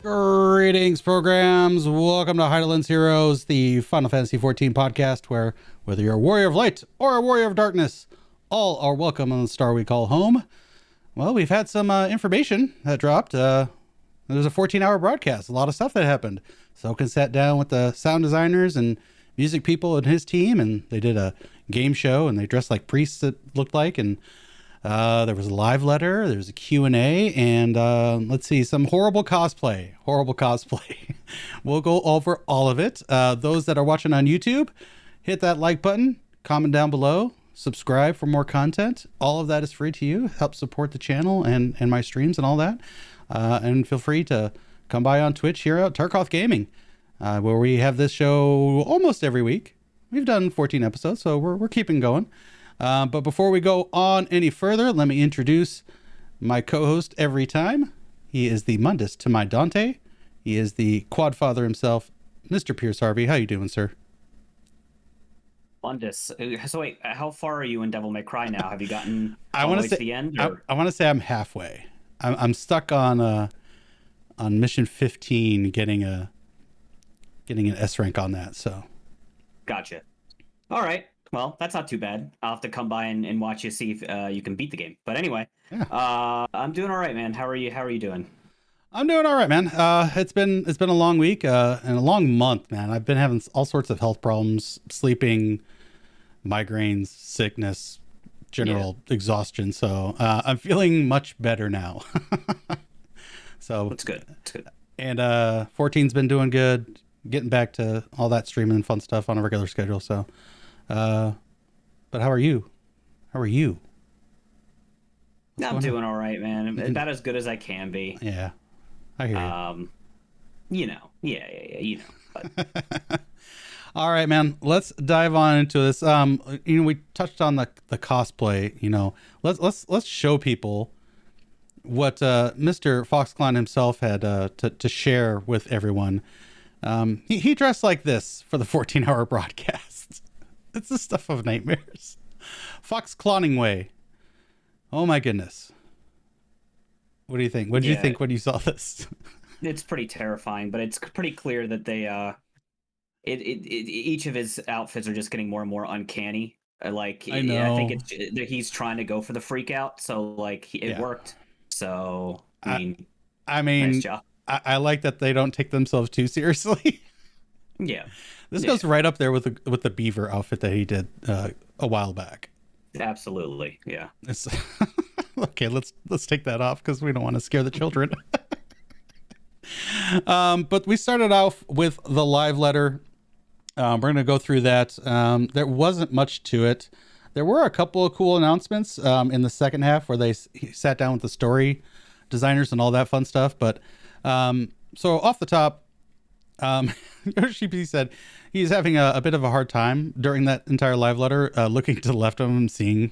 Greetings, programs. Welcome to Hydaelyn's Heroes, the Final Fantasy XIV podcast, where whether you're a warrior of light or a warrior of darkness, all are welcome on the star we call home. Well, we've had some information that dropped. There was a 14-hour broadcast, a lot of stuff that happened. Soken sat down with the sound designers and music people and his team, and they did a game show, and they dressed like priests, it looked like, and there was a live letter, there was a Q&A, and let's see, some horrible cosplay. We'll go over all of it. Those that are watching on YouTube, hit that like button, comment down below, subscribe for more content. All of that is free to you. Help support the channel and my streams and all that. And feel free to come by on Twitch here at Tarkoth Gaming, where we have this show almost every week. We've done 14 episodes, so we're keeping going. But before we go on any further, let me introduce my co-host every time. He is the Mundus to my Dante. He is the quad father himself, Mr. Piers Harvey. How you doing, sir? Mundus. So wait, how far are you in Devil May Cry now? Have you gotten I all want the way to to say the end? Or? I want to say I'm halfway. I'm stuck on mission 15, getting an S rank on that. So, Gotcha. All right. Well, that's not too bad. I'll have to come by and watch you see if you can beat the game. But anyway, yeah. I'm doing all right, man. How are you? How are you doing? I'm doing all right, man. It's been a long week and a long month, man. I've been having all sorts of health problems, sleeping, migraines, sickness, general exhaustion. So I'm feeling much better now. So That's good. That's good. And 14's been doing good, getting back to all that streaming and fun stuff on a regular schedule. So, but how are you? How are you? I'm doing all right, man. About as good as I can be. Yeah, I hear you. You know, yeah, you know. But... All right, man. Let's dive on into this. We touched on the cosplay. Let's show people what Mr. Foxclan himself had to share with everyone. He dressed like this for the 14-hour broadcast. It's the stuff of nightmares. Fox cloning way. Oh my goodness. What do you think? What did you think when you saw this? It's pretty terrifying, but it's pretty clear that they each of his outfits are just getting more and more uncanny. I know. I think he's trying to go for the freak out, so like it worked. So I mean, nice job. I like that they don't take themselves too seriously. Yeah, this goes right up there with the beaver outfit that he did a while back. Absolutely, yeah. It's okay. Let's take that off because we don't want to scare the children. But we started off with the live letter. We're going to go through that. There wasn't much to it. There were a couple of cool announcements in the second half where he sat down with the story designers and all that fun stuff. But so off the top, Yoshi-P said he's having a bit of a hard time during that entire live letter, looking to the left of him, seeing,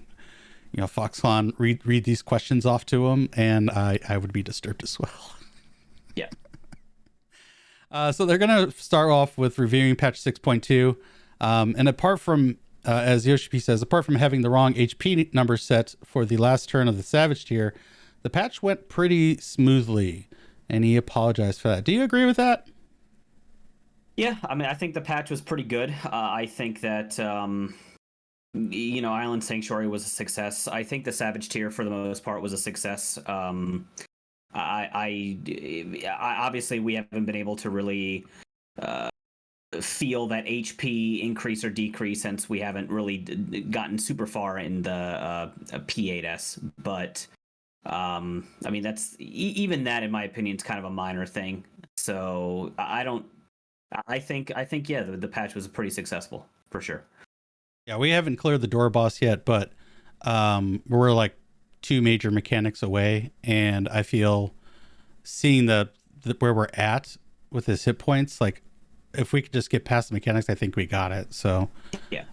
Foxconn read these questions off to him, and I would be disturbed as well. Yeah. So they're going to start off with reviewing patch 6.2. And apart from, as Yoshi-P says, apart from having the wrong HP number set for the last turn of the Savage tier, the patch went pretty smoothly, and he apologized for that. Do you agree with that? Yeah, I mean, I think the patch was pretty good. I think that, Island Sanctuary was a success. I think the Savage tier, for the most part, was a success. I obviously we haven't been able to really feel that HP increase or decrease since we haven't really gotten super far in the P8S. But I mean, that's even that, in my opinion, is kind of a minor thing. So I think yeah, the patch was pretty successful for sure. Yeah, we haven't cleared the door boss yet, but we're like 2 major mechanics away, and I feel seeing the where we're at with his hit points, like if we could just get past the mechanics, I think we got it. So yeah,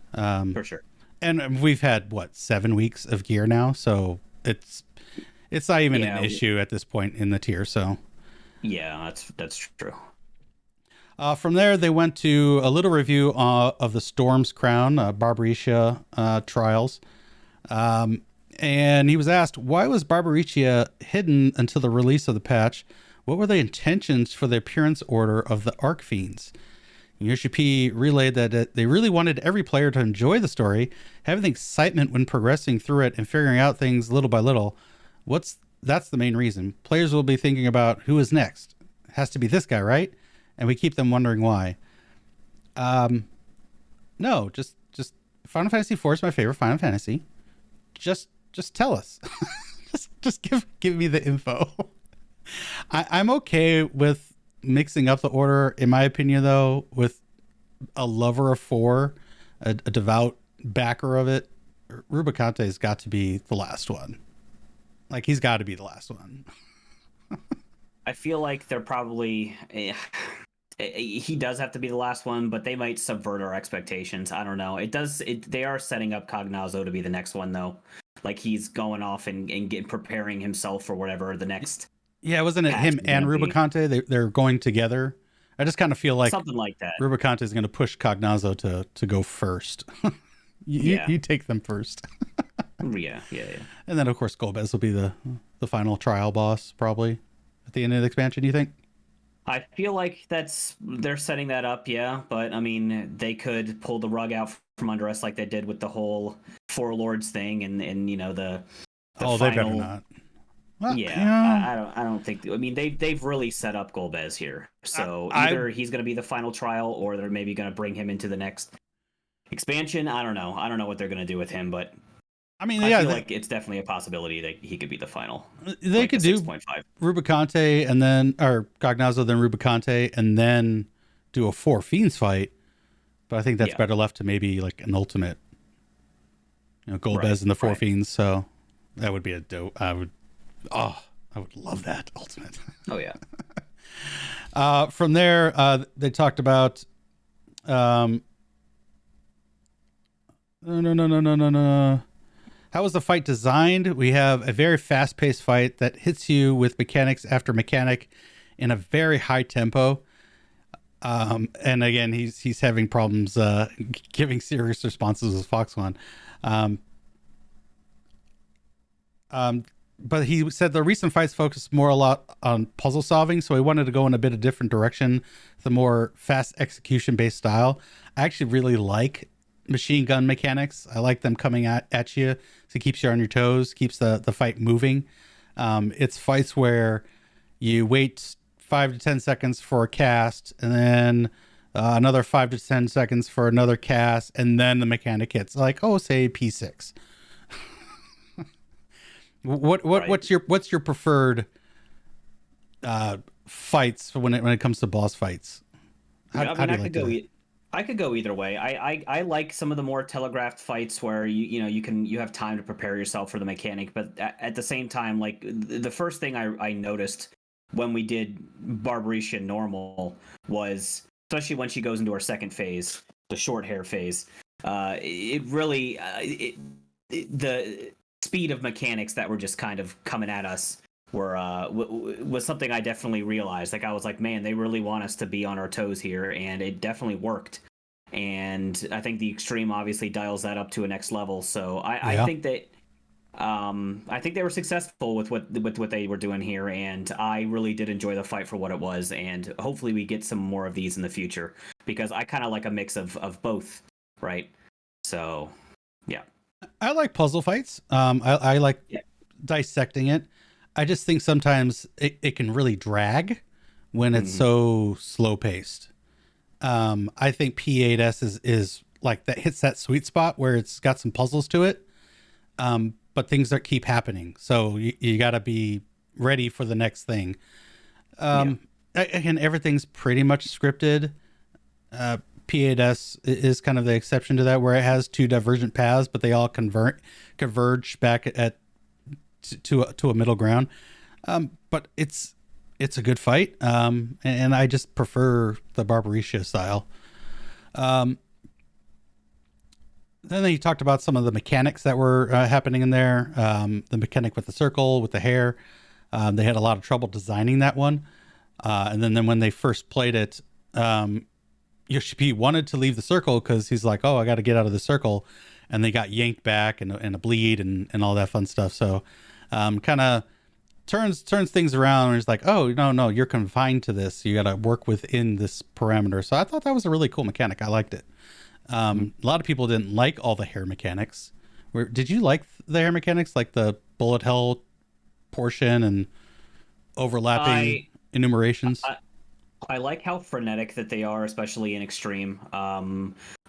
for sure. And we've had 7 weeks of gear now, so it's not even an issue at this point in the tier. So yeah, that's true. From there, they went to a little review of the Storm's Crown, Barbarecia trials. And he was asked, why was Barbarecia hidden until the release of the patch What were the intentions for the appearance order of the Archfiends? Yoshi-P relayed that they really wanted every player to enjoy the story, having the excitement when progressing through it and figuring out things little by little. That's the main reason. Players will be thinking about who is next. It has to be this guy, right? And we keep them wondering why. No, just Final Fantasy IV is my favorite Final Fantasy. Just tell us. just give me the info. I'm okay with mixing up the order, in my opinion, though, with a lover of 4, a devout backer of it. Rubicante's got to be the last one. Like, he's got to be the last one. I feel like they're probably... he does have to be the last one, but they might subvert our expectations. I don't know. They are setting up Cognazzo to be the next one, though. Like, he's going off and preparing himself for whatever the next... Yeah, wasn't it him and Rubicante? They're going together. I just kind of feel like something like that. Rubicante is going to push Cognazzo to go first. You take them first. yeah. And then, of course, Golbez will be the final trial boss, probably, at the end of the expansion, you think? I feel like they're setting that up, yeah. But, I mean, they could pull the rug out from under us like they did with the whole Four Lords thing and you know, the final... they better not. Well, yeah, I don't think. I mean, they've really set up Golbez here. So either he's going to be the final trial, or they're maybe going to bring him into the next expansion. I don't know. I don't know what they're going to do with him, but I mean, I feel like it's definitely a possibility that he could be the final. They like could do 6.5. Rubicante and then, or Cognazzo, then Rubicante, and then do a 4 Fiends fight. But I think that's better left to maybe like an ultimate. You know, Golbez and the 4 Fiends. So that would be a dope. I would love that ultimate. Oh yeah. From there, they talked about no. How was the fight designed? We have a very fast-paced fight that hits you with mechanics after mechanic in a very high tempo. And again, he's having problems giving serious responses with Fox One. But he said the recent fights focused more a lot on puzzle solving, so he wanted to go in a bit of different direction, the more fast execution based style. I actually really like machine gun mechanics. I like them coming at you, so it keeps you on your toes, keeps the fight moving. It's fights where you wait 5 to 10 seconds for a cast, and then another 5 to 10 seconds for another cast, and then the mechanic hits. Like, say P6. What's your preferred fights when it comes to boss fights? How do you like that? I could go either way. I like some of the more telegraphed fights where you have time to prepare yourself for the mechanic, but at the same time, like the first thing I noticed when we did Barbarisha normal was, especially when she goes into her second phase, the short hair phase, it really the speed of mechanics that were just kind of coming at us was something I definitely realized. Like, I was like, man, they really want us to be on our toes here, and it definitely worked. And I think the extreme obviously dials that up to a next level. So I think that I think they were successful with what they were doing here, and I really did enjoy the fight for what it was. And hopefully we get some more of these in the future, because I kind of like a mix of both, right? So yeah. I like puzzle fights. I like dissecting it. I just think sometimes it can really drag when it's so slow paced. I think P8S is like that, hits that sweet spot where it's got some puzzles to it, but things that keep happening. So you got to be ready for the next thing. Again, everything's pretty much scripted. P8S is kind of the exception to that, where it has 2 divergent paths, but they all converge back to a middle ground. But it's a good fight, and I just prefer the Barbarisha style. Then he talked about some of the mechanics that were happening in there. The mechanic with the circle, with the hair. They had a lot of trouble designing that one. And then when they first played it, Yoshi-P wanted to leave the circle because he's like, I got to get out of the circle. And they got yanked back and a bleed and all that fun stuff. So kind of turns things around and is like, oh no, you're confined to this. You got to work within this parameter. So I thought that was a really cool mechanic. I liked it. A lot of people didn't like all the hair mechanics. Did you like the hair mechanics, like the bullet hell portion and overlapping enumerations? I like how frenetic that they are, especially in extreme.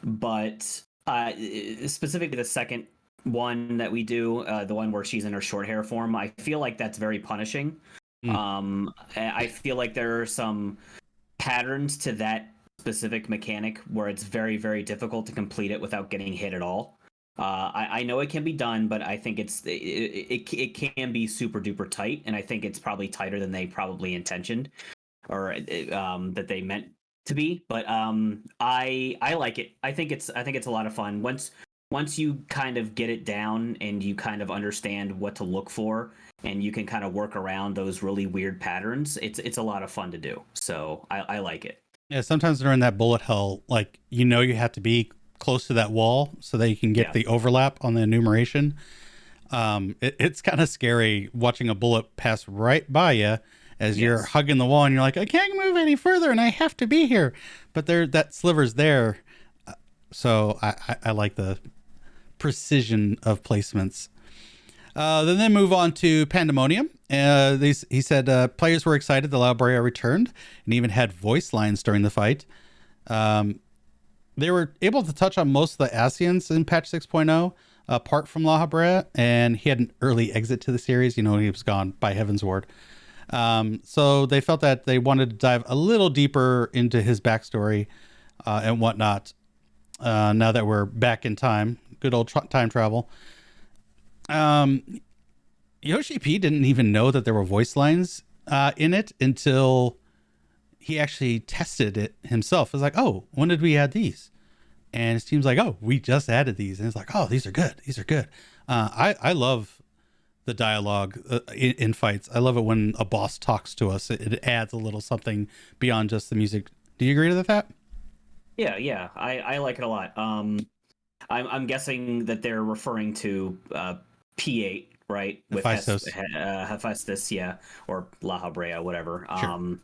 But specifically the second one that we do, the one where she's in her short hair form, I feel like that's very punishing. Mm. I feel like there are some patterns to that specific mechanic where it's very, very difficult to complete it without getting hit at all. I know it can be done, but I think it can be super duper tight, and I think it's probably tighter than they probably intentioned or that they meant to be. But I like it. I think it's a lot of fun once you kind of get it down and you kind of understand what to look for and you can kind of work around those really weird patterns. It's a lot of fun to do. So I like it. Yeah, sometimes during that bullet hell, like you have to be close to that wall so that you can get the overlap on the enumeration. It's kind of scary watching a bullet pass right by you as you're hugging the wall and you're like, I can't move any further and I have to be here. But that sliver's there. So I like the precision of placements. Then they move on to Pandemonium. He said players were excited the La Brea returned and even had voice lines during the fight. They were able to touch on most of the Asians in patch 6.0 apart from La Brea, and he had an early exit to the series. He was gone by Heaven's Ward. So they felt that they wanted to dive a little deeper into his backstory and whatnot. Now that we're back in time, good old time travel. Yoshi-P didn't even know that there were voice lines in it until he actually tested it himself. It's like, oh, when did we add these? And his team's like, oh, we just added these. And it's like, oh, these are good. These are good. I love the dialogue in fights. I love it when a boss talks to us. It adds a little something beyond just the music. Do you agree with that? Yeah. I like it a lot. I'm guessing that they're referring to P8, right? With Hephaestus, yeah, or La Habrea, whatever. Sure.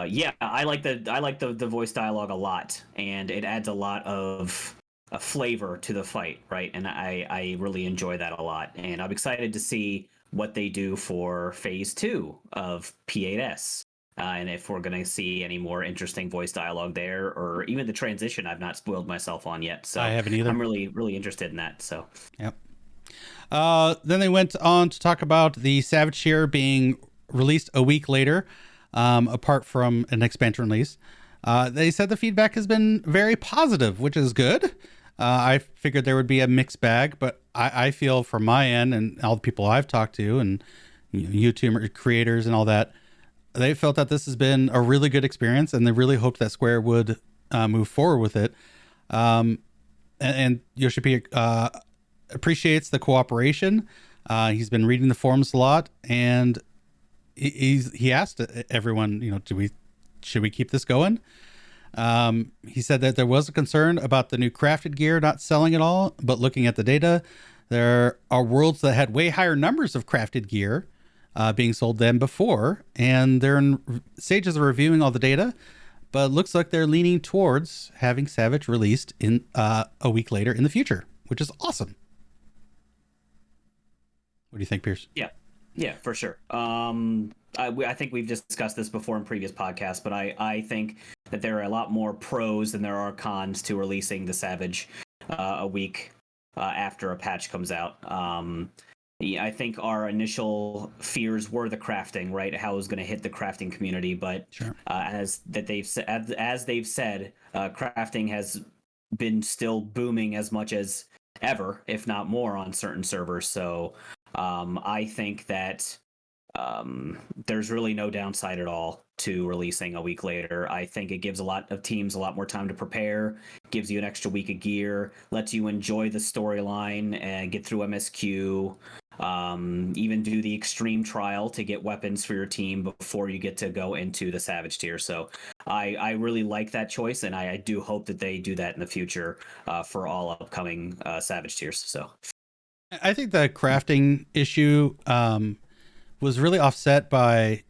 Yeah, I like the voice dialogue a lot, and it adds a lot of a flavor to the fight, right? And I really enjoy that a lot, and I'm excited to see what they do for Phase 2 of P8S. And if we're going to see any more interesting voice dialogue there, or even the transition, I've not spoiled myself on yet. So I haven't either. I'm really, really interested in that. So, yep. Then they went on to talk about the Savage Tier being released a week later, apart from an expansion release. They said the feedback has been very positive, which is good. I figured there would be a mixed bag, but I feel from my end and all the people I've talked to and YouTuber creators and all that, they felt that this has been a really good experience, and they really hoped that Square would move forward with it. And Yoshi-P appreciates the cooperation. He's been reading the forums a lot, and he asked everyone, should we keep this going? He said that there was a concern about the new crafted gear not selling at all, but looking at the data, there are worlds that had way higher numbers of crafted gear being sold than before, and they're in stages of reviewing all the data, but it looks like they're leaning towards having Savage released in a week later in the future, which is awesome. What do you think, Piers? Yeah, for sure. I think we've discussed this before in previous podcasts, but I think that there are a lot more pros than there are cons to releasing the Savage a week after a patch comes out. I think our initial fears were the crafting, right? How it was going to hit the crafting community, but Sure. as they've said, crafting has been still booming as much as ever, if not more, on certain servers. So I think that there's really no downside at all to releasing a week later. I think it gives a lot of teams a lot more time to prepare, gives you an extra week of gear, lets you enjoy the storyline and get through MSQ, even do the extreme trial to get weapons for your team before you get to go into the Savage tier. So I really like that choice, and I do hope that they do that in the future for all upcoming Savage tiers. So I think the crafting issue was really offset by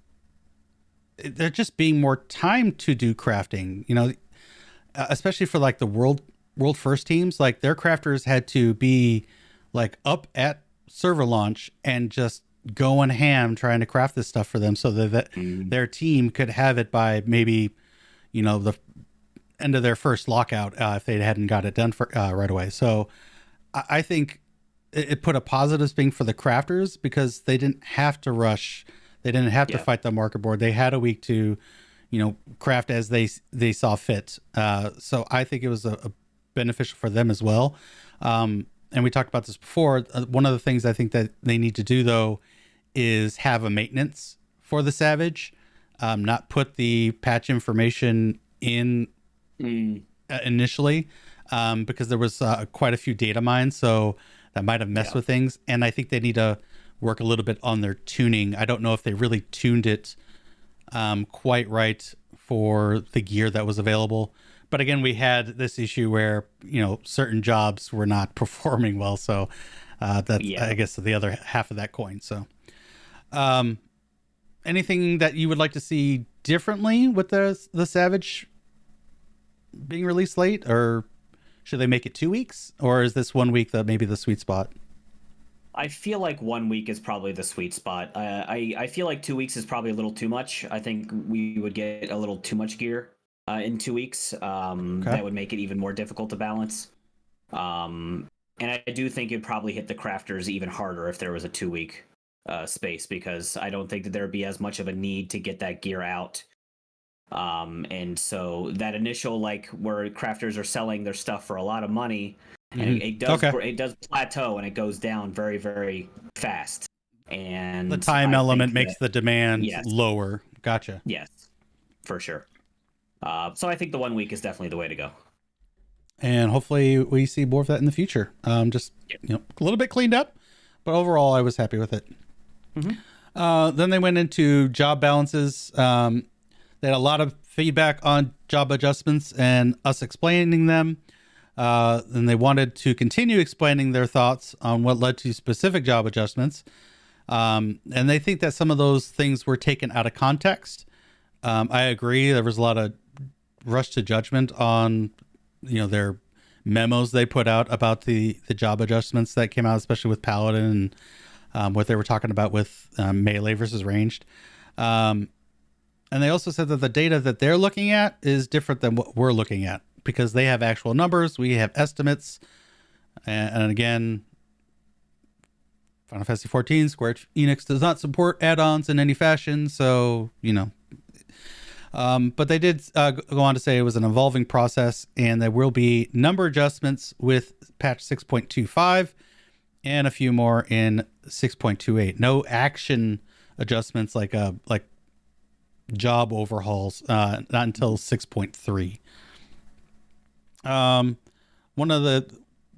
there just being more time to do crafting. You know, especially for like the world first teams, like their crafters had to be like up at server launch and just going ham trying to craft this stuff for them so that their team could have it by maybe, you know, the end of their first lockout if they hadn't got it done for right away. So I think it put a positive spin for the crafters because they didn't have to rush. They didn't have to fight the market board. They had a week to, you know, craft as they saw fit. So I think it was a beneficial for them as well. And we talked about this before. One of the things I think that they need to do though is have a maintenance for the Savage, not put the patch information in initially, because there was quite a few data mines, so that might have messed with things. And I think they need to work a little bit on their tuning. I don't know if they really tuned it quite right for the gear that was available. But again, we had this issue where, you know, certain jobs were not performing well. So that's, I guess, the other half of that coin. So anything that you would like to see differently with the Savage being released late, or should they make it 2 weeks, or is this 1 week that maybe the sweet spot? I feel like 1 week is probably the sweet spot. I feel like 2 weeks is probably a little too much. I think we would get a little too much gear in 2 weeks. That would make it even more difficult to balance. And I do think it'd probably hit the crafters even harder if there was a 2 week space, because I don't think that there'd be as much of a need to get that gear out. And so that initial, like, where crafters are selling their stuff for a lot of money, and it does plateau and it goes down very, very fast. And the time element makes the demand lower. Gotcha. Yes, for sure. So I think the 1 week is definitely the way to go. And hopefully we see more of that in the future. Just you know, a little bit cleaned up, but overall I was happy with it. Then they went into job balances. They had a lot of feedback on job adjustments and us explaining them. And they wanted to continue explaining their thoughts on what led to specific job adjustments. And they think that some of those things were taken out of context. I agree. There was a lot of rush to judgment on, you know, their memos they put out about the job adjustments that came out, especially with Paladin and what they were talking about with melee versus ranged. And they also said that the data that they're looking at is different than what we're looking at, because they have actual numbers, we have estimates. And again, Final Fantasy 14, Square Enix does not support add-ons in any fashion, so, you know. But they did go on to say it was an evolving process, and there will be number adjustments with patch 6.25 and a few more in 6.28. No action adjustments like job overhauls, not until 6.3. One of the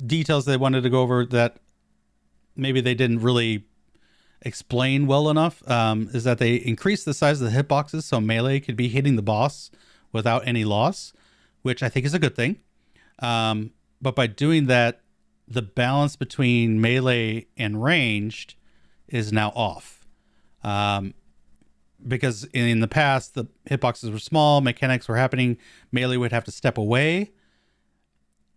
details they wanted to go over that maybe they didn't really explain well enough is that they increased the size of the hitboxes so melee could be hitting the boss without any loss, which I think is a good thing. But by doing that, the balance between melee and ranged is now off. Because in the past, the hitboxes were small, mechanics were happening, melee would have to step away,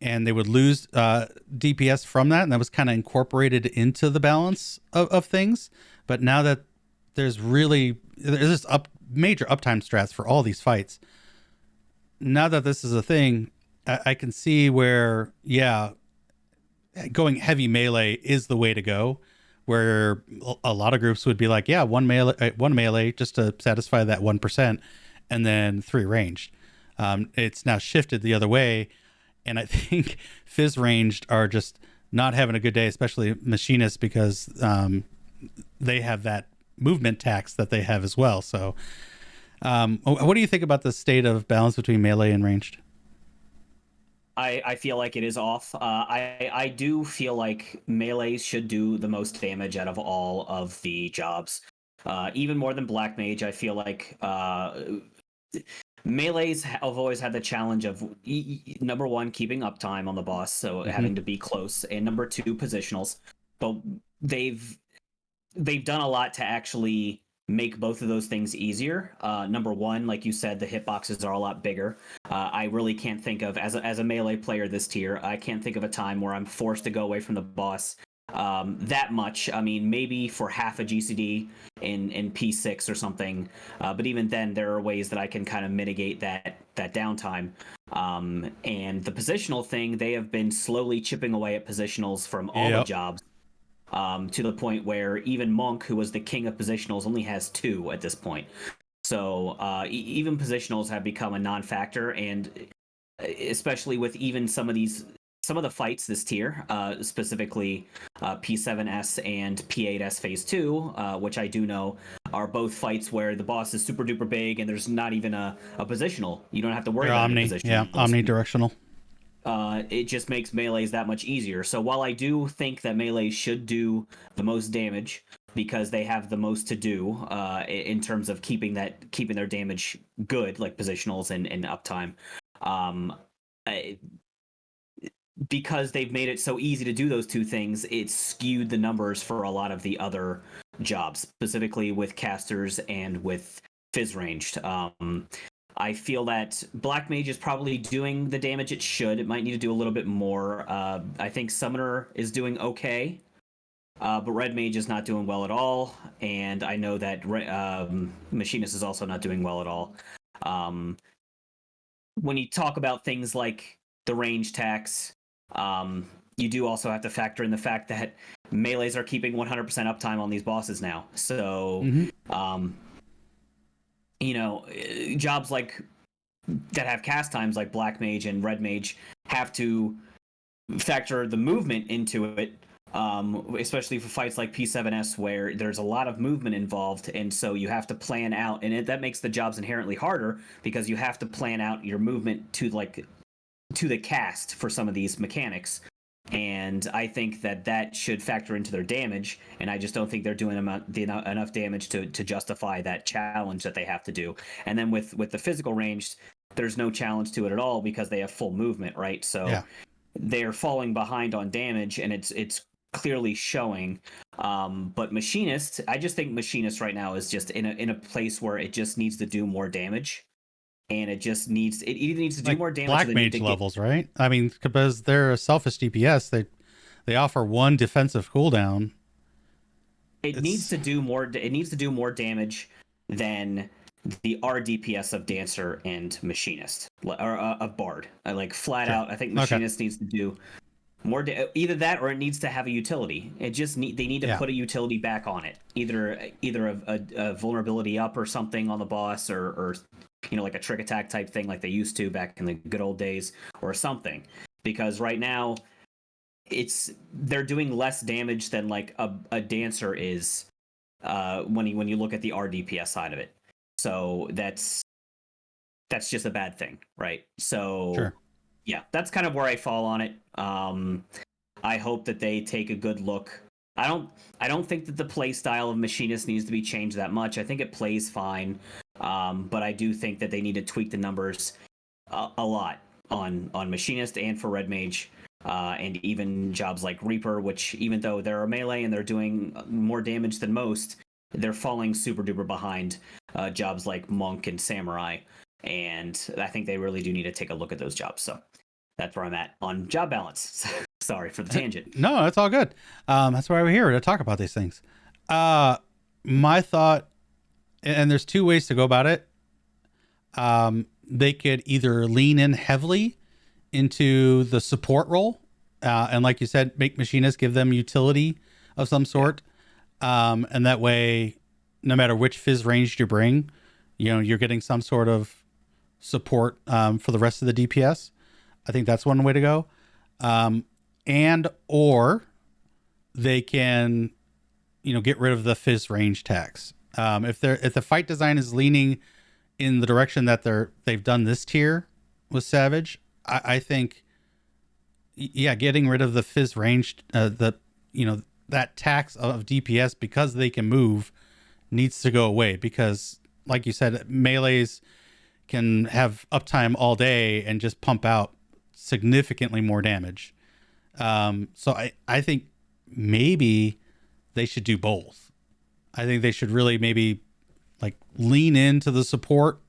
and they would lose DPS from that, and that was kind of incorporated into the balance of things. But now that there's this major uptime strats for all these fights, now that this is a thing, I can see where, going heavy melee is the way to go, where a lot of groups would be like, one melee just to satisfy that 1%, and then 3 ranged. It's now shifted the other way. And I think Fizz ranged are just not having a good day, especially machinists, because they have that movement tax that they have as well. So what do you think about the state of balance between melee and ranged? I feel like it is off. I do feel like melees should do the most damage out of all of the jobs. Even more than Black Mage, I feel like melees have always had the challenge of number one, keeping uptime on the boss, so having to be close, and number two, positionals. But they've they've done a lot to actually make both of those things easier. Number one, like you said, the hitboxes are a lot bigger. I really can't think of, as a melee player this tier, I can't think of a time where I'm forced to go away from the boss that much. I mean, maybe for half a GCD in P6 or something, but even then, there are ways that I can kind of mitigate that downtime. And the positional thing, they have been slowly chipping away at positionals from all the Yep. jobs, to the point where even Monk, who was the king of positionals, only has 2 at this point. So even positionals have become a non-factor, and especially with even some of the fights this tier, specifically P7S and P8S Phase 2, which I do know are both fights where the boss is super duper big and there's not even a positional. You don't have to worry They're about any omni. Yeah, positionals. omnidirectional. It just makes melees that much easier. So while I do think that melees should do the most damage because they have the most to do in terms of keeping their damage good, like positionals and uptime, um, I, because they've made it so easy to do those two things, it's skewed the numbers for a lot of the other jobs, specifically with casters and with fizz ranged. I feel that Black Mage is probably doing the damage it should. It might need to do a little bit more. I think Summoner is doing okay, but Red Mage is not doing well at all. And I know that Machinist is also not doing well at all. When you talk about things like the range tax, you do also have to factor in the fact that melees are keeping 100% uptime on these bosses now. So, jobs like that have cast times like Black Mage and Red Mage have to factor the movement into it, especially for fights like P7S where there's a lot of movement involved, and so you have to plan out, and that makes the jobs inherently harder because you have to plan out your movement to the cast for some of these mechanics. And I think that should factor into their damage, and I just don't think they're doing enough damage to justify that challenge that they have to do. And then with the physical range, there's no challenge to it at all because they have full movement, right? So Yeah. they're falling behind on damage, and it's clearly showing. But Machinist, I just think Machinist right now is just in a place where it just needs to do more damage, and it either needs to do Like more damage or Black they need Mage to levels, right? I mean, because they're a selfish DPS, they offer 1 defensive cooldown. it needs It's to do more. It needs to do more damage than the RDPS of Dancer and Machinist, or of Bard. Like flat sure. out, I think Okay. Machinist needs to do more. Either that, or it needs to have a utility. They need to Yeah. put a utility back on it. Either a vulnerability up or something on the boss, or like a trick attack type thing like they used to back in the good old days, or something. Because right now they're doing less damage than like a Dancer is, when you look at the RDPS side of it. So that's just a bad thing, right? So Sure. yeah, that's kind of where I fall on it. I hope that they take a good look. I don't think that the play style of Machinist needs to be changed that much. I think it plays fine, but I do think that they need to tweak the numbers a lot on Machinist and for Red Mage. And even jobs like Reaper, which even though they're a melee and they're doing more damage than most, they're falling super duper behind jobs like Monk and Samurai. And I think they really do need to take a look at those jobs. So that's where I'm at on job balance. Sorry for the tangent. No, that's all good. That's why we're here to talk about these things. My thought, and there's 2 ways to go about it. They could either lean in heavily into the support role, and like you said, make Machinists, give them utility of some sort, and that way, no matter which fizz range you bring, you're getting some sort of support for the rest of the DPS. I think that's one way to go. And or they can, get rid of the fizz range tax. If the fight design is leaning in the direction that they've done this tier with Savage, I think, yeah, getting rid of the fizz range, that tax of DPS because they can move needs to go away, because like you said, melees can have uptime all day and just pump out significantly more damage. So I think maybe they should do both. I think they should really maybe like lean into the support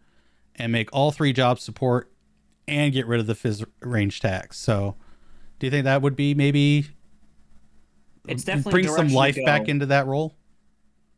and make all 3 jobs support and get rid of the phys range tax. So do you think that would be maybe It's definitely bring a some direction to life back go. into that role?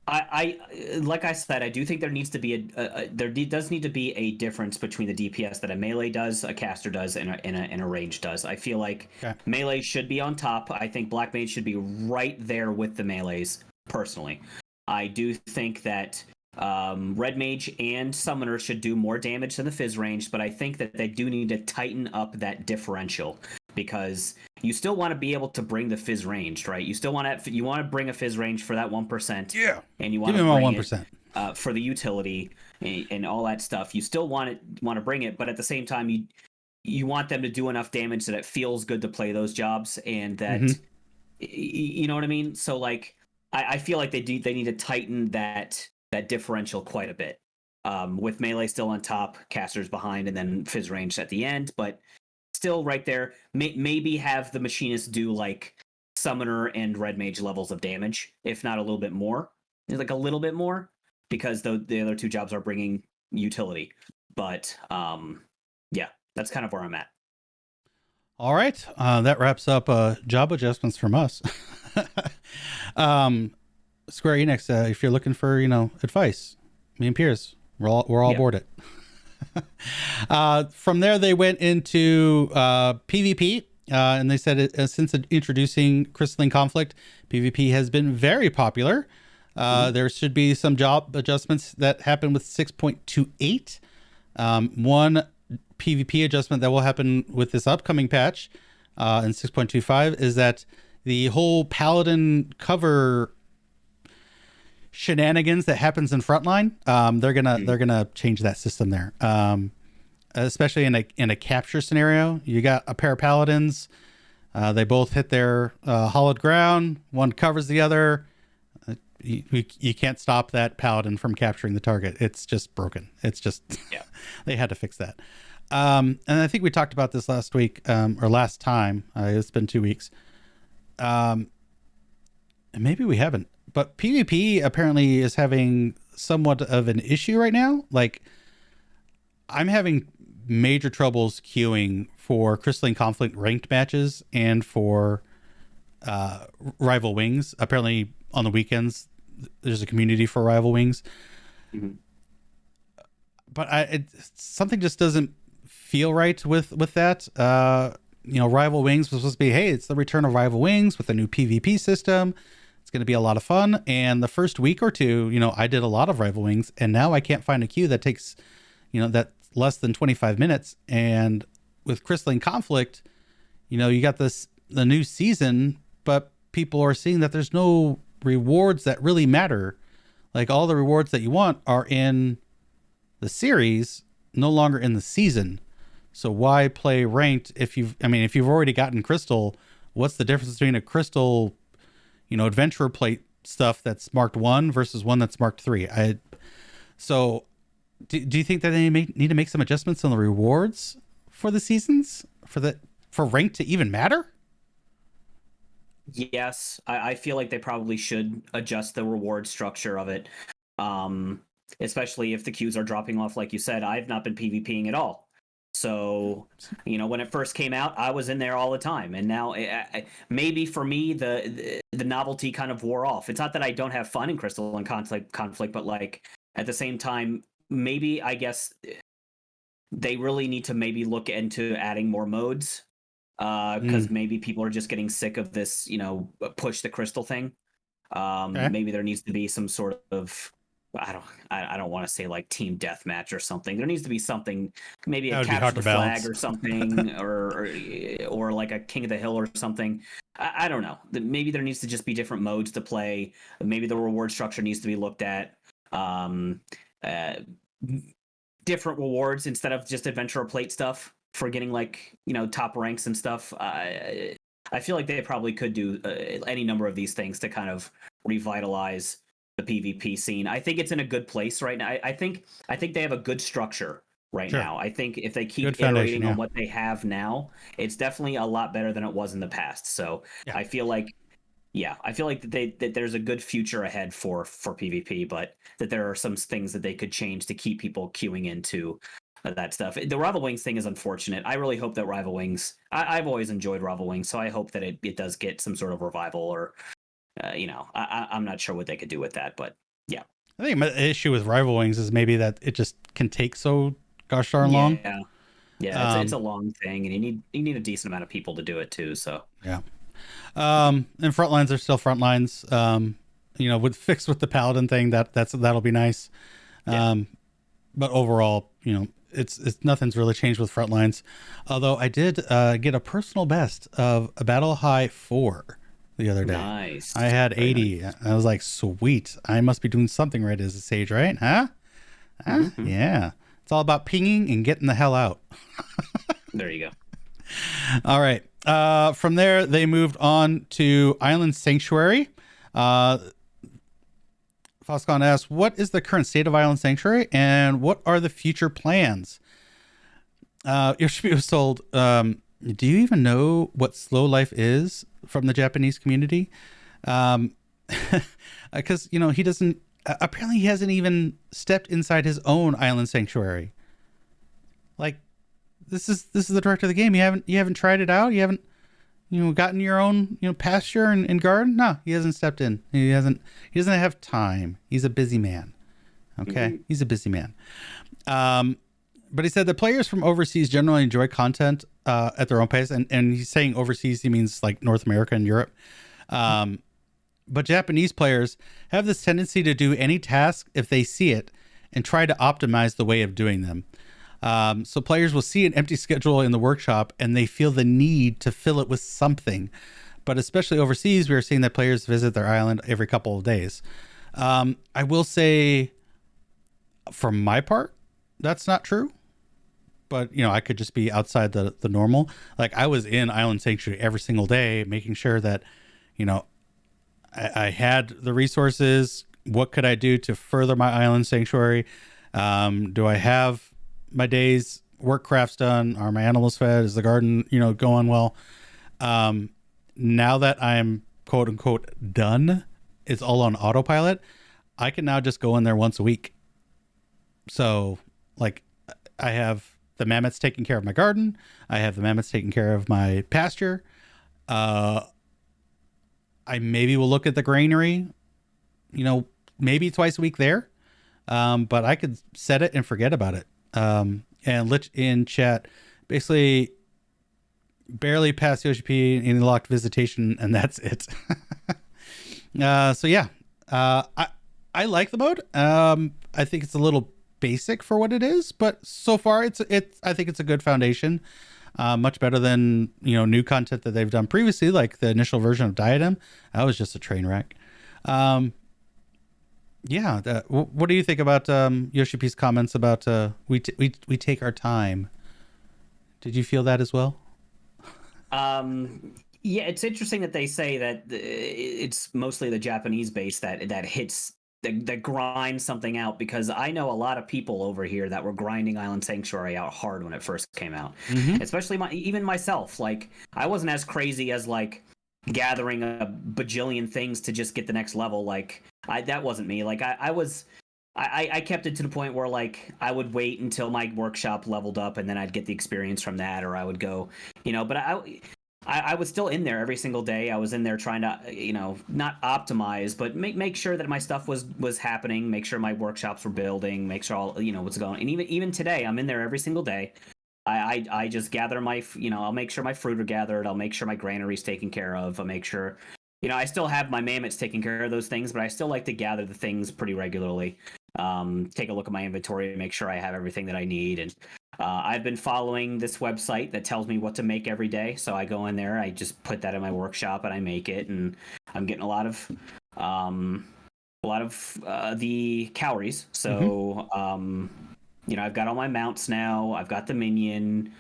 I like I said, I do think there needs to be does need to be a difference between the DPS that a melee does, a caster does, and a range does. I feel like Okay. melee should be on top. I think black mage should be right there with the melees. Personally, I do think that red mage and summoner should do more damage than the fizz range, but I think that they do need to tighten up that differential because you still want to be able to bring the fizz range, right? You still want to bring a fizz range for that 1%, Yeah. and you Give want me to my bring it 1%. for the utility and all that stuff. You still want to bring it, but at the same time, you want them to do enough damage that it feels good to play those jobs, and that Mm-hmm. you know what I mean. So like, I feel like they need to tighten that differential quite a bit. With melee still on top, casters behind, and then fizz range at the end, but still right there. Maybe have the machinist do like summoner and red mage levels of damage, if not a little bit more, like a little bit more, because the other 2 jobs are bringing utility. But yeah, that's kind of where I'm at. All right. That wraps up job adjustments from us. um, Square Enix, if you're looking for, advice, me and Piers, we're all Yeah. aboard it. From there, they went into PvP, and they said since introducing Crystalline Conflict, PvP has been very popular. There should be some job adjustments that happen with 6.28. One PvP adjustment that will happen with this upcoming patch in 6.25 is that the whole Paladin cover shenanigans that happens in Frontline, they're gonna change that system there. Especially in a capture scenario, you got a pair of paladins. They both hit their hollowed ground. One covers the other. You can't stop that paladin from capturing the target. It's just broken. It's just Yeah. they had to fix that. And I think we talked about this last week or last time. It's been 2 weeks. And maybe we haven't. But PvP apparently is having somewhat of an issue right now. Like, I'm having major troubles queuing for Crystalline Conflict ranked matches and for Rival Wings. Apparently, on the weekends, there's a community for Rival Wings. Mm-hmm. But something just doesn't feel right with that. Rival Wings was supposed to be, hey, it's the return of Rival Wings with a new PvP system. It's going to be a lot of fun. And the first week or two, I did a lot of Rival Wings, and now I can't find a queue that takes, that less than 25 minutes. And with Crystalline Conflict, you got the new season, but people are seeing that there's no rewards that really matter. Like, all the rewards that you want are in the series, no longer in the season. So why play ranked if you've already gotten Crystal? What's the difference between a Crystal, adventurer plate stuff that's marked 1 versus one that's marked 3? So do you think that they need to make some adjustments on the rewards for the seasons for rank to even matter? Yes, I feel like they probably should adjust the reward structure of it. Especially if the queues are dropping off, like you said. I've not been PvPing at all. So, when it first came out, I was in there all the time, and now maybe for me the novelty kind of wore off. It's not that I don't have fun in Crystalline Conflict, but like at the same time, maybe I guess they really need to maybe look into adding more modes, because maybe people are just getting sick of this, push the crystal thing. Okay. Maybe there needs to be some sort of, I don't want to say like team deathmatch or something. There needs to be something, maybe That a would be capture hard the to flag balance. or something, or like a King of the Hill or something. I don't know. Maybe there needs to just be different modes to play. Maybe the reward structure needs to be looked at. Uh, Different rewards instead of just adventurer plate stuff for getting like top ranks and stuff. I feel like they probably could do any number of these things to kind of revitalize the PvP scene. I think it's in a good place right now. I think they have a good structure right Sure. now. I think if they keep Good foundation, iterating on yeah. what they have now, it's definitely a lot better than it was in the past. So Yeah. I feel like yeah, I feel like that there's a good future ahead for PvP, but that there are some things that they could change to keep people queuing into that stuff. The Rival Wings thing is unfortunate. I really hope that Rival Wings. I've always enjoyed Rival Wings, so I hope that it does get some sort of revival, or I'm not sure what they could do with that, but yeah. I think my issue with Rival Wings is maybe that it just can take so gosh darn long. Yeah, yeah, it's a long thing, and you need a decent amount of people to do it too. So Yeah. And frontlines are still frontlines. With fixed with the paladin thing, that'll be nice. yeah. But overall, it's nothing's really changed with frontlines. Although I did get a personal best of a Battle High 4 the other day. Nice. I had Very 80. nice. I was like, sweet. I must be doing something right as a sage, right? Huh? Mm-hmm. Yeah. It's all about pinging and getting the hell out. There you go. All right. From there, they moved on to Island Sanctuary. Foscon asks, what is the current state of Island Sanctuary and what are the future plans? Yoshi-P was told, do you even know what slow life is from the Japanese community? Because, he doesn't, apparently he hasn't even stepped inside his own Island Sanctuary. Like, this is the director of the game. You haven't tried it out. You haven't gotten your own pasture and garden. No, he hasn't stepped in. He doesn't have time. He's a busy man. Okay, he's a busy man. But he said that players from overseas generally enjoy content at their own pace, and he's saying overseas he means like North America and Europe. But Japanese players have this tendency to do any task if they see it and try to optimize the way of doing them. So players will see an empty schedule in the workshop and they feel the need to fill it with something. But especially overseas, we are seeing that players visit their island every couple of days. I will say, for my part, that's not true. But, I could just be outside the normal. Like, I was in Island Sanctuary every single day, making sure that, I had the resources. What could I do to further my Island Sanctuary? Do I have my day's work crafts done? Are my animals fed? Is the garden, going well? Now that I'm quote unquote done, it's all on autopilot. I can now just go in there once a week. So like I have the mammoths taking care of my garden. I have the mammoths taking care of my pasture. I maybe will look at the granary, maybe twice a week there. But I could set it and forget about it. And Lich in chat basically barely passed Yoshi-P in locked visitation, and that's it. So yeah, I like the mode. I think it's a little basic for what it is, but so far I think it's a good foundation. Much better than new content that they've done previously, like the initial version of Diadem. That was just a train wreck. Yeah. What do you think about Yoshi-P's comments about we take our time? Did you feel that as well? Yeah, it's interesting that they say that it's mostly the Japanese base that hits that grinds something out, because I know a lot of people over here that were grinding Island Sanctuary out hard when it first came out. Mm-hmm. Especially even myself. Like, I wasn't as crazy as like gathering a bajillion things to just get the next level. Like, that wasn't me. Like, I kept it to the point where like I would wait until my workshop leveled up and then I'd get the experience from that, or I would go, but I was still in there every single day. I was in there trying to, not optimize, but make sure that my stuff was happening, make sure my workshops were building, make sure all, what's going on. And even today, I'm in there every single day. I just gather my, I'll make sure my fruit are gathered. I'll make sure my granary's taken care of. I'll make sure, I still have my mammoths taking care of those things, but I still like to gather the things pretty regularly. Take a look at my inventory, make sure I have everything that I need. And I've been following this website that tells me what to make every day. So I go in there, I just put that in my workshop and I make it. And I'm getting a lot of the calories. So, I've got all my mounts now. I've got the minion.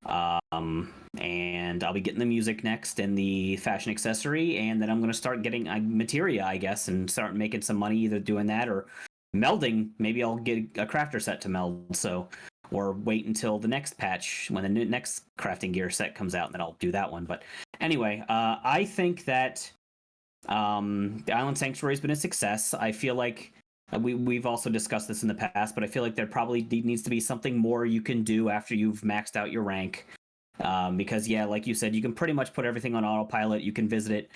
And I'll be getting the music next and the fashion accessory. And then I'm going to start getting materia, I guess, and start making some money either doing that or melding. Maybe I'll get a crafter set to meld. So, or wait until the next patch when the next crafting gear set comes out, and then I'll do that one. But anyway, I think that The Island Sanctuary has been a success. I feel like we've also discussed this in the past, but I feel like there probably needs to be something more you can do after you've maxed out your rank. Because yeah, like you said, you can pretty much put everything on autopilot. You can visit it.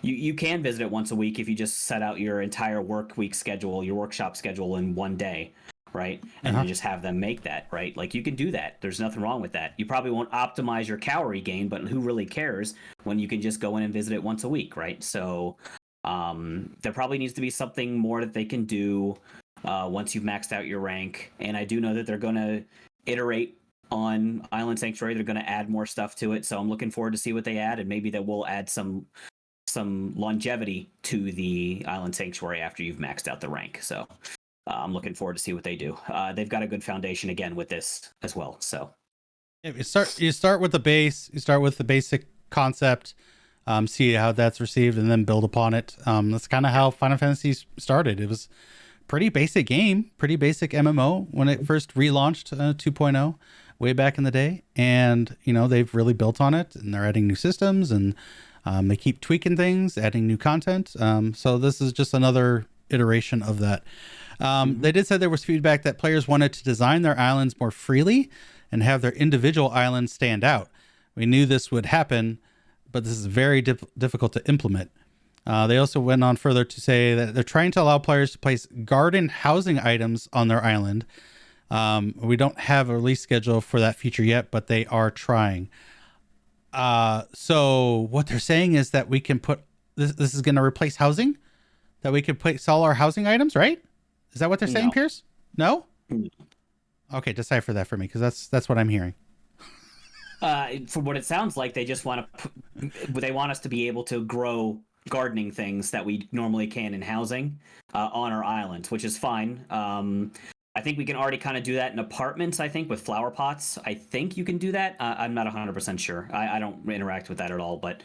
You can visit it once a week if you just set out your entire work week schedule, your workshop schedule in one day, right? And then just have them make that, right? Like you can do that. There's nothing wrong with that. You probably won't optimize your calorie gain, but who really cares when you can just go in and visit it once a week, right? So there probably needs to be something more that they can do once you've maxed out your rank. And I do know that they're going to iterate on Island Sanctuary. They're going to add more stuff to it. So I'm looking forward to see what they add, and maybe that will add some longevity to the Island Sanctuary after you've maxed out the rank. So I'm looking forward to see what they do. They've got a good foundation again with this as well. So you start with the base, you start with the basic concept, see how that's received, and then build upon it. That's kind of how Final Fantasy started. It was pretty basic game, pretty basic MMO when it first relaunched 2.0 way back in the day. And, they've really built on it, and they're adding new systems, and they keep tweaking things, adding new content. So this is just another iteration of that. They did say there was feedback that players wanted to design their islands more freely and have their individual islands stand out. We knew this would happen, but this is very difficult to implement. They also went on further to say that they're trying to allow players to place garden housing items on their island. We don't have a release schedule for that feature yet, but they are trying. So what they're saying is that we can put this is going to replace housing, that we can place all our housing items, right? Is that what they're saying, No. Piers? No? Okay, decipher that for me, because that's what I'm hearing. For what it sounds like, they just want they want us to be able to grow gardening things that we normally can in housing on our islands, which is fine. I think we can already kind of do that in apartments, I think, with flower pots. I think you can do that. I'm not 100% sure. I don't interact with that at all. But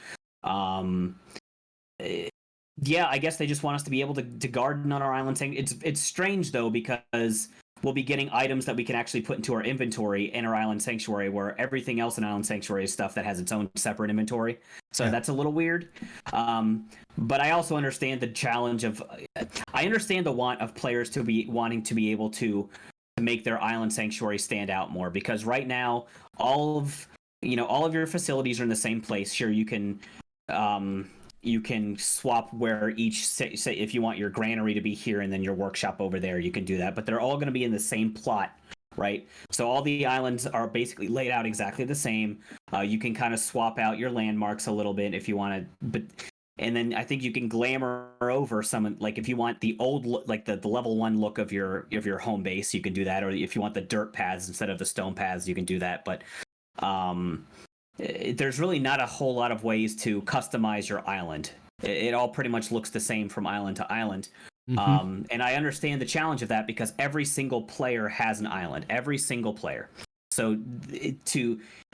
yeah, I guess they just want us to be able to garden on our island. It's strange, though, because we'll be getting items that we can actually put into our inventory in our Island Sanctuary, where everything else in Island Sanctuary is stuff that has its own separate inventory. So that's a little weird. But I also understand the challenge of... I understand the want of players to be wanting to be able to make their Island Sanctuary stand out more, because right now, all of your facilities are in the same place. Sure, you can swap where each say if you want your granary to be here and then your workshop over there, you can do that, but they're all going to be in the same plot, right? So all the islands are basically laid out exactly the same. You can kind of swap out your landmarks a little bit if you want to, but and then I think you can glamour over some, like if you want the old like the level 1 look of your home base, you can do that, or if you want the dirt paths instead of the stone paths, you can do that. But there's really not a whole lot of ways to customize your island. It all pretty much looks the same from island to island. And I understand the challenge of that, because every single player has an island. Every single player. So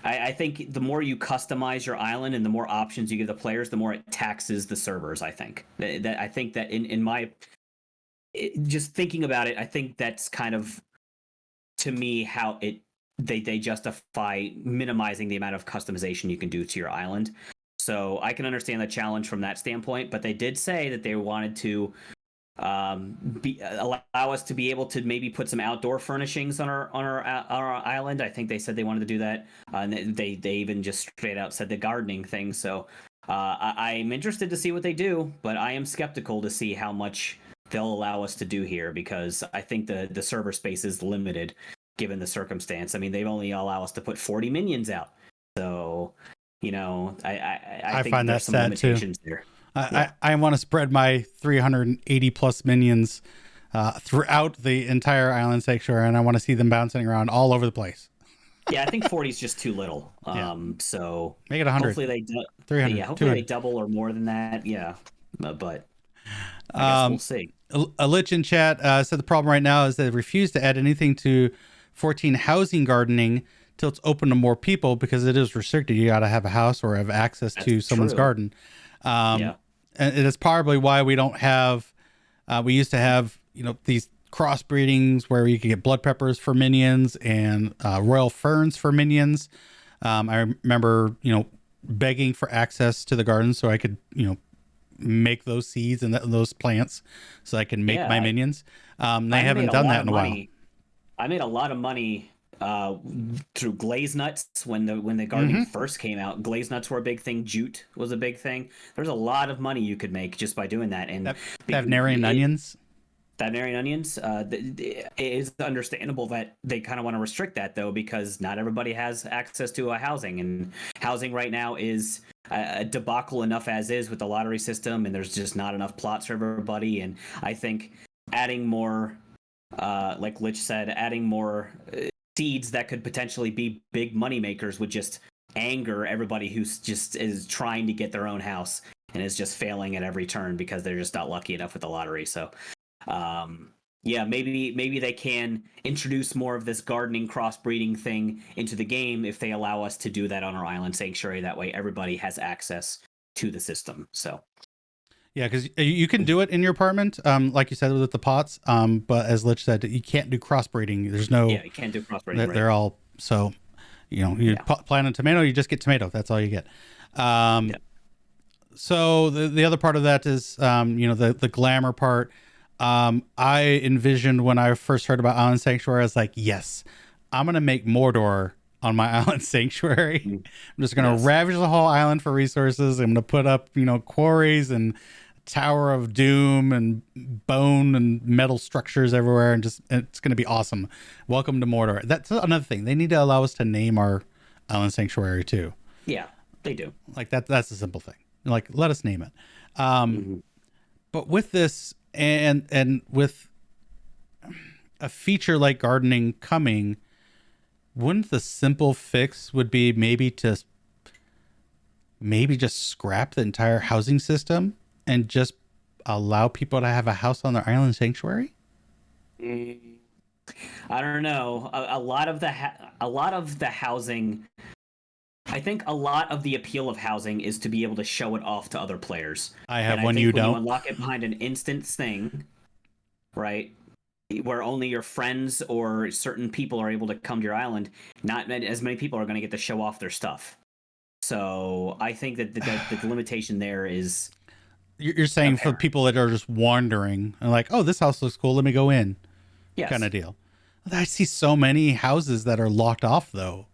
I think the more you customize your island and the more options you give the players, the more it taxes the servers. I think that in my just thinking about it, I think that's kind of, to me, how they justify minimizing the amount of customization you can do to your island. So I can understand the challenge from that standpoint, but they did say that they wanted to allow us to be able to maybe put some outdoor furnishings on our island. I think they said they wanted to do that, and they even just straight out said the gardening thing. So I'm interested to see what they do, but I am skeptical to see how much they'll allow us to do here, because I think the server space is limited given the circumstance. I mean, they only allow us to put 40 minions out. So, I think find there's that some sad limitations too. there. I want to spread my 380 plus minions throughout the entire Island Sanctuary, and I want to see them bouncing around all over the place. Yeah, I think 40 is just too little. So make it 100. Hopefully they 300. Yeah, hopefully 200. they double or more than that. Yeah, but I guess we'll see. A Lich in chat said the problem right now is they refuse to add anything to 14 housing gardening till it's open to more people, because it is restricted. You got to have a house or have access to someone's garden. And it's probably why we don't have, we used to have, these crossbreedings where you could get blood peppers for minions and royal ferns for minions. I remember, begging for access to the garden so I could, make those seeds and those plants so I can make my minions. They haven't done that in a while. I made a lot of money through glaze nuts when the gardening first came out. Glaze nuts were a big thing. Jute was a big thing. There's a lot of money you could make just by doing that. And Havnarian onions. Havnarian onions. It is understandable that they kind of want to restrict that though, because not everybody has access to a housing, and housing right now is a debacle enough as is with the lottery system, and there's just not enough plots for everybody. And I think adding more, like Lich said, adding more seeds that could potentially be big money makers would just anger everybody who's just is trying to get their own house and is just failing at every turn because they're just not lucky enough with the lottery. So maybe they can introduce more of this gardening crossbreeding thing into the game if they allow us to do that on our island sanctuary. That way everybody has access to the system. So yeah, because you can do it in your apartment, like you said with the pots. But as Lich said, you can't do crossbreeding. There's no. Yeah, you can't do crossbreeding. They're all so. You plant a tomato, you just get tomato. That's all you get. So the other part of that is, the glamour part. I envisioned when I first heard about Island Sanctuary, I was like, yes, I'm gonna make Mordor on my Island Sanctuary. I'm just gonna ravage the whole island for resources. I'm gonna put up, quarries and Tower of Doom and bone and metal structures everywhere, and it's gonna be awesome. Welcome to Mordor. That's another thing. They need to allow us to name our Island Sanctuary too. Yeah, they do. Like that's a simple thing. Like, let us name it. But with this and with a feature like gardening coming, wouldn't the simple fix would be maybe just scrap the entire housing system and just allow people to have a house on their island sanctuary? I don't know. A lot of the housing, I think a lot of the appeal of housing is to be able to show it off to other players. I have one, you don't. You unlock it behind an instance thing, right? Where only your friends or certain people are able to come to your island. Not as many people are going to get to show off their stuff. So I think that the limitation there is. You're saying apparent. For people that are just wandering and like, oh, this house looks cool, let me go in. Yes. Kind of deal. I see so many houses that are locked off though.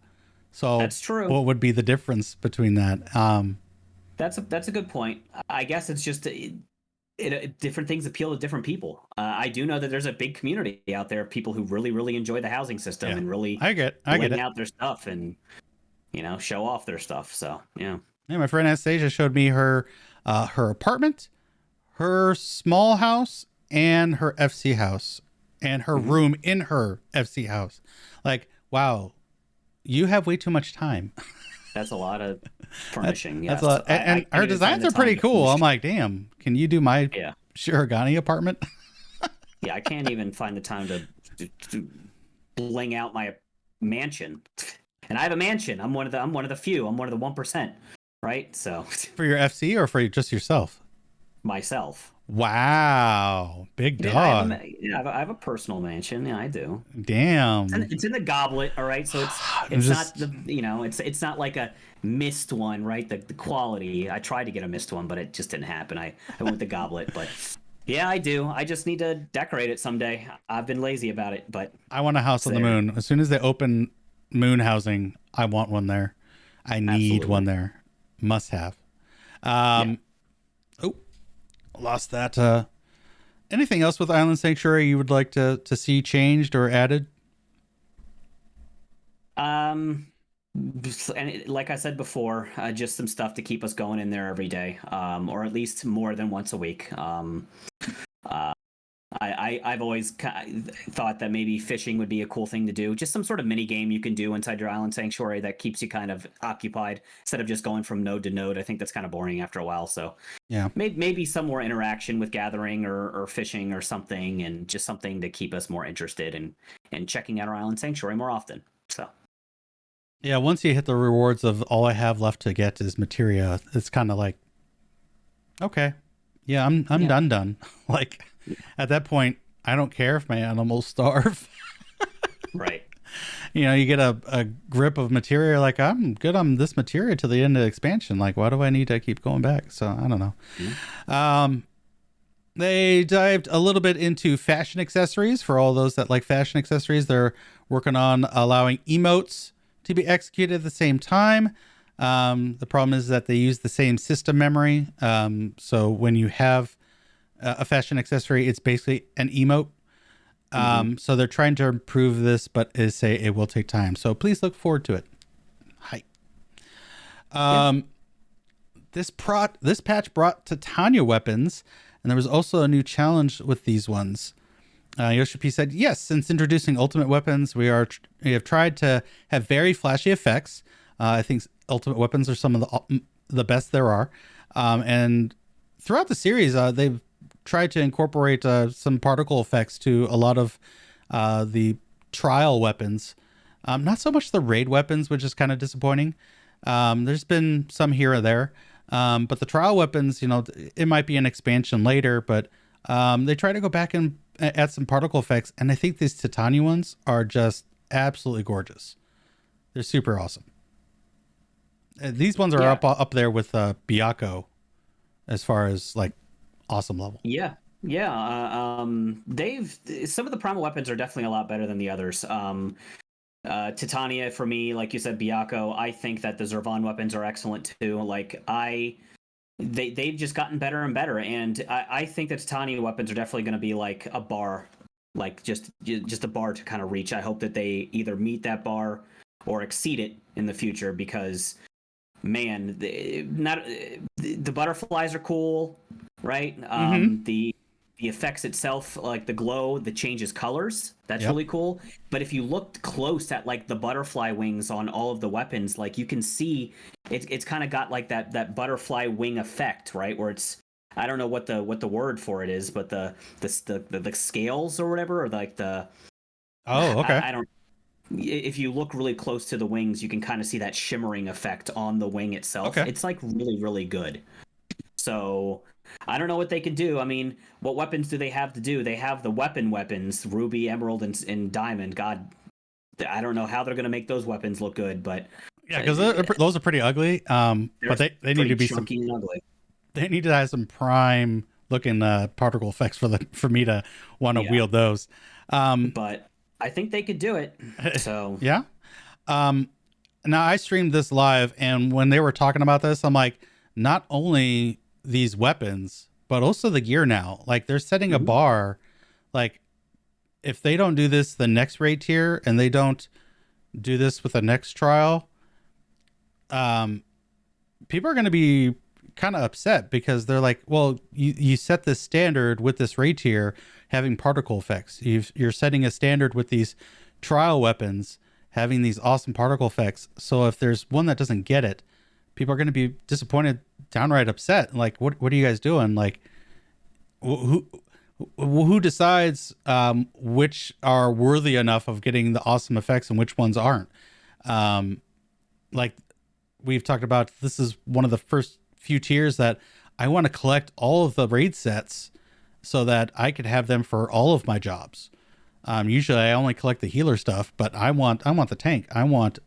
So that's true. What would be the difference between that? That's a good point. I guess it's just different things appeal to different people. I do know that there's a big community out there of people who really, really enjoy the housing system and really bring out their stuff and show off their stuff. So yeah. Yeah, my friend Anastasia showed me her apartment, her small house, and her FC house, and her room in her FC house. Like, wow. You have way too much time. That's a lot of furnishing. That's a lot. And her designs are pretty cool. I'm like, damn, can you do my Shirogane apartment? Yeah, I can't even find the time to bling out my mansion. And I have a mansion. I'm one of the few. I'm one of the 1%, right? So for your FC or for just yourself? Myself. Wow, big dog. I have a personal mansion. Yeah, I do. Damn. It's in the goblet, all right. So it's not it's not like a mist one, right? The quality. I tried to get a mist one, but it just didn't happen. I went with the goblet, but yeah, I do. I just need to decorate it someday. I've been lazy about it, but I want a house on the moon. As soon as they open moon housing, I want one there. I need one there. Must have. Lost that. Anything else with Island Sanctuary you would like to see changed or added? And like I said before, just some stuff to keep us going in there every day, or at least more than once a week. I've always thought that maybe fishing would be a cool thing to do. Just some sort of mini game you can do inside your island sanctuary that keeps you kind of occupied instead of just going from node to node. I think that's kind of boring after a while. So yeah, maybe some more interaction with gathering or fishing or something, and just something to keep us more interested in checking out our island sanctuary more often. So yeah, once you hit the rewards of all I have left to get is materia, it's kind of like, okay, yeah, I'm done. Like. At that point, I don't care if my animals starve. Right. You get a grip of material. Like, I'm good on this material to the end of the expansion. Like, why do I need to keep going back? So I don't know. They dived a little bit into fashion accessories. For all those that like fashion accessories, they're working on allowing emotes to be executed at the same time. The problem is that they use the same system memory. So when you have a fashion accessory, it's basically an emote. So they're trying to improve this, but say it will take time. So please look forward to it. Hi. This patch brought Titania weapons, and there was also a new challenge with these ones. Yoshi-P said, yes, since introducing ultimate weapons, we have tried to have very flashy effects. I think ultimate weapons are some of the best there are. And throughout the series, they've tried to incorporate some particle effects to a lot of the trial weapons. Not so much the raid weapons, which is kind of disappointing. There's been some here or there. But the trial weapons, it might be an expansion later, but they try to go back and add some particle effects. And I think these Titania ones are just absolutely gorgeous. They're super awesome. These ones are up there with Byakko as far as like awesome level. Yeah. They've some of the primal weapons are definitely a lot better than the others. Titania for me, like you said, Byakko. I think that the Zervan weapons are excellent too. They've just gotten better and better, and I think that Titania weapons are definitely going to be like a bar, like just a bar to kind of reach. I hope that they either meet that bar or exceed it in the future, because man, the butterflies are cool, right? The effects itself, like the glow that changes colors, that's really cool. But if you looked close at like the butterfly wings on all of the weapons, like you can see it's kind of got like that butterfly wing effect, right? Where it's, I don't know what the word for it is, but the scales or whatever, or like the I don't. If you look really close to the wings, you can kind of see that shimmering effect on the wing itself. It's like really, really good. So I don't know what they can do. I mean, what weapons do they have to do? They have the weapons, Ruby, Emerald, and Diamond. God, I don't know how they're going to make those weapons look good, but yeah, because those are pretty ugly. But they need to be chunky and ugly. They need to have some prime looking particle effects for me to want to wield those. But I think they could do it. So yeah. Now I streamed this live, and when they were talking about this, I'm like, not only these weapons, but also the gear now. Like they're setting a bar. Like if they don't do this the next raid tier, and they don't do this with the next trial, people are going to be kind of upset, because they're like, well, you set this standard with this raid tier having particle effects. You're setting a standard with these trial weapons having these awesome particle effects. So if there's one that doesn't get it, people are going to be disappointed, downright upset. Like, what are you guys doing? Like, who decides which are worthy enough of getting the awesome effects and which ones aren't? Like we've talked about, this is one of the first few tiers that I want to collect all of the raid sets so that I could have them for all of my jobs. Usually I only collect the healer stuff, but I want the tank. I want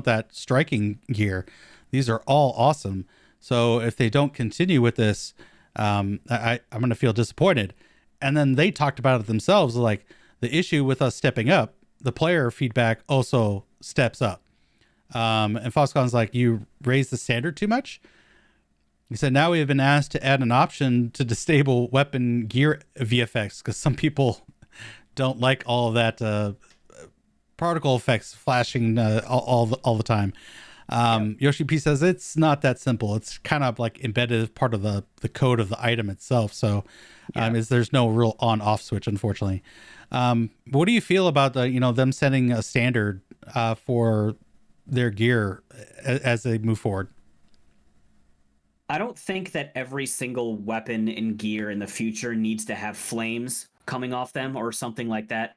that striking gear. These are all awesome. So if they don't continue with this, I'm going to feel disappointed. And then they talked about it themselves. Like, the issue with us stepping up, the player feedback also steps up. And Foscon's like, you raised the standard too much. He said, now we have been asked to add an option to disable weapon gear VFX, because some people don't like all of that particle effects flashing all the time. Yoshi-P says it's not that simple. It's kind of like embedded as part of the code of the item itself. So there's no real on-off switch, unfortunately. What do you feel about them setting a standard for their gear as they move forward? I don't think that every single weapon and gear in the future needs to have flames coming off them or something like that.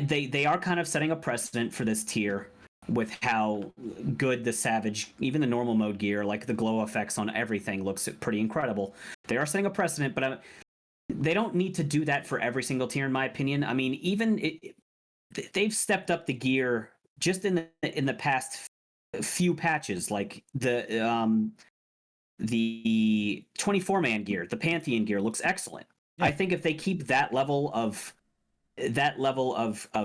They are kind of setting a precedent for this tier with how good the Savage, even the normal mode gear, like the glow effects on everything, looks pretty incredible. They are setting a precedent, but they don't need to do that for every single tier, in my opinion. I mean, they've stepped up the gear just in the past few patches, like the 24-man gear, the Pantheon gear looks excellent. Yeah. I think if they keep that level of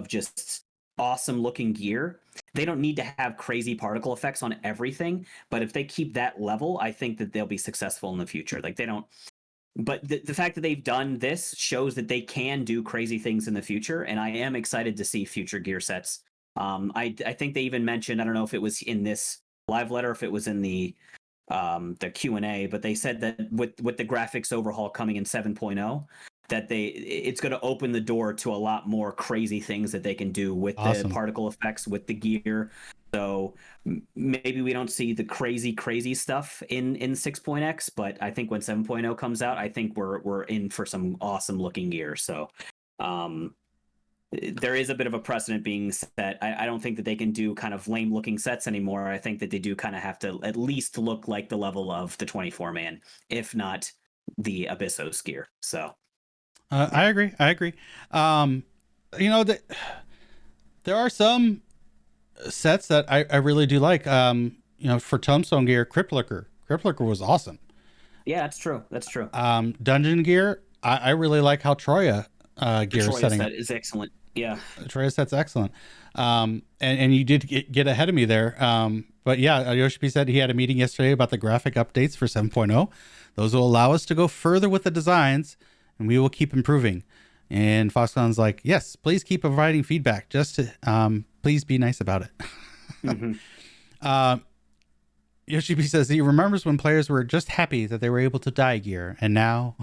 just awesome looking gear, they don't need to have crazy particle effects on everything, but if they keep that level, I think that they'll be successful in the future. Like they don't but the fact that they've done this shows that they can do crazy things in the future, and I am excited to see future gear sets. I think they even mentioned, I don't know if it was in this live letter, if it was in the Q&A, but they said that with the graphics overhaul coming in 7.0, that it's going to open the door to a lot more crazy things that they can do with the particle effects, with the gear. So maybe we don't see the crazy stuff in 6.x, but I think when 7.0 comes out, I think we're in for some awesome looking gear. So there is a bit of a precedent being set. I don't think that they can do kind of lame looking sets anymore. I think that they do kind of have to at least look like the level of the 24-man, if not the Abyssos gear. So I agree. There are some sets that I really do like. For Tombstone gear, Cryptlurker was awesome. Yeah, that's true. Dungeon gear, I really like how Troya gear is setting set is excellent. Yeah, Troya set's excellent. And you did get ahead of me there. But yeah, Yoshi-P said he had a meeting yesterday about the graphic updates for 7.0. Those will allow us to go further with the designs, and we will keep improving. And Foxconn's like, yes, please keep providing feedback. Just to, please be nice about it. Mm-hmm. Yoshi-P says he remembers when players were just happy that they were able to dye gear, and now,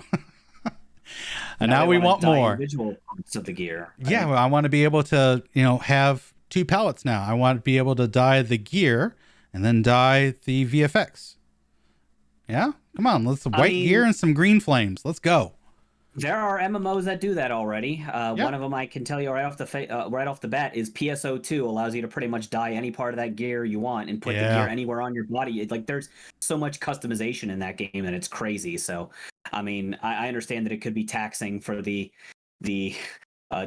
now we want more. Individual parts of the gear. Right? Yeah, well, I want to be able to, have 2 palettes now. I want to be able to dye the gear and then dye the VFX. Yeah, come on, let's white gear and some green flames. Let's go. There are MMOs that do that already. One of them I can tell you right off the bat is PSO2 allows you to pretty much dye any part of that gear you want and put the gear anywhere on your body. Like there's so much customization in that game and it's crazy. So, I mean, I understand that it could be taxing for the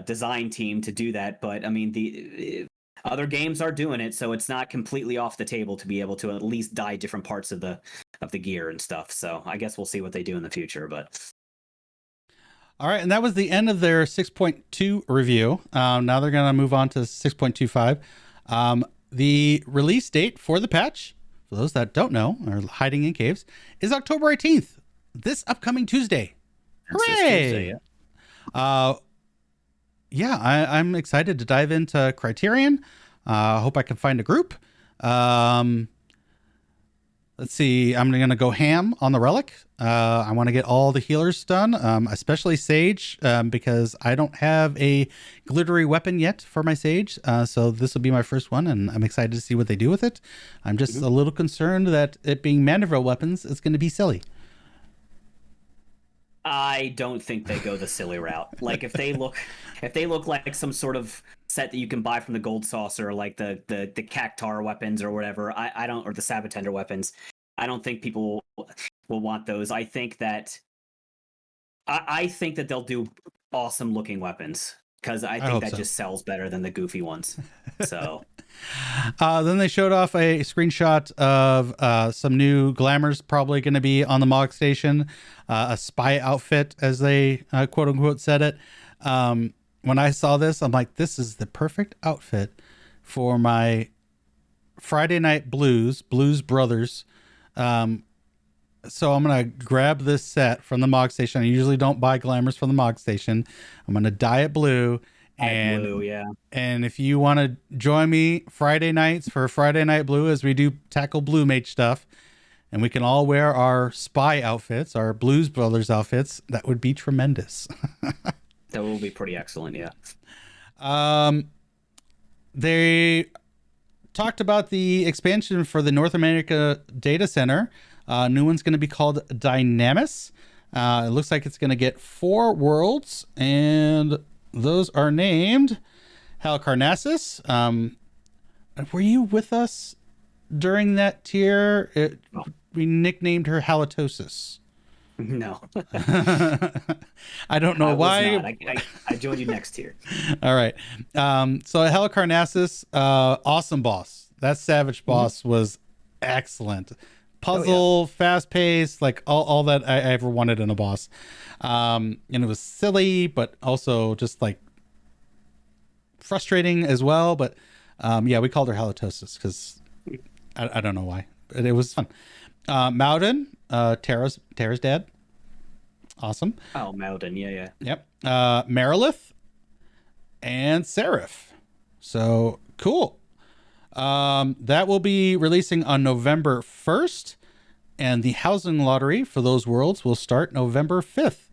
design team to do that, but I mean the other games are doing it, so it's not completely off the table to be able to at least dye different parts of the gear and stuff. So I guess we'll see what they do in the future, but. All right, and that was the end of their 6.2 review. Now they're going to move on to 6.25. The release date for the patch, for those that don't know, or hiding in caves, is October 18th, this upcoming Tuesday. Hooray! I'm excited to dive into Criterion. I hope I can find a group. Let's see. I'm going to go ham on the relic. I want to get all the healers done, especially Sage, because I don't have a glittery weapon yet for my Sage. So this will be my first one, and I'm excited to see what they do with it. I'm just a little concerned that it being Mandeville weapons, it's going to be silly. I don't think they go the silly route. Like if they look like some sort of set that you can buy from the Gold Saucer, like the Cactar weapons or whatever, I don't, or the Sabbatender weapons, I don't think people will want those. I think that they'll do awesome looking weapons because I think that just sells better than the goofy ones. So then they showed off a screenshot of some new glamours probably going to be on the Mog Station, a spy outfit as they quote unquote said it. When I saw this, I'm like, this is the perfect outfit for my Friday Night Blues Brothers. So I'm going to grab this set from the Mog Station. I usually don't buy glamours from the Mog Station. I'm going to dye it blue. And if you want to join me Friday nights for Friday Night Blue as we do tackle Blue Mage stuff, and we can all wear our spy outfits, our Blues Brothers outfits, that would be tremendous. That will be pretty excellent, yeah. They talked about the expansion for the North America data center. New one's going to be called Dynamis. It looks like it's going to get 4 worlds, and those are named Halicarnassus. Were you with us during that tier? We nicknamed her Halitosis. No, I don't know I was why. not. I joined you next tier. All right. So Helicarnassus, awesome boss. That savage boss was excellent. Oh yeah. Puzzle, fast paced, like all that I ever wanted in a boss. And it was silly, but also just like frustrating as well. But yeah, we called her Halitosis because I don't know why, but it was fun. Mauden, Tara's dad. Awesome. Oh, Malden. Yeah, yeah. Yep. Marilith and Seraph. So cool. That will be releasing on November 1st, and the housing lottery for those worlds will start November 5th.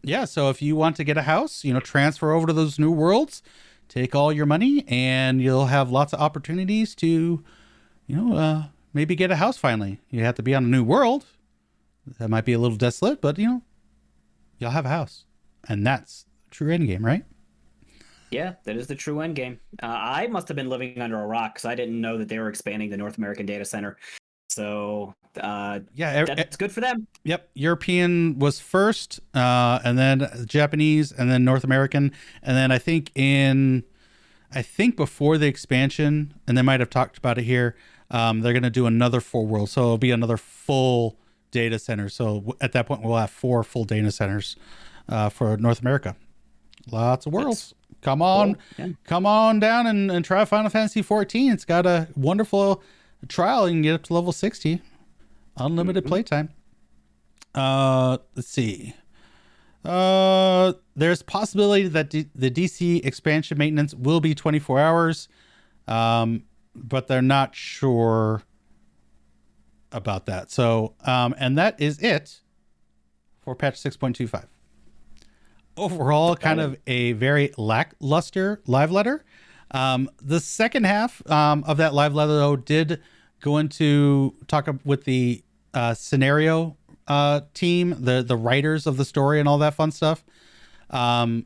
Yeah, so if you want to get a house, transfer over to those new worlds, take all your money, and you'll have lots of opportunities to, maybe get a house finally. You have to be on a new world. That might be a little desolate, but, you'll have a house. And that's the true end game, right? Yeah, that is the true end game. I must have been living under a rock because I didn't know that they were expanding the North American data center. So Yeah, that's good for them. Yep, European was first, and then Japanese, and then North American, and then I think before the expansion, and they might have talked about it here. They're going to do another 4 worlds, so it'll be another full data center. So at that point, we'll have 4 full data centers for North America. Lots of worlds. Come on, cool. Yeah. Come on down and try Final Fantasy 14. It's got a wonderful trial. You can get up to level 60, unlimited playtime. Let's see. There's possibility that the DC expansion maintenance will be 24 hours, but they're not sure about that. So, and that is it for patch 6.25. Overall, kind of a very lackluster live letter. The second half of that live letter, though, did go into talk with the scenario team, the writers of the story and all that fun stuff. I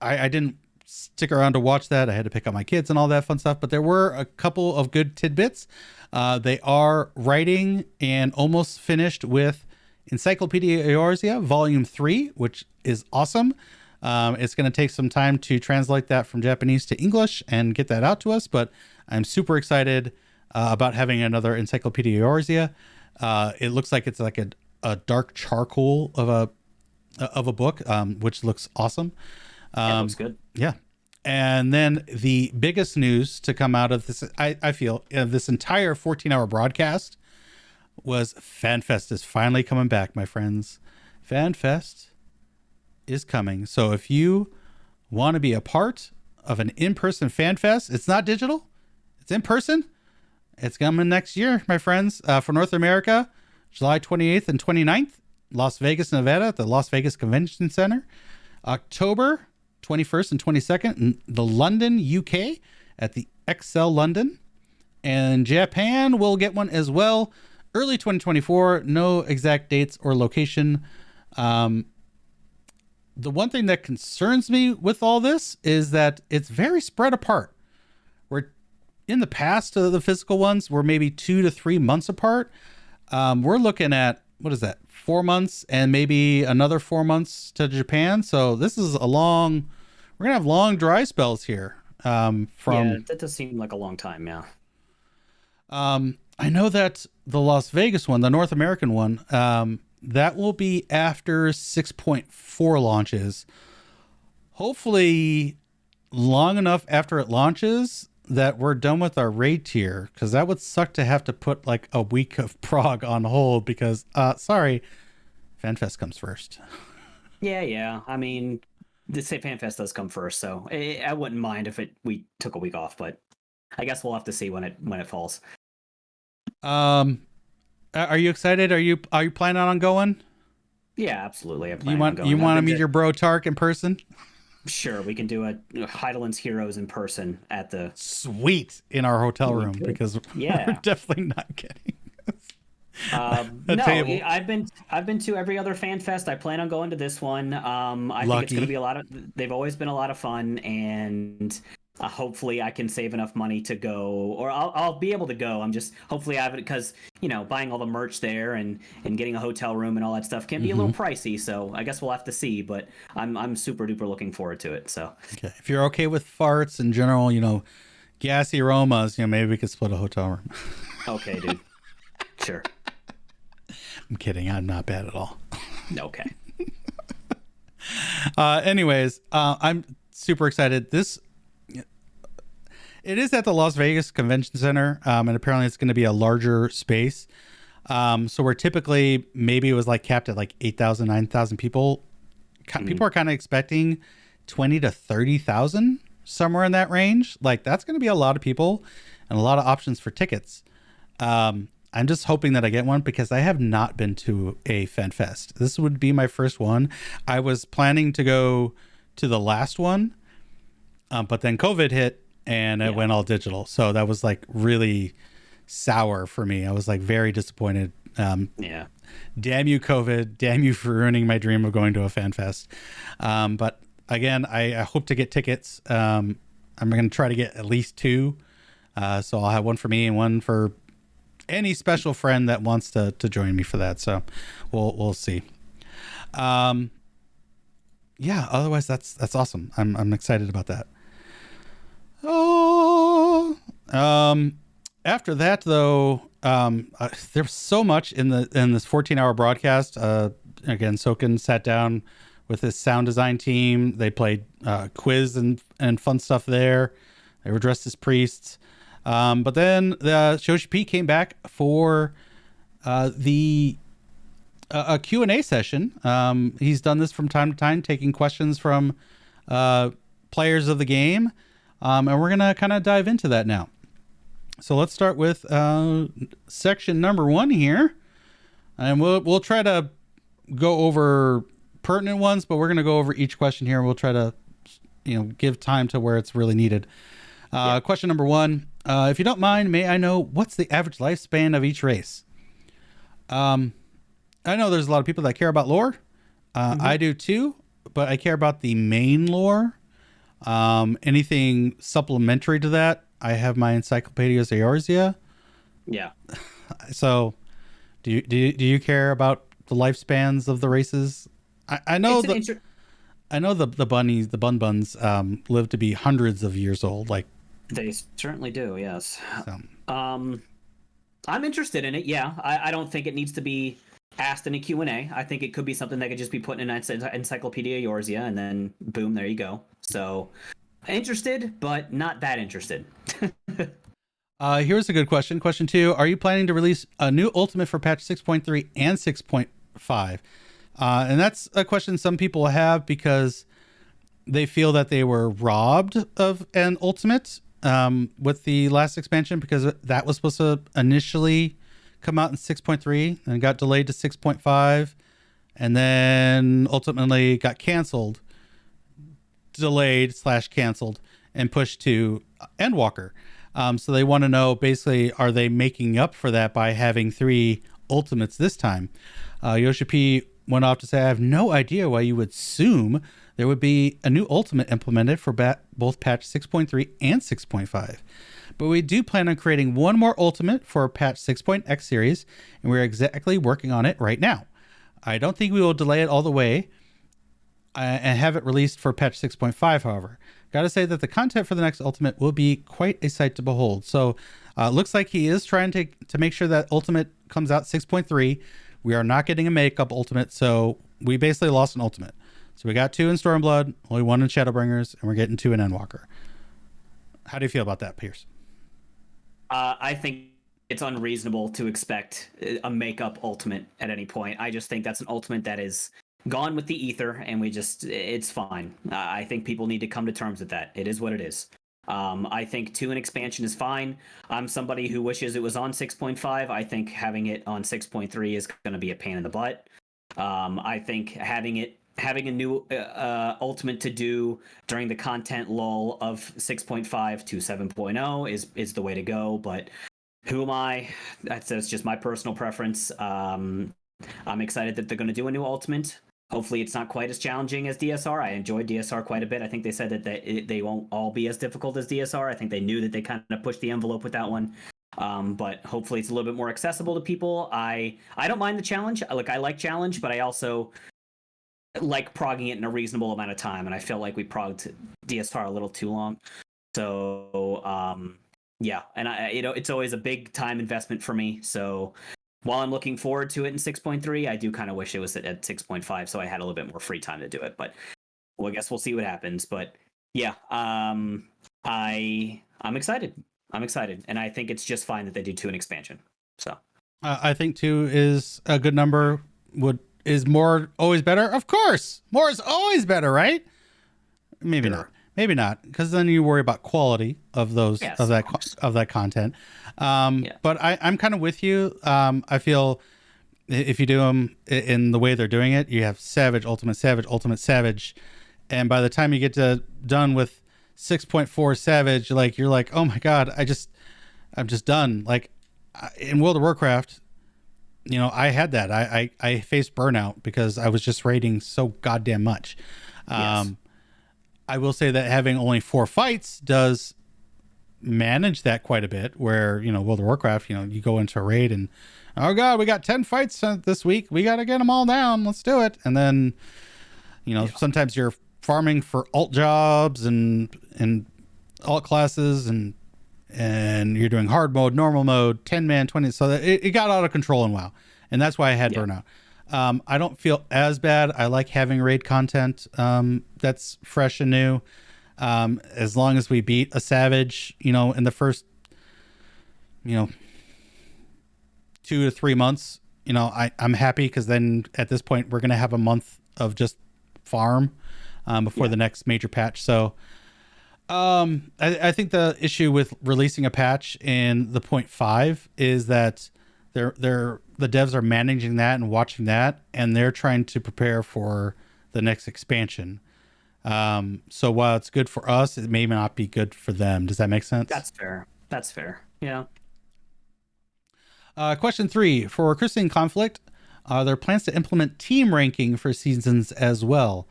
didn't stick around to watch that. I had to pick up my kids and all that fun stuff, but there were a couple of good tidbits. They are writing and almost finished with Encyclopedia Eorzea Volume 3, which is awesome. It's going to take some time to translate that from Japanese to English and get that out to us, but I'm super excited about having another Encyclopedia Eorzea. It looks like it's like a dark charcoal of a book, which looks awesome. Yeah, looks good. Yeah. And then the biggest news to come out of this, I feel, this entire 14-hour broadcast was FanFest is finally coming back, my friends. FanFest is coming. So if you want to be a part of an in-person FanFest, it's not digital, it's in person. It's coming next year, my friends. For North America, July 28th and 29th, Las Vegas, Nevada at the Las Vegas Convention Center. October 21st and 22nd in the London, UK at the XL London. And Japan will get one as well. Early 2024, no exact dates or location. The one thing that concerns me with all this is that it's very spread apart. Where in the past, the physical ones were maybe 2 to 3 months apart. We're looking at, what is that, 4 months and maybe another 4 months to Japan. So this is we're going to have long dry spells here. Yeah, that does seem like a long time, yeah. I know that the Las Vegas one, the North American one, that will be after 6.4 launches. Hopefully long enough after it launches that we're done with our raid tier, because that would suck to have to put like a week of prog on hold because, sorry, FanFest comes first. Yeah. I mean, the FanFest does come first, so I wouldn't mind if we took a week off, but I guess we'll have to see when it falls. Are you excited? Are you planning on going? Yeah, absolutely. You want to meet your bro Tark in person? Sure, we can do a Hydaelyn's Heroes in person at the in our hotel room because we're definitely not getting no, I've been to every other FanFest. I plan on going to this one. I think it's going to be they've always been a lot of fun, and Hopefully I can save enough money to go, or I'll be able to go. I'm just hopefully I have it, because buying all the merch there and getting a hotel room and all that stuff can be a little pricey. So I guess we'll have to see. But I'm super duper looking forward to it. So Okay. If you're okay with farts in general, gassy aromas, maybe we could split a hotel room. okay, dude. Sure. I'm kidding. I'm not bad at all. Okay. Anyways, I'm super excited. It is at the Las Vegas Convention Center, and apparently it's going to be a larger space. So we're typically, maybe it was like capped at like 8,000, 9,000 people. People are kind of expecting 20 to 30,000, somewhere in that range. Like, that's going to be a lot of people and a lot of options for tickets. I'm just hoping that I get one, because I have not been to a Fan Fest. This would be my first one. I was planning to go to the last one, but then COVID hit and it went all digital. So that was like really sour for me. I was like very disappointed. Yeah. Damn you, COVID. Damn you for ruining my dream of going to a Fan Fest. But again, I hope to get tickets. I'm going to try to get at least 2. So I'll have one for me and one for any special friend that wants to join me for that. So we'll see. Yeah, otherwise that's awesome. I'm excited about that. Oh, after that though, there's so much in this 14-hour broadcast. Again, Soken sat down with his sound design team. They played quiz and fun stuff there. They were dressed as priests. But then the Yoshi-P came back for a Q&A session. He's done this from time to time, taking questions from players of the game. And we're going to kind of dive into that now. So let's start with section number 1 here. And we'll try to go over pertinent ones, but we're going to go over each question here. We'll try to give time to where it's really needed. Question number 1. If you don't mind, may I know what's the average lifespan of each race? I know there's a lot of people that care about lore. I do too, but I care about the main lore. Anything supplementary to that, I have my Encyclopedias Eorzea. Yeah. So, do you care about the lifespans of the races? I know I know the bunnies, the buns, live to be hundreds of years old. Like, they certainly do. Yes. So. I'm interested in it. Yeah. I don't think it needs to be asked in a Q&A. I think it could be something that could just be put in an Encyclopedia Eorzea, and then boom, there you go. So interested, but not that interested. Here's a good question. Question 2. Are you planning to release a new Ultimate for patch 6.3 and 6.5? And that's a question some people have because they feel that they were robbed of an Ultimate with the last expansion, because that was supposed to initially come out in 6.3 and got delayed to 6.5 and then ultimately got canceled, delayed / canceled, and pushed to Endwalker. So they want to know, basically, are they making up for that by having 3 Ultimates this time? Yoshi-P went off to say, I have no idea why you would assume there would be a new Ultimate implemented for both patch 6.3 and 6.5. But we do plan on creating one more Ultimate for patch 6.x series, and we're exactly working on it right now. I don't think we will delay it all the way and have it released for patch 6.5, however. Gotta say that the content for the next Ultimate will be quite a sight to behold. So looks like he is trying to make sure that Ultimate comes out 6.3. We are not getting a makeup Ultimate, so we basically lost an Ultimate. So we got 2 in Stormblood, only 1 in Shadowbringers, and we're getting 2 in Endwalker. How do you feel about that, Piers? I think it's unreasonable to expect a makeup Ultimate at any point. I just think that's an Ultimate that is gone with the ether, and it's fine. I think people need to come to terms with that. It is what it is. I think 2 in expansion is fine. I'm somebody who wishes it was on 6.5. I think having it on 6.3 is going to be a pain in the butt. I think having a new Ultimate to do during the content lull of 6.5 to 7.0 is the way to go. But who am I? That's just my personal preference. I'm excited that they're going to do a new Ultimate. Hopefully, it's not quite as challenging as DSR. I enjoyed DSR quite a bit. I think they said that they won't all be as difficult as DSR. I think they knew that they kind of pushed the envelope with that one. But hopefully, it's a little bit more accessible to people. I don't mind the challenge. Look, I like challenge, but I also like progging it in a reasonable amount of time. And I felt like we progged DSR a little too long. So yeah, and it's always a big time investment for me. So while I'm looking forward to it in 6.3, I do kind of wish it was at 6.5, so I had a little bit more free time to do it. But well, I guess we'll see what happens. But yeah, I'm excited. I'm excited, and I think it's just fine that they do 2 in expansion. So I think 2 is a good number. Is more always better? Of course, more is always better, right? Maybe sure. not. Maybe not, because then you worry about quality of those Yes, of that content. Yeah. But I'm kind of with you. I feel if you do them in the way they're doing it, you have Savage, Ultimate Savage, Ultimate Savage, and by the time you get done with 6.4 Savage, you're like, oh my god, I'm just done. Like in World of Warcraft, I had that. I faced burnout because I was just raiding so goddamn much. Yes. I will say that having only 4 fights does manage that quite a bit, where, World of Warcraft, you go into a raid and, oh God, we got 10 fights this week. We got to get them all down. Let's do it. And then, sometimes you're farming for alt jobs and alt classes and you're doing hard mode, normal mode, 10 man, 20. So that it got out of control in WoW. And that's why I had burnout. I don't feel as bad. I like having raid content that's fresh and new. As long as we beat a Savage, in the first, 2 to 3 months, I'm happy, because then at this point we're going to have a month of just farm before the next major patch. So I think the issue with releasing a patch in the 0.5 is that the devs are managing that and watching that, and they're trying to prepare for the next expansion. So while it's good for us, it may not be good for them. Does that make sense? That's fair. Yeah. Question 3. For Crystalline Conflict, are there plans to implement team ranking for seasons as well?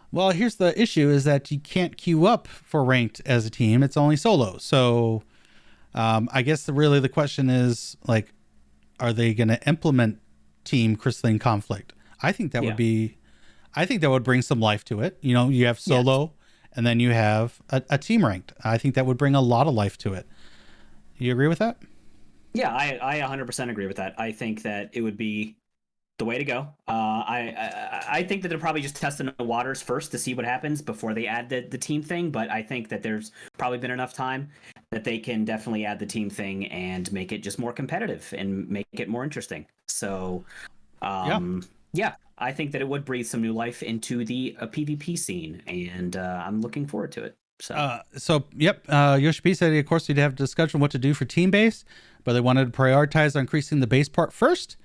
Well, here's the issue, is that you can't queue up for ranked as a team. It's only solo. So I guess the question is, are they going to implement team Crystalline Conflict? I think that would bring some life to it. You have solo and then you have a team ranked. I think that would bring a lot of life to it. You agree with that? Yeah, I 100% agree with that. I think that it would be the way to go. I think that they're probably just testing the waters first to see what happens before they add the team thing. But I think that there's probably been enough time that they can definitely add the team thing and make it just more competitive and make it more interesting. So, yeah, I think that it would breathe some new life into the PvP scene, and I'm looking forward to it. Yoshi-P said, of course, you'd have a discussion what to do for team base, but they wanted to prioritize on increasing the base part first,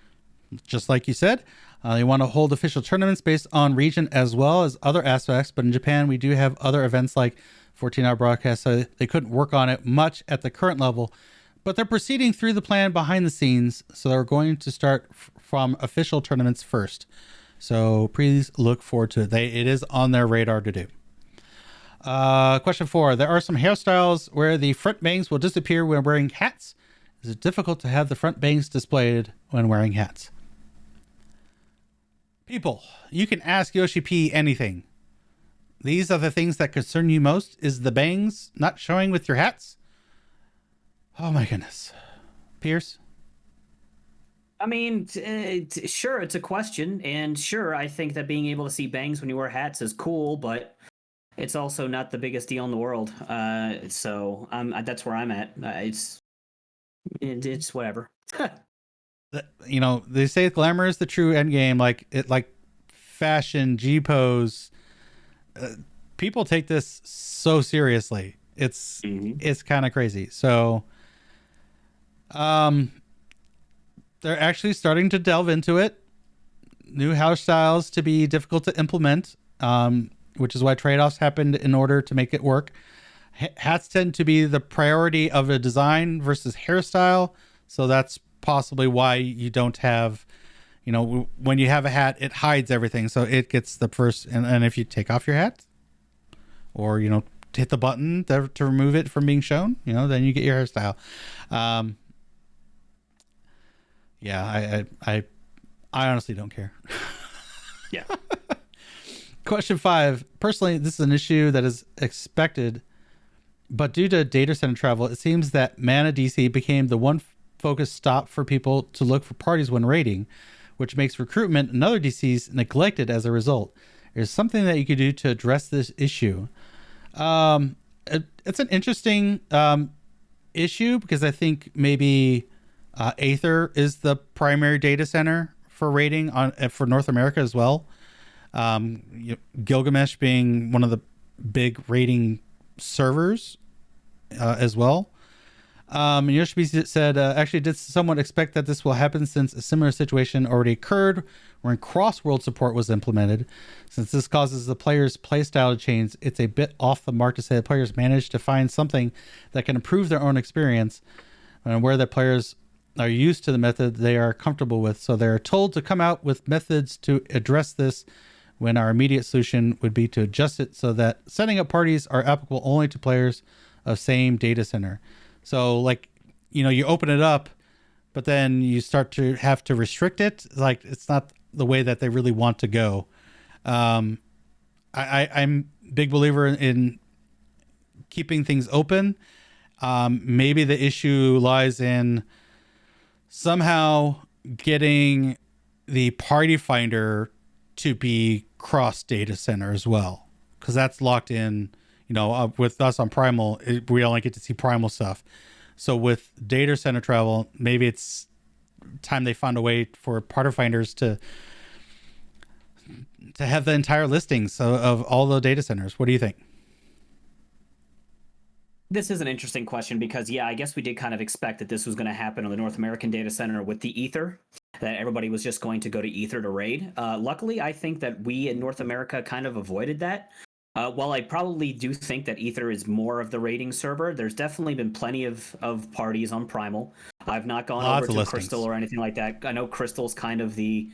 just like you said. They want to hold official tournaments based on region as well as other aspects, but in Japan, we do have other events like 14-hour broadcast, so they couldn't work on it much at the current level, but they're proceeding through the plan behind the scenes, so they're going to start from official tournaments first. So please look forward to it. It is on their radar to do. Question 4. There are some hairstyles where the front bangs will disappear when wearing hats. Is it difficult to have the front bangs displayed when wearing hats? People, you can ask Yoshi-P anything. These are the things that concern you most. Is the bangs not showing with your hats? Oh my goodness. Piers? I mean, sure, it's a question, and sure, I think that being able to see bangs when you wear hats is cool, but it's also not the biggest deal in the world. So that's where I'm at. It's whatever. They say glamour is the true end game. Like fashion, G-pose. People take this so seriously. It's kind of crazy. So, they're actually starting to delve into it. New house styles to be difficult to implement, which is why trade-offs happened in order to make it work. Hats tend to be the priority of a design versus hairstyle, so that's possibly why you don't have, when you have a hat, it hides everything, so it gets the first. And if you take off your hat, or hit the button to remove it from being shown, then you get your hairstyle. Yeah, I honestly don't care. Yeah. Question 5. Personally, this is an issue that is expected, but due to data center travel, it seems that Mana DC became the one focus stop for people to look for parties when raiding, which makes recruitment and other DCs neglected as a result. There's something that you could do to address this issue. It's an interesting issue because I think maybe Aether is the primary data center for raiding for North America as well. Gilgamesh being one of the big raiding servers as well. And Yoshi-P said, actually, did someone expect that this will happen since a similar situation already occurred when cross-world support was implemented? Since this causes the player's playstyle to change, it's a bit off the mark to say the players managed to find something that can improve their own experience and where the players are used to the method they are comfortable with. So they're told to come out with methods to address this, when our immediate solution would be to adjust it so that setting up parties are applicable only to players of same data center. So you open it up, but then you start to have to restrict it. Like, it's not the way that they really want to go. I'm a big believer in keeping things open. Maybe the issue lies in somehow getting the party finder to be cross data center as well, because that's locked in. With us on Primal, we only get to see Primal stuff. So with data center travel, maybe it's time they find a way for party finders to have the entire listings of all the data centers. What do you think? This is an interesting question because, I guess we did kind of expect that this was going to happen on the North American data center with the Ether, that everybody was just going to go to Ether to raid. Luckily, I think that we in North America kind of avoided that. While I probably do think that Ether is more of the raiding server, there's definitely been plenty of parties on Primal. I've not gone over to Crystal or anything like that. I know Crystal's kind of the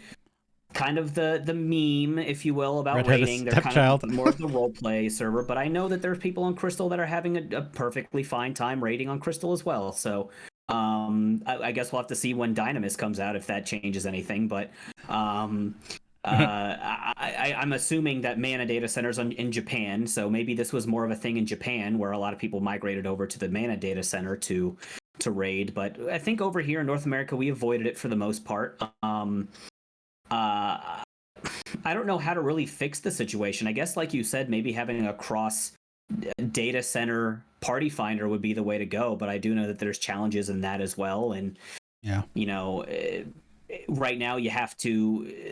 meme, if you will, about raiding. They're kind of more of the role play server, but I know that there's people on Crystal that are having a perfectly fine time raiding on Crystal as well. So I guess we'll have to see when Dynamis comes out if that changes anything. But I'm assuming that Mana data centers in Japan, so maybe this was more of a thing in Japan where a lot of people migrated over to the Mana data center to raid. But I think over here in North America, we avoided it for the most part. I don't know how to really fix the situation. I guess, like you said, maybe having a cross data center party finder would be the way to go. But I do know that there's challenges in that as well. And, right now you have to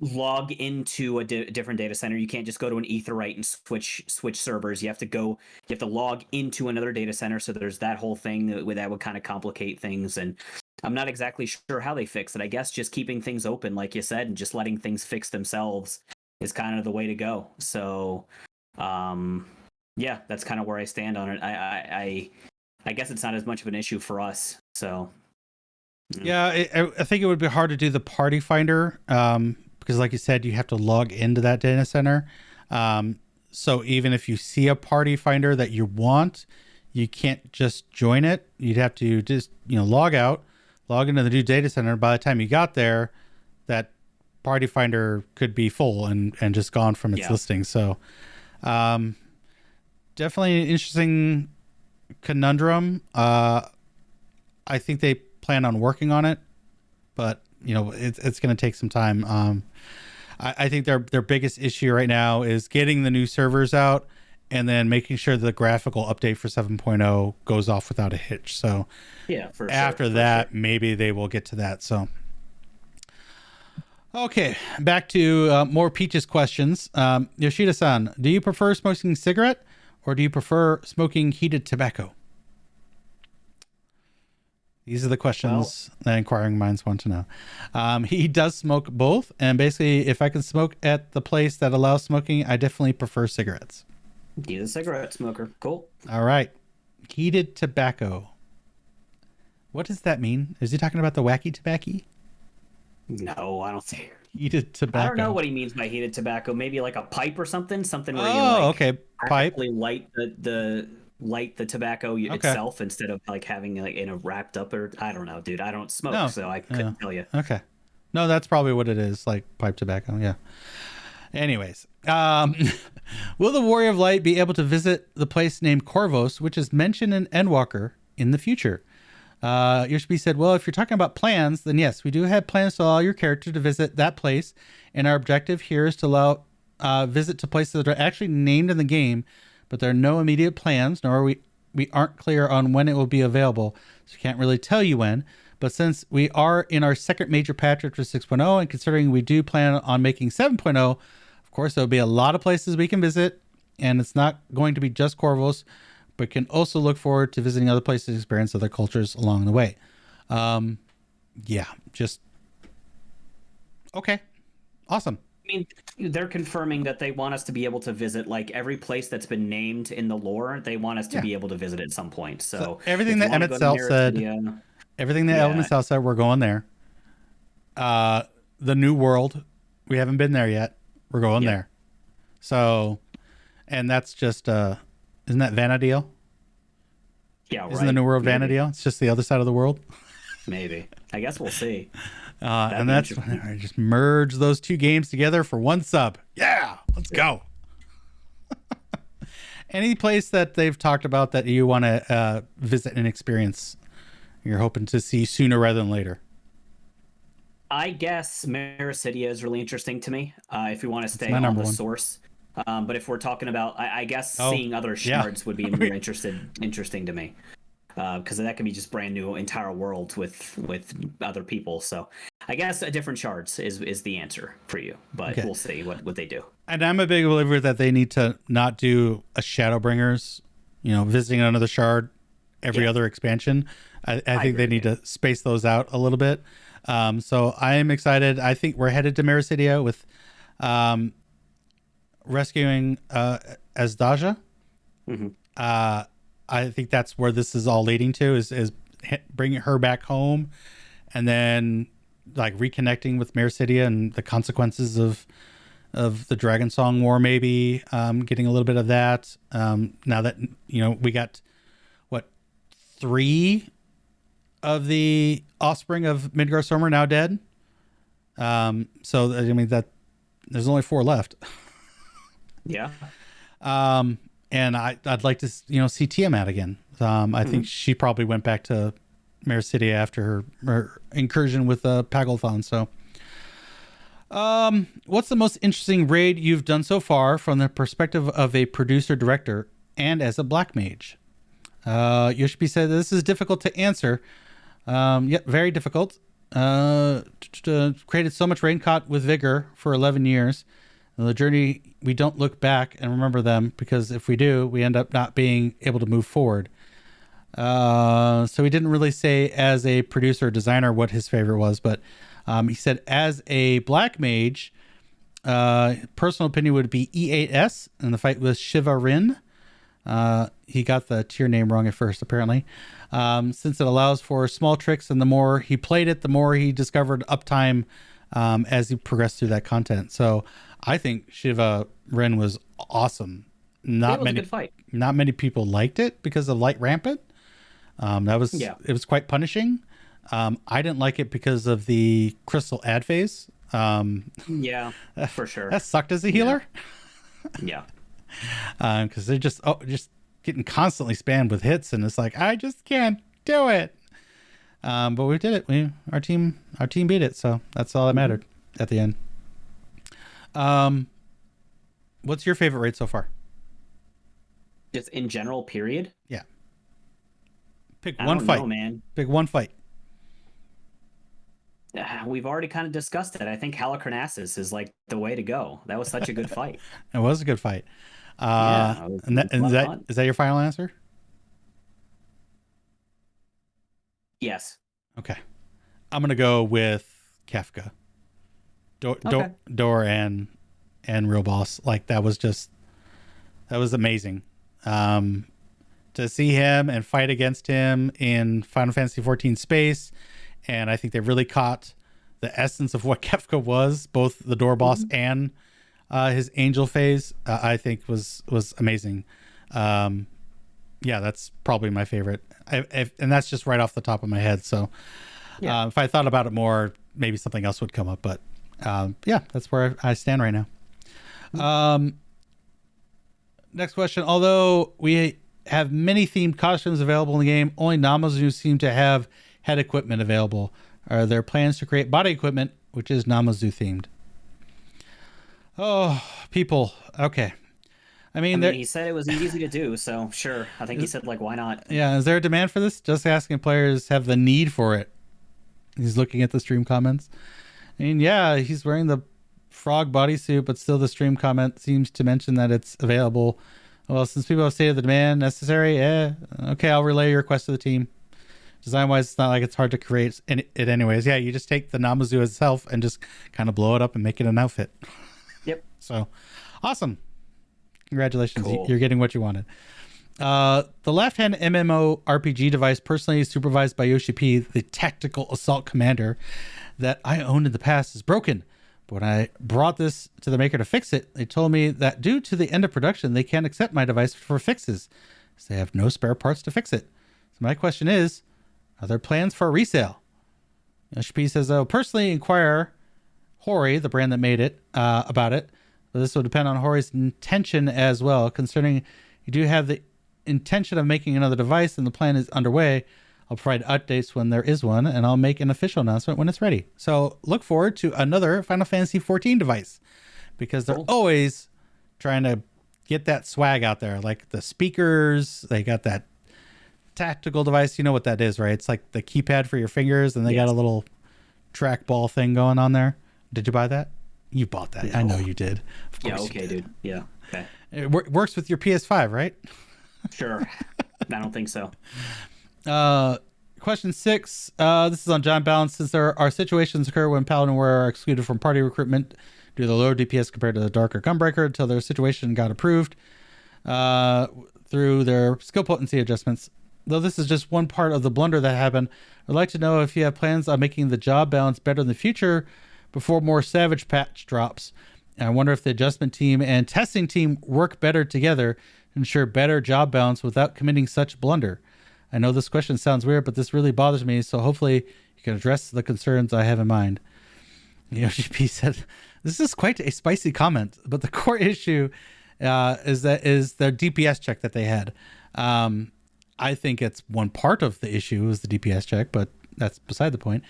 log into a different data center. You can't just go to an Etherite and switch servers. You have to log into another data center. So there's that whole thing that would kind of complicate things. And I'm not exactly sure how they fix it. I guess just keeping things open, like you said, and just letting things fix themselves is kind of the way to go. So, that's kind of where I stand on it. I guess it's not as much of an issue for us. So, I think it would be hard to do the party finder because, like you said, you have to log into that data center. So even if you see a party finder that you want, you can't just join it. You'd have to just log out, log into the new data center. By the time you got there, that party finder could be full and just gone from its listing. So definitely an interesting conundrum. I think they plan on working on it, but it's going to take some time. I think their biggest issue right now is getting the new servers out and then making sure the graphical update for 7.0 goes off without a hitch. So after that, maybe they will get to that. So okay, back to more Peaches questions. Yoshida-san, do you prefer smoking cigarette or do you prefer smoking heated tobacco? These are the questions that inquiring minds want to know. He does smoke both. And basically, if I can smoke at the place that allows smoking, I definitely prefer cigarettes. He's a cigarette smoker. Cool. All right. Heated tobacco. What does that mean? Is he talking about the wacky tobacco? No, I don't think. Heated I don't know tobacco. what he means by heated tobacco. Maybe like a pipe or something, something where you Oh, like okay. Pipe. actually light the tobacco Okay. itself instead of like having like in a wrapped up or I don't know, dude. I don't smoke, No. so I Yeah. couldn't tell you. Okay. No, that's probably what it is, like pipe tobacco. Yeah. Anyways, will the Warrior of Light be able to visit the place named Corvos, which is mentioned in Endwalker in the future? Yoshi-P said, well, if you're talking about plans, then yes, we do have plans to allow your character to visit that place. And our objective here is to allow visit to places that are actually named in the game, but there are no immediate plans, nor are we aren't clear on when it will be available. So can't really tell you when. But since we are in our second major patch after 6.0, and considering we do plan on making 7.0, of course, there'll be a lot of places we can visit, and it's not going to be just Corvos, but can also look forward to visiting other places and experience other cultures along the way. Yeah, just okay. Awesome. I mean, they're confirming that they want us to be able to visit like every place that's been named in the lore. They want us to Yeah. be able to visit at some point. So So everything if you that want to Emmett go to Cell said, Mericedia, everything that yeah, Element Cell said, we're going there. Uh, the new world, we haven't been there yet. We're going yep. there. So, and that's just isn't that Vanadil? Yeah, Isn't right. the new world Maybe. Vanadil? It's just the other side of the world. Maybe. I guess we'll see. That'd And be that's interesting. when I just merge those two games together for one sub. Yeah, let's go. Any place that they've talked about that you want to visit and experience, you're hoping to see sooner rather than later? I guess Mericedia is really interesting to me. If we want to It's stay my on number the one. source, but if we're talking about, I guess Oh, seeing other yeah. shards would be more interesting to me. Because that can be just brand new entire worlds with other people. So I guess a different shards is the answer for you, but Okay. we'll see what they do. And I'm a big believer that they need to not do a Shadowbringers, visiting another shard every Yeah, other expansion. I I think agree they with need you. to space those out a little bit. So I am excited. I think we're headed to Mericedia with um, rescuing Azdaja. Hmm. I think that's where this is all leading to is bringing her back home, and then like reconnecting with Mericedia and the consequences of the Dragon Song War, maybe getting a little bit of that. Now that we got what, three of the offspring of Midgar Stormer now dead. So I mean that there's only four left. Yeah. And I'd like to see Tiamat again. I think Hmm. she probably went back to Mare City after her incursion with Paglthon. So, what's the most interesting raid you've done so far from the perspective of a producer director and as a black mage? Yoshi-P said this is difficult to answer. Yep, very difficult. Created so much rain caught with vigor for 11 years. The journey, we don't look back and remember them, because if we do, we end up not being able to move forward. So he didn't really say as a producer or designer what his favorite was, but he said as a black mage, personal opinion would be E8S in the fight with Shiva Rin. He got the tier name wrong at first, apparently. Since it allows for small tricks, and the more he played it, the more he discovered uptime as he progressed through that content. So I think Shiva Rin was awesome. It was a good fight. Not many people liked it because of Light Rampant. Yeah. It was quite punishing. I didn't like it because of the Crystal ad phase. Yeah, for sure. That sucked as a healer. Yeah. Because they're just getting constantly spammed with hits, and it's like I just can't do it. But we did it. Our team beat it, so that's all that mattered at the end. What's your favorite raid so far? Just in general, period. Yeah, pick I one don't fight. know, man. Pick one fight. We've already kind of discussed it. I think Halicarnassus is like the way to go. That was such a good fight. It was a good fight. Yeah, And it was a lot of fun. is that your final answer? Yes. Okay, I'm gonna go with Kefka. Okay. Door and Real Boss. Like that was amazing. To see him and fight against him in Final Fantasy 14 space, and I think they really caught the essence of what Kefka was, both the door boss and his angel phase, I think was amazing. Yeah, that's probably my favorite. And that's just right off the top of my head. So if I thought about it more, maybe something else would come up. But yeah, that's where I stand right now. Next question. Although we have many themed costumes available in the game, only Namazu seem to have head equipment available. Are there plans to create body equipment which is Namazu themed? Oh, people. Okay. I mean, he said it was easy to do, so sure. I think he said, like, why not? Yeah, is there a demand for this? Just asking players have the need for it. He's looking at the stream comments. I mean, yeah, he's wearing the frog bodysuit, but still the stream comment seems to mention that it's available. Well, since people have stated the demand necessary, okay, I'll relay your request to the team. Design-wise, it's not like it's hard to create it anyways. Yeah, you just take the Namazu itself and just kind of blow it up and make it an outfit. Yep. So, awesome. Congratulations. Cool. You're getting what you wanted. The left-hand MMORPG device personally supervised by Yoshi-P, the tactical assault commander that I owned in the past, is broken. But when I brought this to the maker to fix it, they told me that due to the end of production, they can't accept my device for fixes, so they have no spare parts to fix it. So my question is, are there plans for a resale? Yoshi-P says, I'll personally inquire Hori, the brand that made it, about it. But this will depend on Hori's intention as well. Concerning you do have the intention of making another device and the plan is underway, I'll provide updates when there is one, and I'll make an official announcement when it's ready. So look forward to another Final Fantasy 14 device, because they're always trying to get that swag out there. Like the speakers, they got that tactical device. You know what that is, right? It's like the keypad for your fingers, and they got a little trackball thing going on there. Did you buy that? You bought that. No. I know you did. Yeah, okay, dude. Yeah, okay. It works with your PS5, right? Sure. I don't think so. Question 6. This is on John Balance. Since there are situations occur when Paladin Warrior are excluded from party recruitment due to the lower DPS compared to the Dark or Gunbreaker until their situation got approved through their skill potency adjustments. Though this is just one part of the blunder that happened, I'd like to know if you have plans on making the job balance better in the future before more Savage patch drops. And I wonder if the adjustment team and testing team work better together to ensure better job balance without committing such blunder. I know this question sounds weird, but this really bothers me, so hopefully you can address the concerns I have in mind. Yoshi-P said, this is quite a spicy comment, but the core issue is their DPS check that they had. I think it's one part of the issue is the DPS check, but that's beside the point.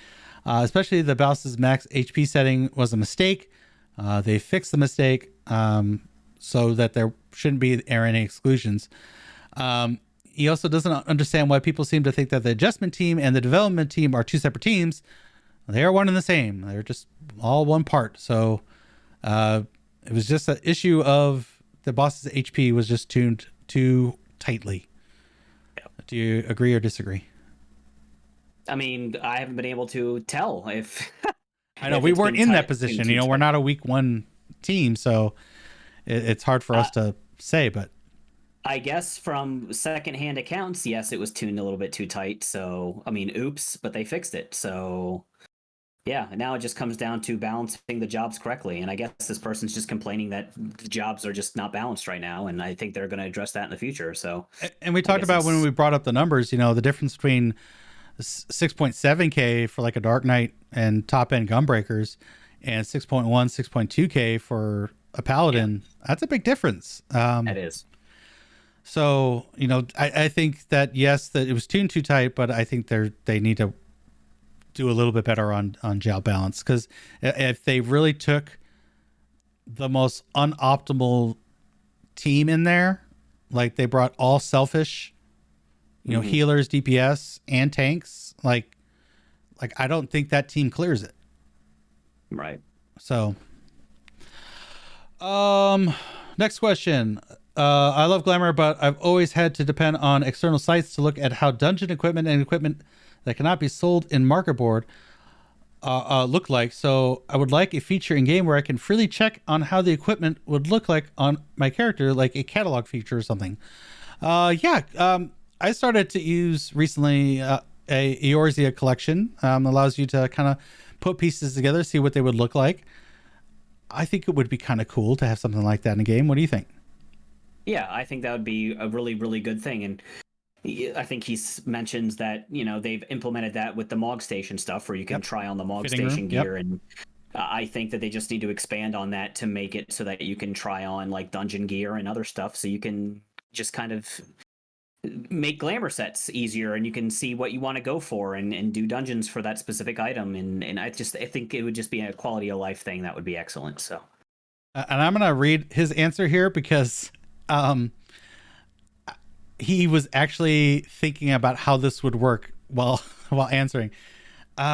Especially the Balsa's max HP setting was a mistake. They fixed the mistake so that there shouldn't be any exclusions. He also doesn't understand why people seem to think that the adjustment team and the development team are two separate teams. They are one and the same. They're just all one part. So it was just an issue of the boss's HP was just tuned too tightly. Yep. Do you agree or disagree? I mean, I haven't been able to tell if... I know, we weren't in that position. You know, we're not a week one team, so it's hard for us to say, but... I guess from secondhand accounts, yes, it was tuned a little bit too tight. So, I mean, oops, but they fixed it. So, yeah, now it just comes down to balancing the jobs correctly. And I guess this person's just complaining that the jobs are just not balanced right now. And I think they're going to address that in the future. So, and we talked about when we brought up the numbers, you know, the difference between 6.7K for like a Dark Knight and top end Gunbreakers and 6.1, 6.2K for a Paladin. Yeah. That's a big difference. That is. So, you know, I think that, yes, that it was tuned too tight, but I think they need to do a little bit better on job balance. Because if they really took the most unoptimal team in there, like they brought all selfish, you know, healers, DPS, and tanks, like I don't think that team clears it. Right. So, next question. I love Glamour, but I've always had to depend on external sites to look at how dungeon equipment and equipment that cannot be sold in market board look like. So I would like a feature in game where I can freely check on how the equipment would look like on my character, like a catalog feature or something. I started to use recently a Eorzea collection. Allows you to kind of put pieces together, see what they would look like. I think it would be kind of cool to have something like that in a game. What do you think? Yeah, I think that would be a really, really good thing. And I think he mentions that, they've implemented that with the Mog Station stuff where you can try on the Mog Fitting Station room. gear. And I think that they just need to expand on that to make it so that you can try on like dungeon gear and other stuff. So you can just kind of make glamour sets easier and you can see what you want to go for and do dungeons for that specific item. And I think it would just be a quality of life thing that would be excellent. So, and I'm going to read his answer here because, he was actually thinking about how this would work while answering. No,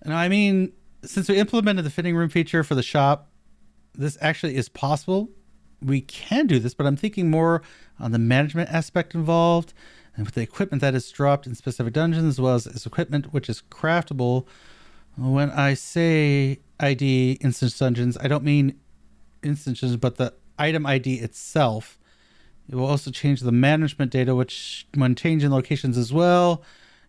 I mean, since we implemented the fitting room feature for the shop, this actually is possible. We can do this, but I'm thinking more on the management aspect involved and with the equipment that is dropped in specific dungeons, as well as equipment which is craftable. When I say ID instance dungeons, I don't mean instances, but the item ID itself. It will also change the management data, which when changing locations as well,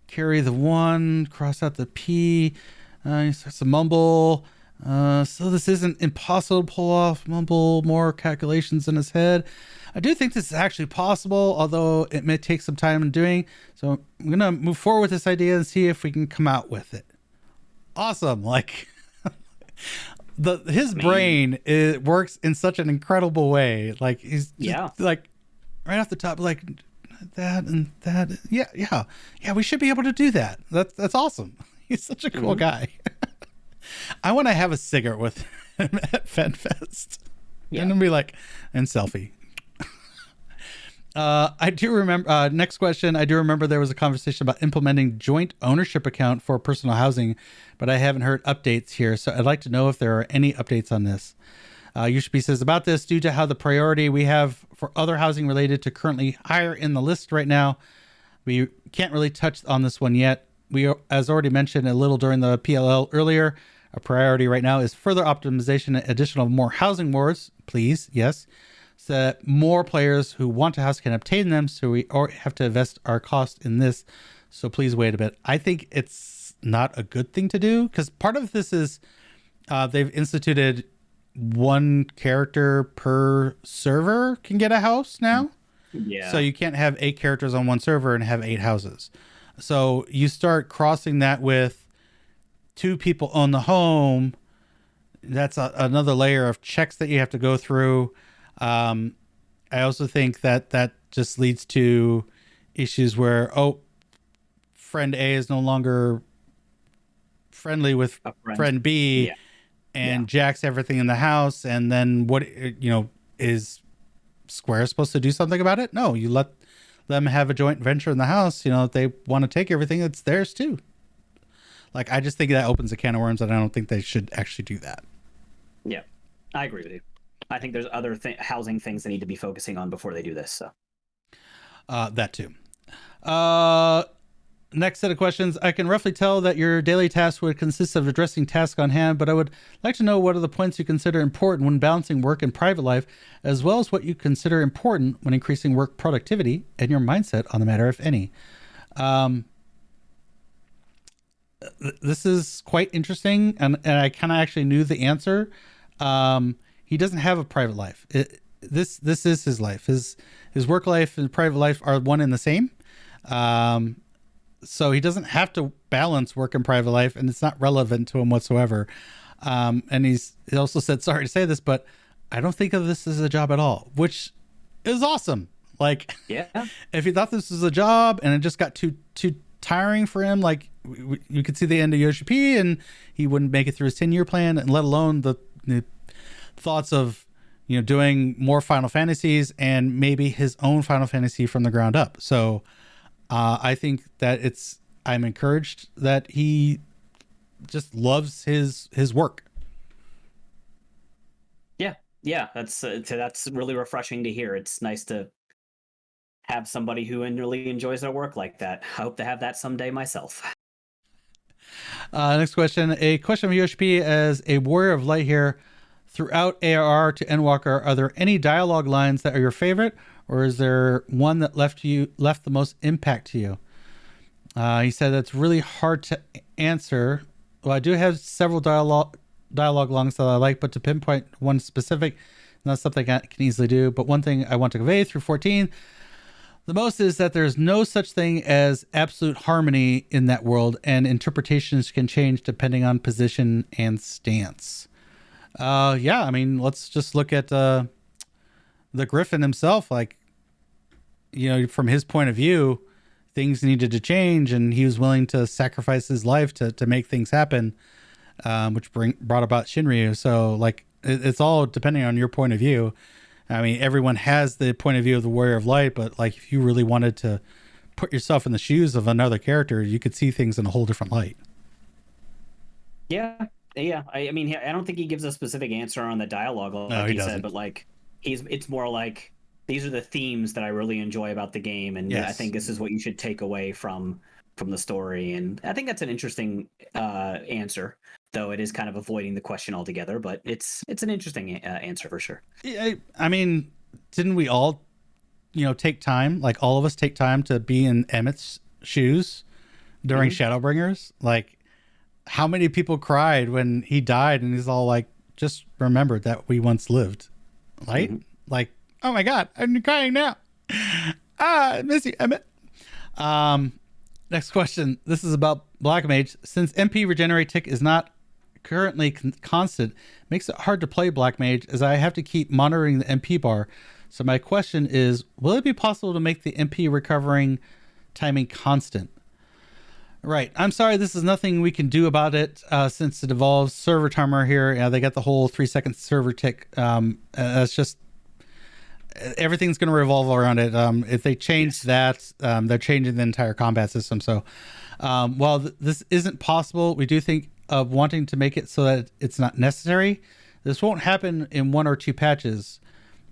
carry the 1, cross out the P, he starts to mumble. So this isn't impossible to pull off, mumble more calculations in his head. I do think this is actually possible, although it may take some time in doing. So I'm going to move forward with this idea and see if we can come out with it. Awesome. Like his brain, it works in such an incredible way. Like he's just, like right off the top, like that and that. Yeah. We should be able to do that. That's awesome. He's such a cool guy. I want to have a cigarette with him at FenFest. And be like, and selfie. I do remember, next question. I do remember there was a conversation about implementing joint ownership account for personal housing, but I haven't heard updates here. So I'd like to know if there are any updates on this. Yoshi-P says about this, due to how the priority we have for other housing related to currently higher in the list right now, we can't really touch on this one yet. We, as already mentioned a little during the PLL earlier, our priority right now is further optimization and additional more housing wards, please, yes, so that more players who want a house can obtain them, so we have to invest our cost in this. So please wait a bit. I think it's not a good thing to do, because part of this is they've instituted 1 character per server can get a house now. Yeah. So you can't have 8 characters on 1 server and have 8 houses. So you start crossing that with 2 people own the home. That's another layer of checks that you have to go through. I also think that just leads to issues where, friend A is no longer friendly with friend B, and jacks everything in the house. And then what, is Square supposed to do something about it? No, you let them have a joint venture in the house. If they want to take everything, it's theirs too. Like, I just think that opens a can of worms, and I don't think they should actually do that. Yeah, I agree with you. I think there's other housing things they need to be focusing on before they do this. So, that too. Next set of questions. I can roughly tell that your daily task would consist of addressing tasks on hand, but I would like to know what are the points you consider important when balancing work and private life, as well as what you consider important when increasing work productivity and your mindset on the matter, if any. This is quite interesting, and I kind of actually knew the answer. He doesn't have a private life. This is his life. His work life and private life are one and the same. So he doesn't have to balance work and private life, and it's not relevant to him whatsoever. And he also said, sorry to say this, but I don't think of this as a job at all, which is awesome. Like, if he thought this was a job and it just got too tiring for him, like you could see the end of Yoshi-P and he wouldn't make it through his 10-year plan, and let alone the thoughts of, doing more Final Fantasies and maybe his own Final Fantasy from the ground up. So I think that I'm encouraged that he just loves his work. Yeah. That's really refreshing to hear. It's nice to have somebody who really enjoys their work like that. I hope to have that someday myself. Next question. A question from Yoshi-P as a warrior of light here. Throughout ARR to Endwalker, are there any dialogue lines that are your favorite, or is there one that left the most impact to you? He said that's really hard to answer. Well, I do have several dialogue longs that I like, but to pinpoint one specific, not something I can easily do. But one thing I want to convey through 14, the most is that there's no such thing as absolute harmony in that world, and interpretations can change depending on position and stance. Yeah, I mean, let's just look at the Griffin himself. Like, from his point of view, things needed to change, and he was willing to sacrifice his life to make things happen, which brought about Shinryu. So, like, it's all depending on your point of view. I mean, everyone has the point of view of the Warrior of Light, but like, if you really wanted to put yourself in the shoes of another character, you could see things in a whole different light. Yeah. I mean, I don't think he gives a specific answer on the dialogue, like he said, but like, it's more like, these are the themes that I really enjoy about the game, and I think this is what you should take away from the story. And I think that's an interesting answer, though it is kind of avoiding the question altogether. But it's an interesting answer for sure. I mean, didn't we all, take time? Like, all of us take time to be in Emmett's shoes during Shadowbringers. Like, how many people cried when he died, and he's all like, "Just remember that we once lived," right? Like, oh my God, I'm crying now. I miss you, Emmett. Next question. This is about Black Mage. Since MP regenerate tick is not currently constant, makes it hard to play Black Mage, as I have to keep monitoring the MP bar. So my question is, will it be possible to make the MP recovering timing constant? Right. I'm sorry, this is nothing we can do about it, since it involves server timer here. They got the whole 3-second server tick. That's just, everything's going to revolve around it. If they change that, they're changing the entire combat system. So while this isn't possible, we do think of wanting to make it so that it's not necessary. This won't happen in 1 or 2 patches,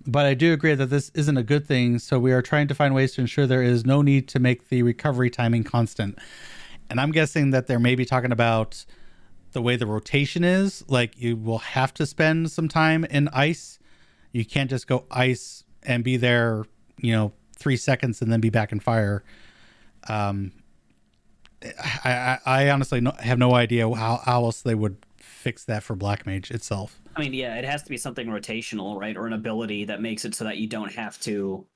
but I do agree that this isn't a good thing. So we are trying to find ways to ensure there is no need to make the recovery timing constant. And I'm guessing that they're maybe talking about the way the rotation is. Like, you will have to spend some time in ice. You can't just go ice and be there, 3 seconds and then be back in fire. I honestly have no idea how else they would fix that for Black Mage itself. I mean, yeah, it has to be something rotational, right? Or an ability that makes it so that you don't have to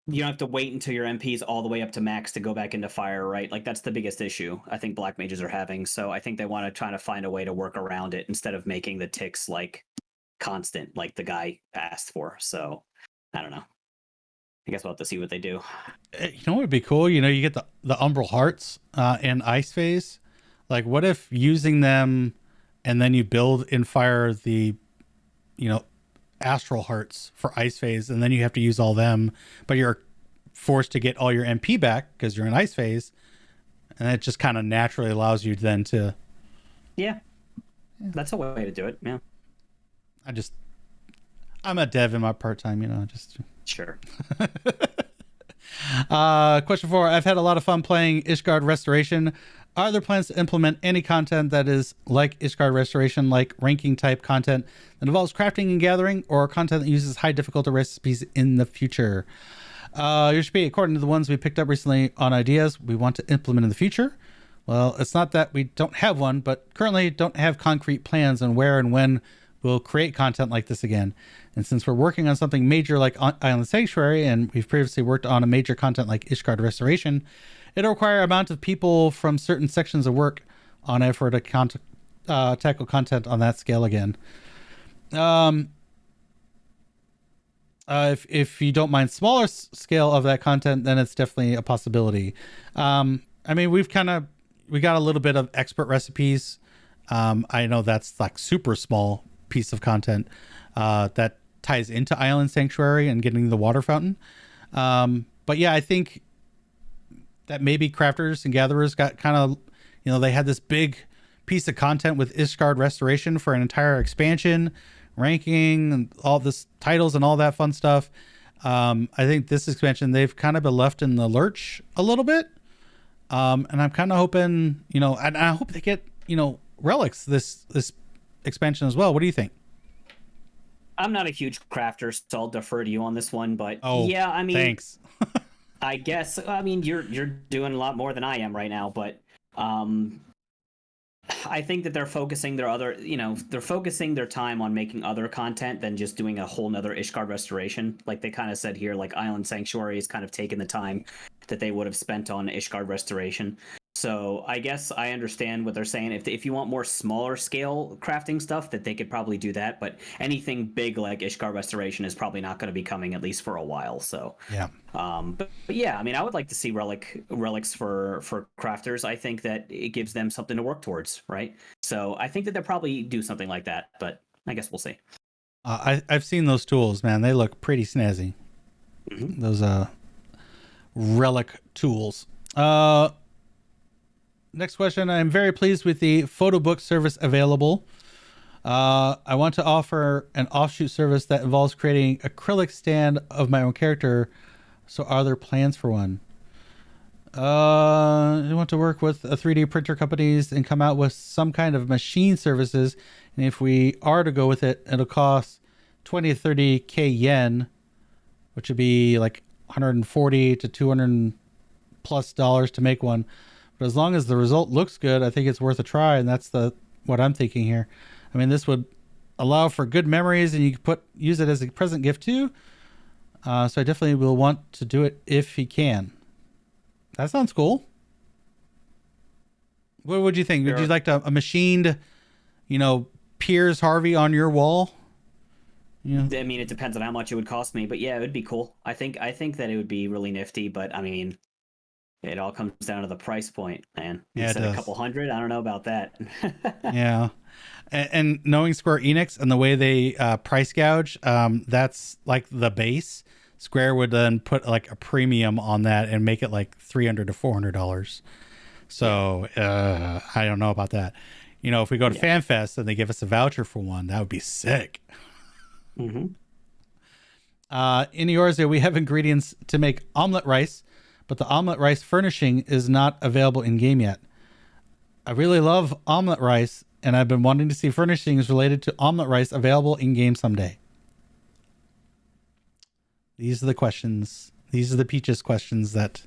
wait until your MP's all the way up to max to go back into fire, right? Like, that's the biggest issue I think Black Mages are having. So I think they want to try to find a way to work around it instead of making the ticks like constant, like the guy asked for. So I don't know. I guess we'll have to see what they do. What would be cool? You get the Umbral Hearts in Ice Phase. Like, what if using them and then you build in fire the, Astral Hearts for Ice Phase, and then you have to use all them, but you're forced to get all your MP back because you're in Ice Phase, and it just kind of naturally allows you then to... Yeah. That's a way to do it, yeah. I'm a dev in my part-time, just... Sure. Question 4. I've had a lot of fun playing Ishgard Restoration. Are there plans to implement any content that is like Ishgard Restoration, like ranking type content that involves crafting and gathering, or content that uses high difficulty recipes in the future? Yoshi-P, according to the ones we picked up recently on ideas we want to implement in the future. Well, it's not that we don't have one, but currently don't have concrete plans on where and when we'll create content like this again. And since we're working on something major like Island Sanctuary, and we've previously worked on a major content like Ishgard Restoration, it'll require a amount of people from certain sections of work on it for to tackle content on that scale again. If you don't mind smaller scale of that content, then it's definitely a possibility. I mean, we got a little bit of expert recipes. I know that's like super small piece of content that ties into Island Sanctuary and getting the water fountain. But yeah, I think that maybe crafters and gatherers got kind of, they had this big piece of content with Ishgard Restoration for an entire expansion, ranking, and all this titles and all that fun stuff. I think this expansion, they've kind of been left in the lurch a little bit. And I'm kind of hoping, and I hope they get, relics this expansion as well. What do you think? I'm not a huge crafter, so I'll defer to you on this one, but yeah, I mean, thanks. I guess. I mean, you're doing a lot more than I am right now, but um, I think that they're focusing they're focusing their time on making other content than just doing a whole nother Ishgard restoration. Like they kind of said here, like Island Sanctuary has kind of taken the time that they would have spent on Ishgard restoration. So I guess I understand what they're saying. If you want more smaller scale crafting stuff, that they could probably do that. But anything big like Ishgard restoration is probably not going to be coming at least for a while. So Yeah. but yeah, I mean, I would like to see relics for crafters. I think that it gives them something to work towards, right? So I think that they'll probably do something like that, but I guess we'll see. I've seen those tools, man. They look pretty snazzy. Mm-hmm. Those relic tools. Next question. I'm very pleased with the photo book service available. I want to offer an offshoot service that involves creating acrylic stand of my own character. So are there plans for one? I want to work with a 3D printer companies and come out with some kind of machine services. And if we are to go with it, it'll cost 20 to 30k yen, which would be like 140 to 200 plus dollars to make one. But as long as the result looks good, I think it's worth a try. And that's what I'm thinking here. I mean, this would allow for good memories, and you could use it as a present gift too. So I definitely will want to do it if he can. That sounds cool. What would you think? Would you Sure. like a machined, Piers Harvey on your wall? Yeah. I mean, it depends on how much it would cost me, but yeah, it would be cool. I think that it would be really nifty, but I mean, it all comes down to the price point, man. You Yeah, it said a does. couple hundred. I don't know about that. Yeah. And knowing Square Enix and the way they price gouge, that's like the base. Square would then put like a premium on that and make it like $300 to $400. So I don't know about that. If we go to Yeah. FanFest and they give us a voucher for one, that would be sick. Mm-hmm. In yours, we have ingredients to make omelet rice, but the omelet rice furnishing is not available in game yet. I really love omelet rice, and I've been wanting to see furnishings related to omelet rice available in game someday. These are the questions. These are the Peaches questions that.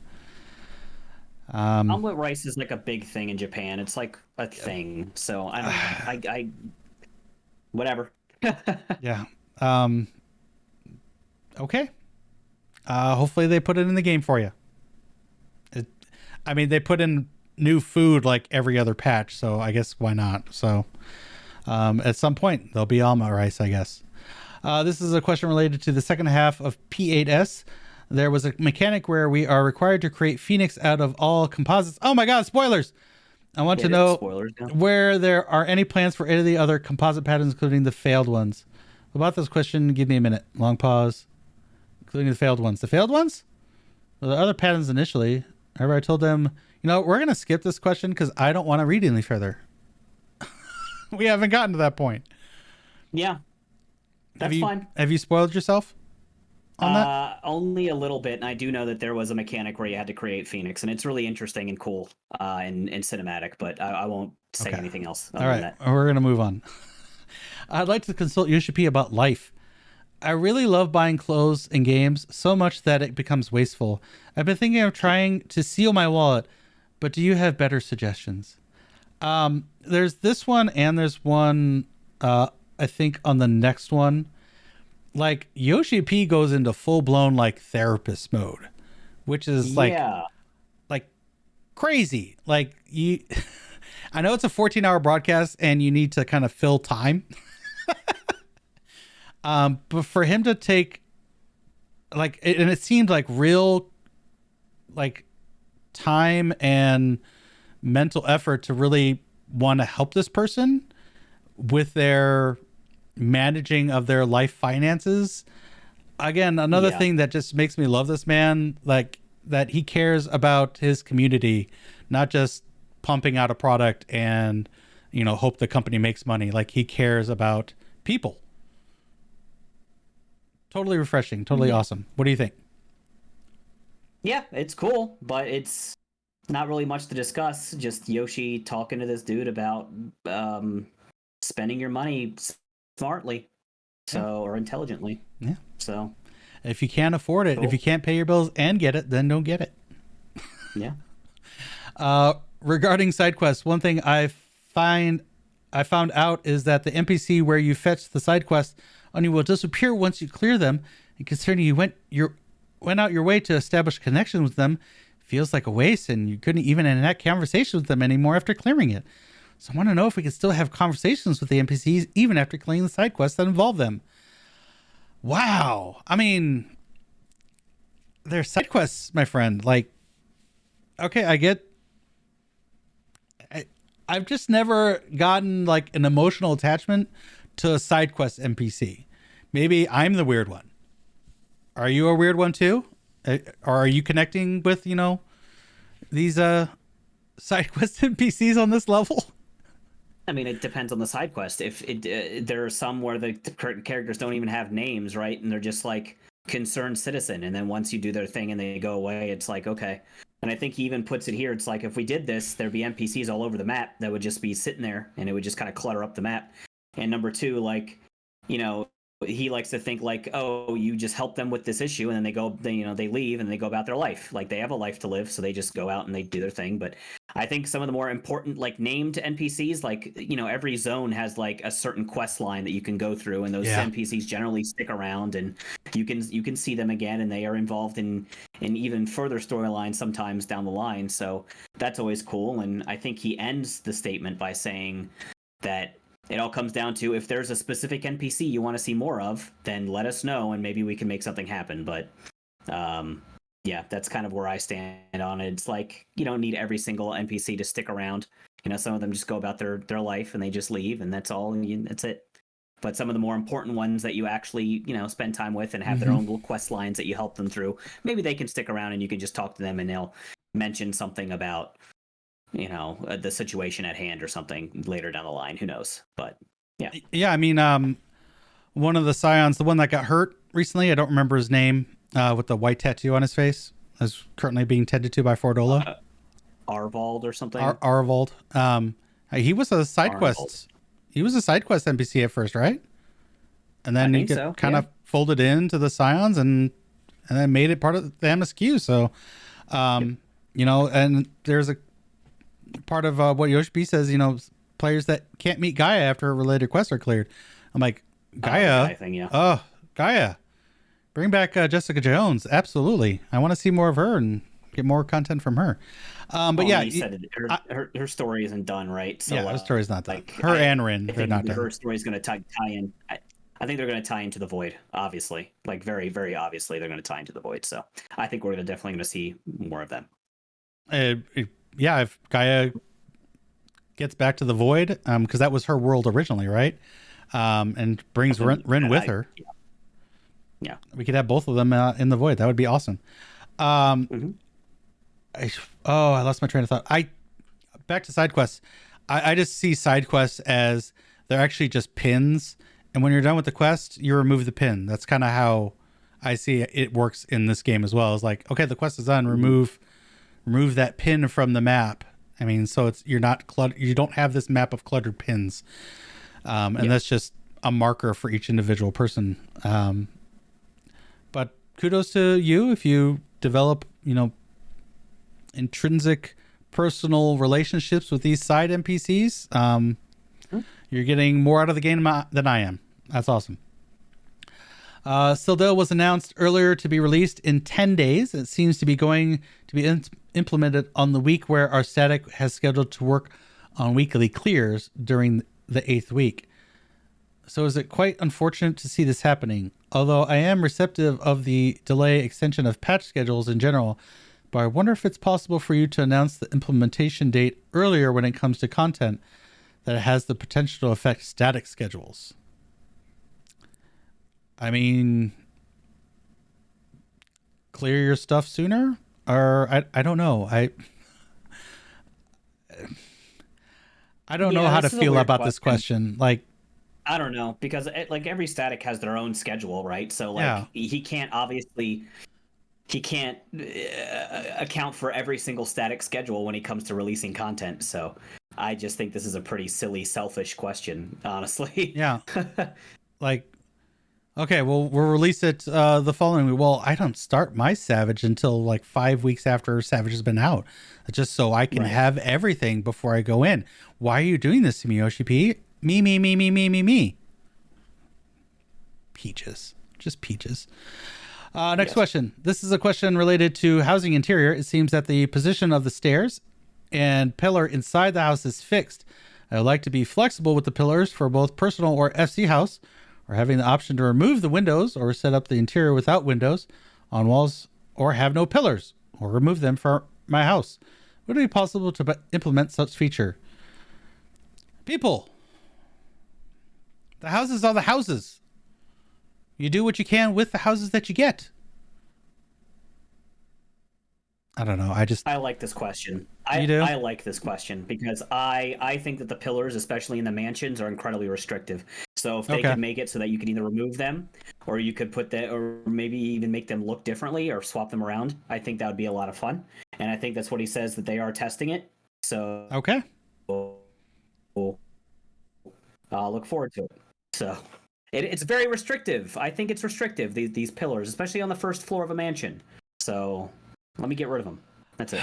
Omelet rice is like a big thing in Japan. It's like a thing. So I don't know. I whatever. Yeah. Um, okay. Hopefully they put it in the game for you. I mean, they put in new food like every other patch, so I guess why not? So at some point, there'll be omelet rice, I guess. This is a question related to the second half of P8S. There was a mechanic where we are required to create Phoenix out of all composites. Oh my god, spoilers! I want to know spoilers. Yeah. where there are any plans for any of the other composite patterns, including the failed ones. About this question, give me a minute. Long pause. Including the failed ones. The failed ones? Well, the other patterns initially. However, I told them, we're going to skip this question because I don't want to read any further. We haven't gotten to that point. Yeah, that's fine. Have you spoiled yourself on that? Only a little bit, and I do know that there was a mechanic where you had to create Phoenix, and it's really interesting and cool and cinematic. But I won't say anything else. All right, we're gonna move on. I'd like to consult Yoshi-P about life. I really love buying clothes and games so much that it becomes wasteful. I've been thinking of trying to seal my wallet, but do you have better suggestions? There's this one, and there's one. I think on the next one. Like Yoshi-P goes into full blown like therapist mode, which is like crazy. Like I know it's a 14-hour broadcast and you need to kind of fill time. But for him to take and it seemed like real like time and mental effort to really want to help this person with their managing of their life finances. Again, another thing that just makes me love this man, like that he cares about his community, not just pumping out a product and hope the company makes money. Like he cares about people. Totally refreshing, totally awesome. What do you think? Yeah, it's cool, but it's not really much to discuss. Just Yoshi talking to this dude about spending your money smartly, or intelligently. Yeah. So If you can't afford it, Cool. if you can't pay your bills and get it, then don't get it. Yeah. Regarding side quests, one thing I found out is that the NPC where you fetch the side quest on you will disappear once you clear them. And considering you went out your way to establish connection with them, feels like a waste, and you couldn't even enact conversations with them anymore after clearing it. So I want to know if we can still have conversations with the NPCs even after clearing the side quests that involve them. Wow. I mean, they're side quests, my friend. Like, okay, I get. I've just never gotten like an emotional attachment to a side quest NPC. Maybe I'm the weird one. Are you a weird one too? Or are you connecting with, these side quest NPCs on this level? I mean, it depends on the side quest. If there are some where the characters don't even have names, right? And they're just like concerned citizen. And then once you do their thing and they go away, it's like, okay. And I think he even puts it here. It's like, if we did this, there'd be NPCs all over the map that would just be sitting there and it would just kind of clutter up the map. And number two, like, he likes to think like, oh, you just help them with this issue, and then they leave and they go about their life. Like, they have a life to live, so they just go out and they do their thing. But I think some of the more important, like, named NPCs, like, every zone has like a certain quest line that you can go through, and those NPCs generally stick around, and you can see them again, and they are involved in even further storylines sometimes down the line. So that's always cool. And I think he ends the statement by saying that it all comes down to, if there's a specific NPC you want to see more of, then let us know and maybe we can make something happen. But yeah, that's kind of where I stand on it. It's like, you don't need every single NPC to stick around. Some of them just go about their life and they just leave, and that's all. And that's it. But some of the more important ones that you actually, spend time with and have their own little quest lines that you help them through, maybe they can stick around and you can just talk to them and they'll mention something about the situation at hand or something later down the line. Who knows? But yeah. I mean, one of the scions, the one that got hurt recently, I don't remember his name, with the white tattoo on his face, is currently being tended to by Fordola. Arvald or something. Arvald. He was a side quest. He was a side quest NPC at first, right? And then he kind of folded into the scions and then made it part of the MSQ. So, and there's a part of what Yoshi-P says, players that can't meet Gaia after related quests are cleared. I'm like, Gaia? Gaia. Bring back Jessica Jones. Absolutely. I want to see more of her and get more content from her. But yeah, you said her story isn't done, right? So, her story's not done. Her and Rin, they're not done. Her story's going to tie in. I think they're going to tie into the Void, obviously. Like, very, very obviously, they're going to tie into the Void. So I think we're definitely going to see more of them. Yeah, if Gaia gets back to the Void, because that was her world originally, right? And brings Rin with her. Yeah, we could have both of them in the Void. That would be awesome. I lost my train of thought. Back to side quests. I just see side quests as they're actually just pins, and when you're done with the quest, you remove the pin. That's kind of how I see it works in this game as well. It's like, okay, the quest is done. Remove that pin from the map. I mean, so you're not you don't have this map of cluttered pins, and that's just a marker for each individual person. But kudos to you if you develop, intrinsic personal relationships with these side NPCs. You're getting more out of the game than I am. That's awesome. Hydaelyn was announced earlier to be released in 10 days. It seems to be going to be implemented on the week where our static has scheduled to work on weekly clears during the 8th week. So is it quite unfortunate to see this happening? Although I am receptive of the delay extension of patch schedules in general, but I wonder if it's possible for you to announce the implementation date earlier when it comes to content that has the potential to affect static schedules. I mean, clear your stuff sooner? Or I don't know. I don't know how to feel about this question. Like, I don't know, because like every static has their own schedule, right? So like he can't account for every single static schedule when it comes to releasing content. So I just think this is a pretty silly, selfish question, honestly. Yeah. Like, Okay, well, we'll release it the following week. Well, I don't start my Savage until like 5 weeks after Savage has been out, just so I can have everything before I go in. Why are you doing this to me, Yoshi-P? Me. Peaches. Just peaches. Next question. This is a question related to housing interior. It seems that the position of the stairs and pillar inside the house is fixed. I would like to be flexible with the pillars for both personal or FC house, or having the option to remove the windows or set up the interior without windows on walls, or have no pillars or remove them for my house. Would it be possible to implement such feature? People, the houses are the houses. You do what you can with the houses that you get. I don't know. I like this question. You do? I like this question because I think that the pillars, especially in the mansions, are incredibly restrictive. So if they could make it so that you can either remove them, or you could put that, or maybe even make them look differently, or swap them around, I think that would be a lot of fun. And I think that's what he says, that they are testing it. So I'll look forward to it. So it's very restrictive. I think it's restrictive, these pillars, especially on the first floor of a mansion. So let me get rid of them. That's it.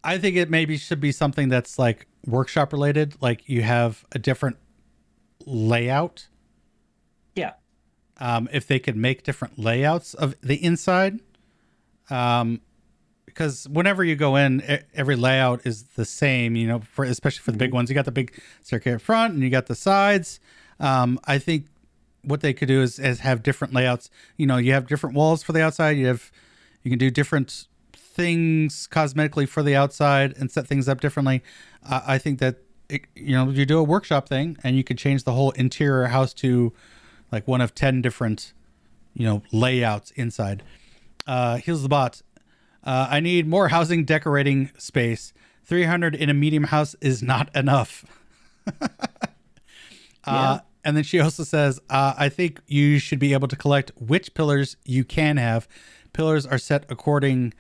I think it maybe should be something that's like workshop related, like you have a different layout. Yeah. If they could make different layouts of the inside, because whenever you go in, every layout is the same, you know, for especially for the big ones. You got the big staircase up front and you got the sides. I think what they could do is have different layouts. You know, you have different walls for the outside. You can do different things cosmetically for the outside and set things up differently. I think that you do a workshop thing and you could change the whole interior house to like one of 10 different layouts inside. Here's the bot. I need more housing decorating space. 300 in a medium house is not enough. And then she also says, I think you should be able to collect which pillars you can have. Pillars are set according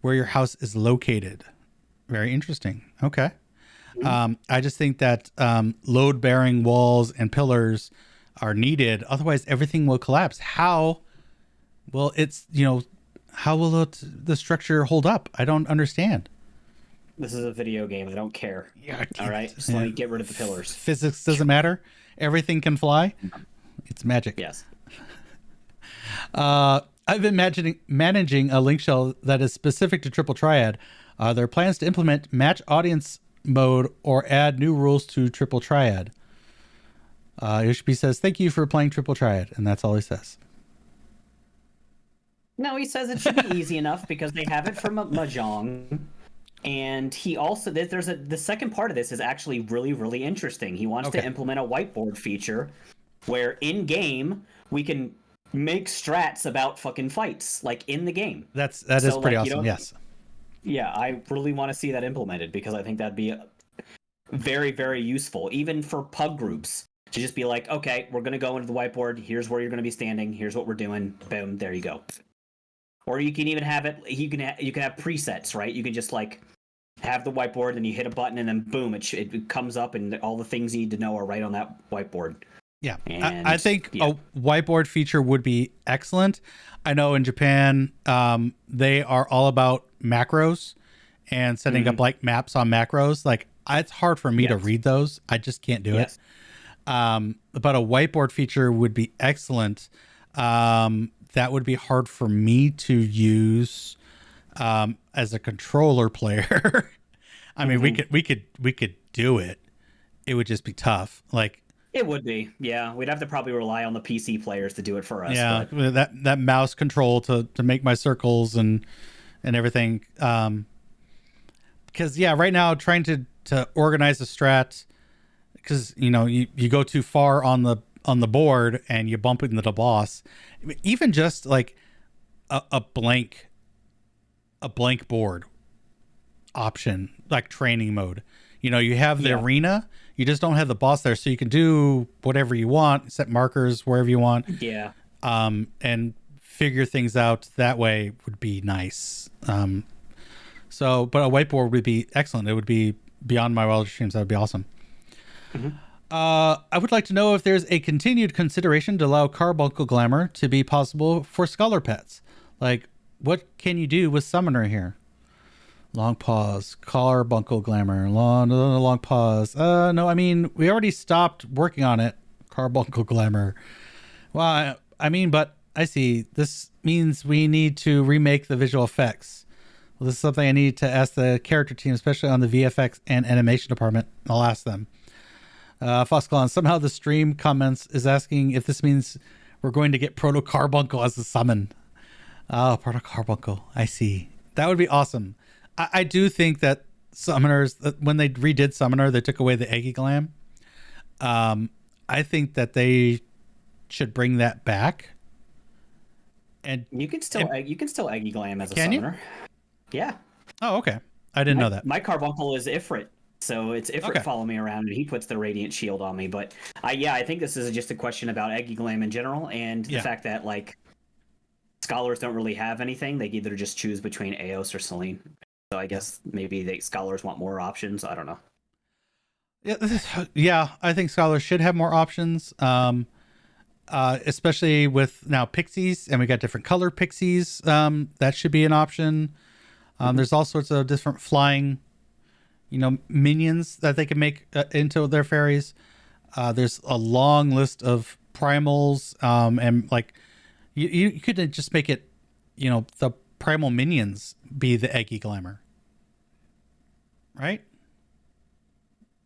where your house is located. Very interesting. Okay. I just think that load-bearing walls and pillars are needed. Otherwise, everything will collapse. How will the structure hold up? I don't understand. This is a video game. I don't care. Yeah. All right. Just let me get rid of the pillars. Physics doesn't matter. Everything can fly. It's magic. Yes. I've been managing a link shell that is specific to Triple Triad. There are plans to implement match audience mode or add new rules to Triple Triad. Yoshi-P says, thank you for playing Triple Triad. And that's all he says. No, he says it should be easy enough because they have it from Mahjong. And he also, the second part of this is actually really, really interesting. He wants to implement a whiteboard feature where in game we can make strats about fucking fights, like in the game. That is pretty awesome. Yes. Yeah, I really want to see that implemented because I think that'd be very, very useful, even for pug groups, to just be like, okay, we're gonna go into the whiteboard. Here's where you're gonna be standing. Here's what we're doing. Boom, there you go. Or you can even have it. You can have presets, right? You can just like have the whiteboard, and you hit a button, and then boom, it comes up, and all the things you need to know are right on that whiteboard. Yeah, I think a whiteboard feature would be excellent. I know in Japan, they are all about macros and setting up like maps on macros. Like it's hard for me to read those. I just can't do it. But a whiteboard feature would be excellent. That would be hard for me to use as a controller player. I mean, we could do it. It would just be tough. Like it would be. Yeah, we'd have to probably rely on the PC players to do it for us. Yeah, but that mouse control to make my circles and everything. Because right now trying to organize a strat, because you go too far on the board and you bump into the boss. Even just like a blank board option, like training mode. You have the arena, you just don't have the boss there, so you can do whatever you want, set markers wherever you want. Yeah. And figure things out that way would be nice. But a whiteboard would be excellent. It would be beyond my wildest dreams. That would be awesome. I would like to know if there's a continued consideration to allow carbuncle glamour to be possible for scholar pets. Like, what can you do with summoner here? Long pause. Carbuncle glamour. Long pause. No, I mean, we already stopped working on it. Carbuncle glamour. Well, I mean, but I see. This means we need to remake the visual effects. Well, this is something I need to ask the character team, especially on the VFX and animation department. I'll ask them. Foscalon, somehow the stream comments is asking if this means we're going to get Proto Carbuncle as a summon. Oh, Proto Carbuncle. I see. That would be awesome. I do think that summoners, when they redid Summoner, they took away the Eggy Glam. I think that they should bring that back. And you can still Eggy Glam as a can summoner. You? Yeah. Oh, okay. I didn't know that. My Carbuncle is Ifrit. So it's Ifrit follow me around, and he puts the Radiant Shield on me. But I think this is just a question about Eggy Glam in general, and the fact that like scholars don't really have anything. They either just choose between Eos or Selene. So I guess maybe scholars want more options. I don't know. Yeah, I think scholars should have more options. Especially with now pixies, and we got different color pixies. That should be an option. There's all sorts of different flying, minions that they can make into their fairies. There's a long list of primals, and like you could just make it, the primal minions be the Eggy Glamour, right?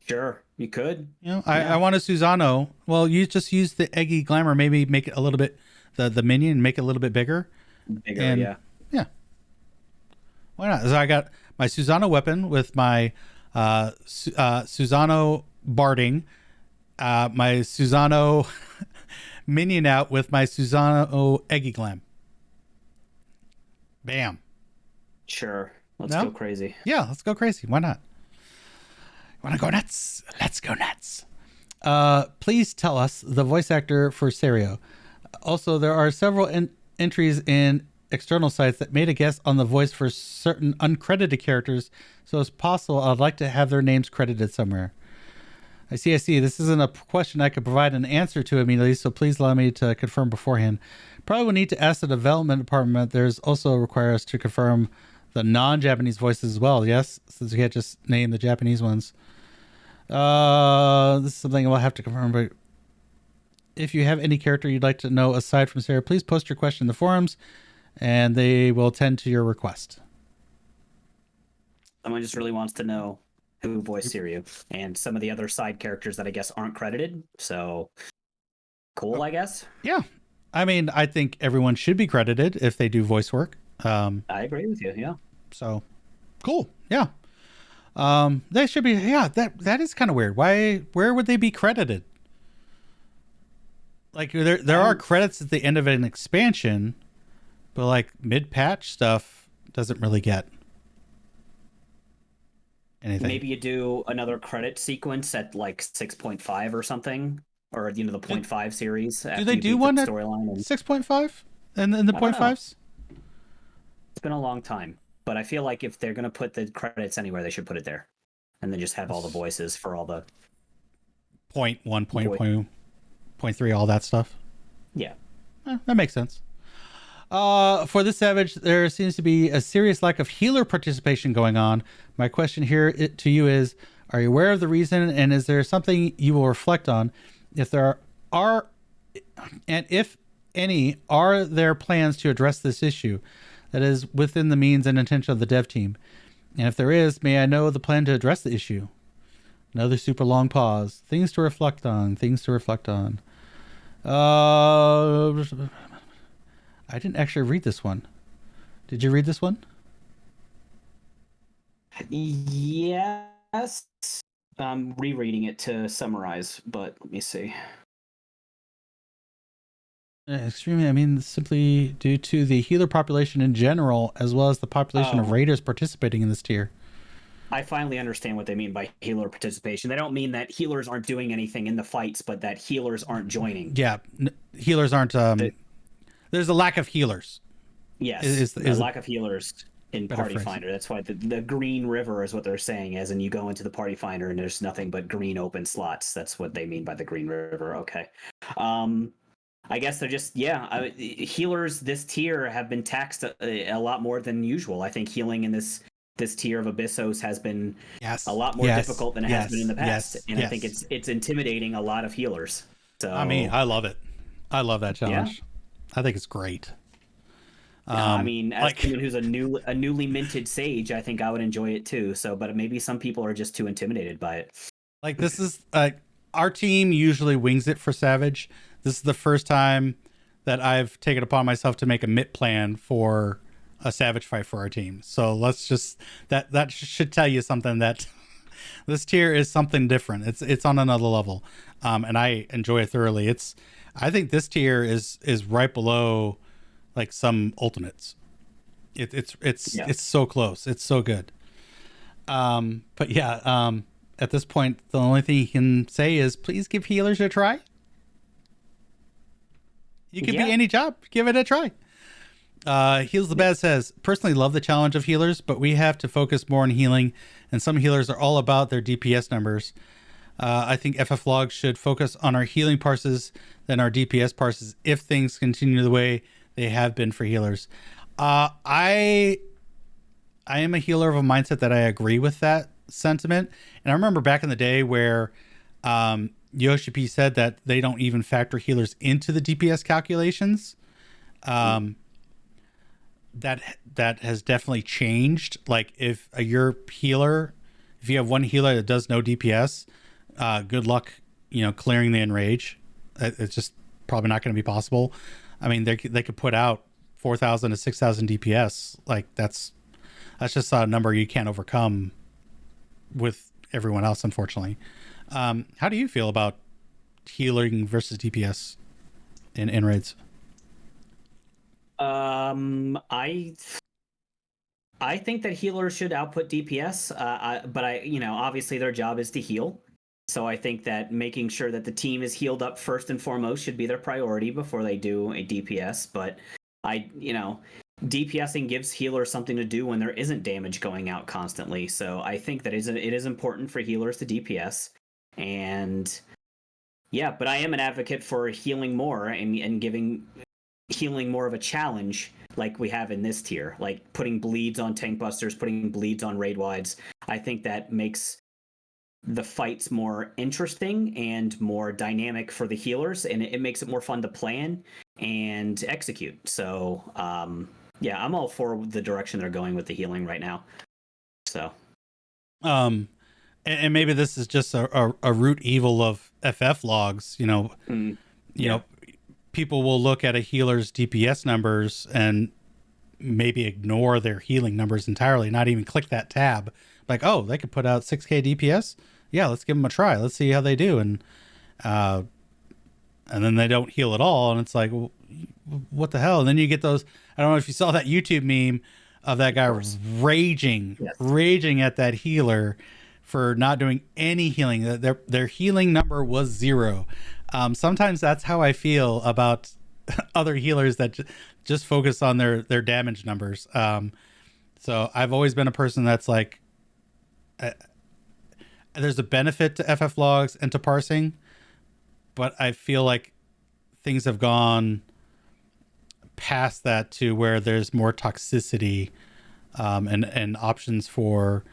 Sure, you could. I want a Susano. Well, you just use the Eggy Glamour, maybe make it a little bit, the minion, make it a little bit bigger. Yeah. Why not? So I got my Susano weapon with my Susano barding, my Susano minion out with my Susano Eggy Glam. Bam. Sure. Let's go crazy. Yeah, let's go crazy. Why not? Want to go nuts? Let's go nuts. Please tell us the voice actor for Serio. Also, there are several entries in external sites that made a guess on the voice for certain uncredited characters, so it's possible I'd like to have their names credited somewhere. I see. This isn't a question I could provide an answer to immediately, so please allow me to confirm beforehand. Probably will need to ask the development department. There's also require us to confirm the non-Japanese voices as well, yes? Since we can't just name the Japanese ones. This is something we'll have to confirm, but if you have any character you'd like to know aside from Sarah, please post your question in the forums, and they will tend to your request. Someone just really wants to know who voiced Siriu and some of the other side characters that I guess aren't credited. So cool, I guess. Yeah. I mean, I think everyone should be credited if they do voice work. I agree with you. Yeah. So cool. Yeah. They should be. Yeah. That is kind of weird. Where would they be credited? Like there are credits at the end of an expansion, but like mid-patch stuff doesn't really get anything. Maybe you do another credit sequence at like 6.5 or something, or the 0.5 series. Do they do one at 6.5 and in the 0.5s? It's been a long time, but I feel like if they're gonna put the credits anywhere, they should put it there, and then just have all the voices for all the 0.1, 0.3, all that stuff. Yeah, that makes sense. For this Savage, there seems to be a serious lack of healer participation going on. My question here to you is, are you aware of the reason, and is there something you will reflect on? If there are, and if any, are there plans to address this issue that is within the means and intention of the dev team? And if there is, may I know the plan to address the issue? Another super long pause. Things to reflect on. I didn't actually read this one. Did you read this one? Yes. I'm rereading it to summarize, but let me see. Extremely, I mean, simply due to the healer population in general, as well as the population of raiders participating in this tier. I finally understand what they mean by healer participation. They don't mean that healers aren't doing anything in the fights, but that healers aren't joining. Yeah, healers aren't... there's a lack of healers. Yes, the lack of healers in Better Party phrase. Finder. That's why the green river is what they're saying, as in you go into the Party Finder and there's nothing but green open slots. That's what they mean by the green river. Okay. I guess they're just healers this tier have been taxed a lot more than usual. I think healing in this tier of Abyssos has been a lot more difficult than it has been in the past, and I think it's intimidating a lot of healers. So I love it. I love that challenge. I think it's great. I mean, as someone who's a newly minted sage, I think I would enjoy it too. So, but maybe some people are just too intimidated by it. Like, this is our team usually wings it for Savage. This is the first time that I've taken upon myself to make a MIT plan for a Savage fight for our team. So let's just that should tell you something, that this tier is something different. It's on another level, and I enjoy it thoroughly. I think this tier is right below like some ultimates. It's so close. It's so good. But yeah, at this point, the only thing you can say is please give healers a try. You can be any job. Give it a try. Heals the Bad says, personally love the challenge of healers, but we have to focus more on healing, and some healers are all about their DPS numbers. I think FF Logs should focus on our healing parses than our DPS parses if things continue the way they have been for healers. I am a healer of a mindset that I agree with that sentiment. And I remember back in the day where Yoshi-P said that they don't even factor healers into the DPS calculations. That has definitely changed. Like, if your healer, if you have one healer that does no DPS, good luck, clearing the enrage. It's just probably not going to be possible. I mean, they could put out 4,000 to 6,000 DPS. Like, that's just a number you can't overcome with everyone else, unfortunately. How do you feel about healing versus DPS in raids? I think that healers should output DPS, but obviously their job is to heal. So I think that making sure that the team is healed up first and foremost should be their priority before they do a DPS. But DPSing gives healers something to do when there isn't damage going out constantly. So I think that it is important for healers to DPS. And yeah, but I am an advocate for healing more and giving healing more of a challenge, like we have in this tier, like putting bleeds on tank busters, putting bleeds on raid wides. I think that makes the fights more interesting and more dynamic for the healers, and it makes it more fun to plan and execute. So yeah, I'm all for the direction they're going with the healing right now. So and maybe this is just a root evil of FF logs. You know, people will look at a healer's DPS numbers and maybe ignore their healing numbers entirely, not even click that tab. Like, oh, they could put out 6k DPS. Yeah, let's give them a try. Let's see how they do. And then they don't heal at all. And it's like, well, what the hell? And then you get those, I don't know if you saw that YouTube meme of that guy raging at that healer for not doing any healing. Their healing number was 0. Sometimes that's how I feel about other healers that just focus on their damage numbers. So I've always been a person that's like, there's a benefit to FF logs and to parsing, but I feel like things have gone past that to where there's more toxicity and options for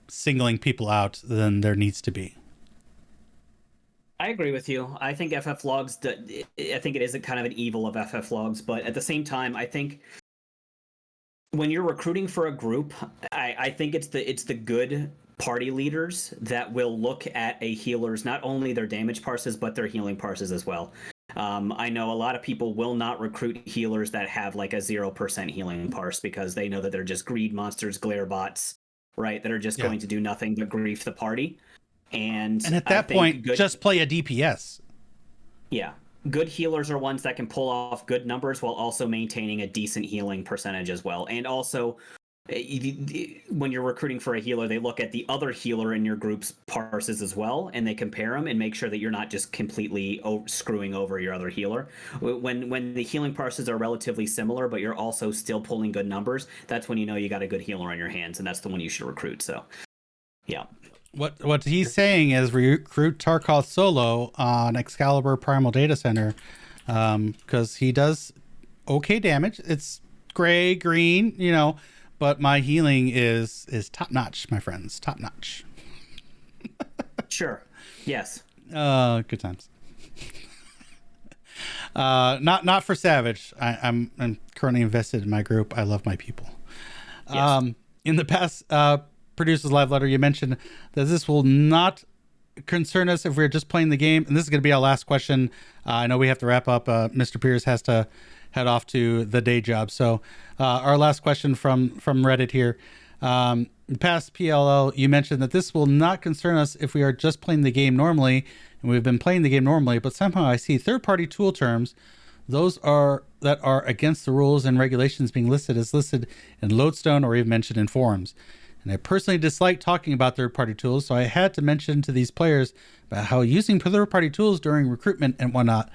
singling people out than there needs to be. I agree with you. I think FF logs, I think it is a kind of an evil of FF logs, but at the same time, I think when you're recruiting for a group, I think it's the good party leaders that will look at a healer's, not only their damage parses, but their healing parses as well. I know a lot of people will not recruit healers that have like a 0% healing parse because they know that they're just greed monsters, glare bots, right? That are just going to do nothing but grief the party. And at that point, just play a DPS. Yeah. Good healers are ones that can pull off good numbers while also maintaining a decent healing percentage as well. And also when you're recruiting for a healer, they look at the other healer in your group's parses as well, and they compare them and make sure that you're not just completely screwing over your other healer. When the healing parses are relatively similar, but you're also still pulling good numbers, that's when you know you got a good healer on your hands, and that's the one you should recruit. So, yeah. What he's saying is recruit Tarkoth solo on Excalibur Primal Data Center, because he does okay damage. It's gray, green, but my healing is top notch, my friends, top notch. Sure. Yes. Good times. Not for Savage. I'm currently invested in my group. I love my people. Yes. In the past producer's live letter, you mentioned that this will not concern us if we're just playing the game. And this is going to be our last question. I know we have to wrap up. Mr. Piers has to head off to the day job. So our last question from Reddit here. Past PLL, you mentioned that this will not concern us if we are just playing the game normally, and we've been playing the game normally, but somehow I see third-party tool terms, those that are against the rules and regulations being listed in Lodestone or even mentioned in forums. And I personally dislike talking about third-party tools, so I had to mention to these players about how using third-party tools during recruitment and whatnot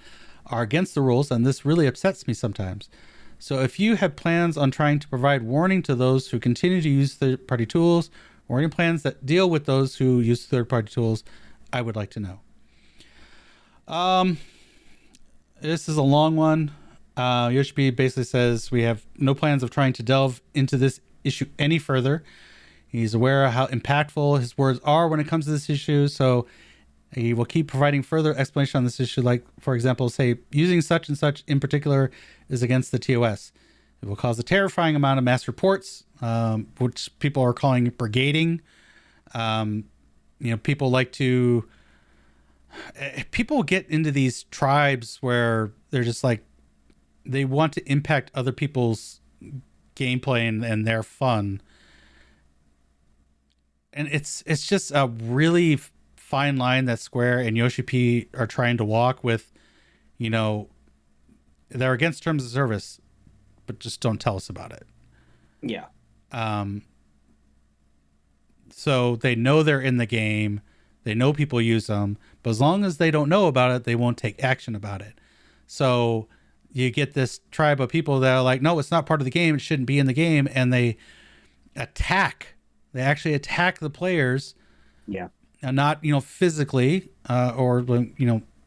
are against the rules, and this really upsets me sometimes. So if you have plans on trying to provide warning to those who continue to use third-party tools, or any plans that deal with those who use third-party tools, I would like to know. This is a long one. Yoshi-P basically says we have no plans of trying to delve into this issue any further. He's aware of how impactful his words are when it comes to this issue, so he will keep providing further explanation on this issue, like, for example, say, using such and such in particular is against the TOS. It will cause a terrifying amount of mass reports, which people are calling brigading. People like to... People get into these tribes where they're just like, they want to impact other people's gameplay and their fun. And it's just a really fine line that Square and Yoshi-P are trying to walk with. They're against terms of service, but just don't tell us about it. Yeah. So they know they're in the game. They know people use them, but as long as they don't know about it, they won't take action about it. So you get this tribe of people that are like, no, it's not part of the game. It shouldn't be in the game. And they actually attack the players. Yeah. And not, physically, or,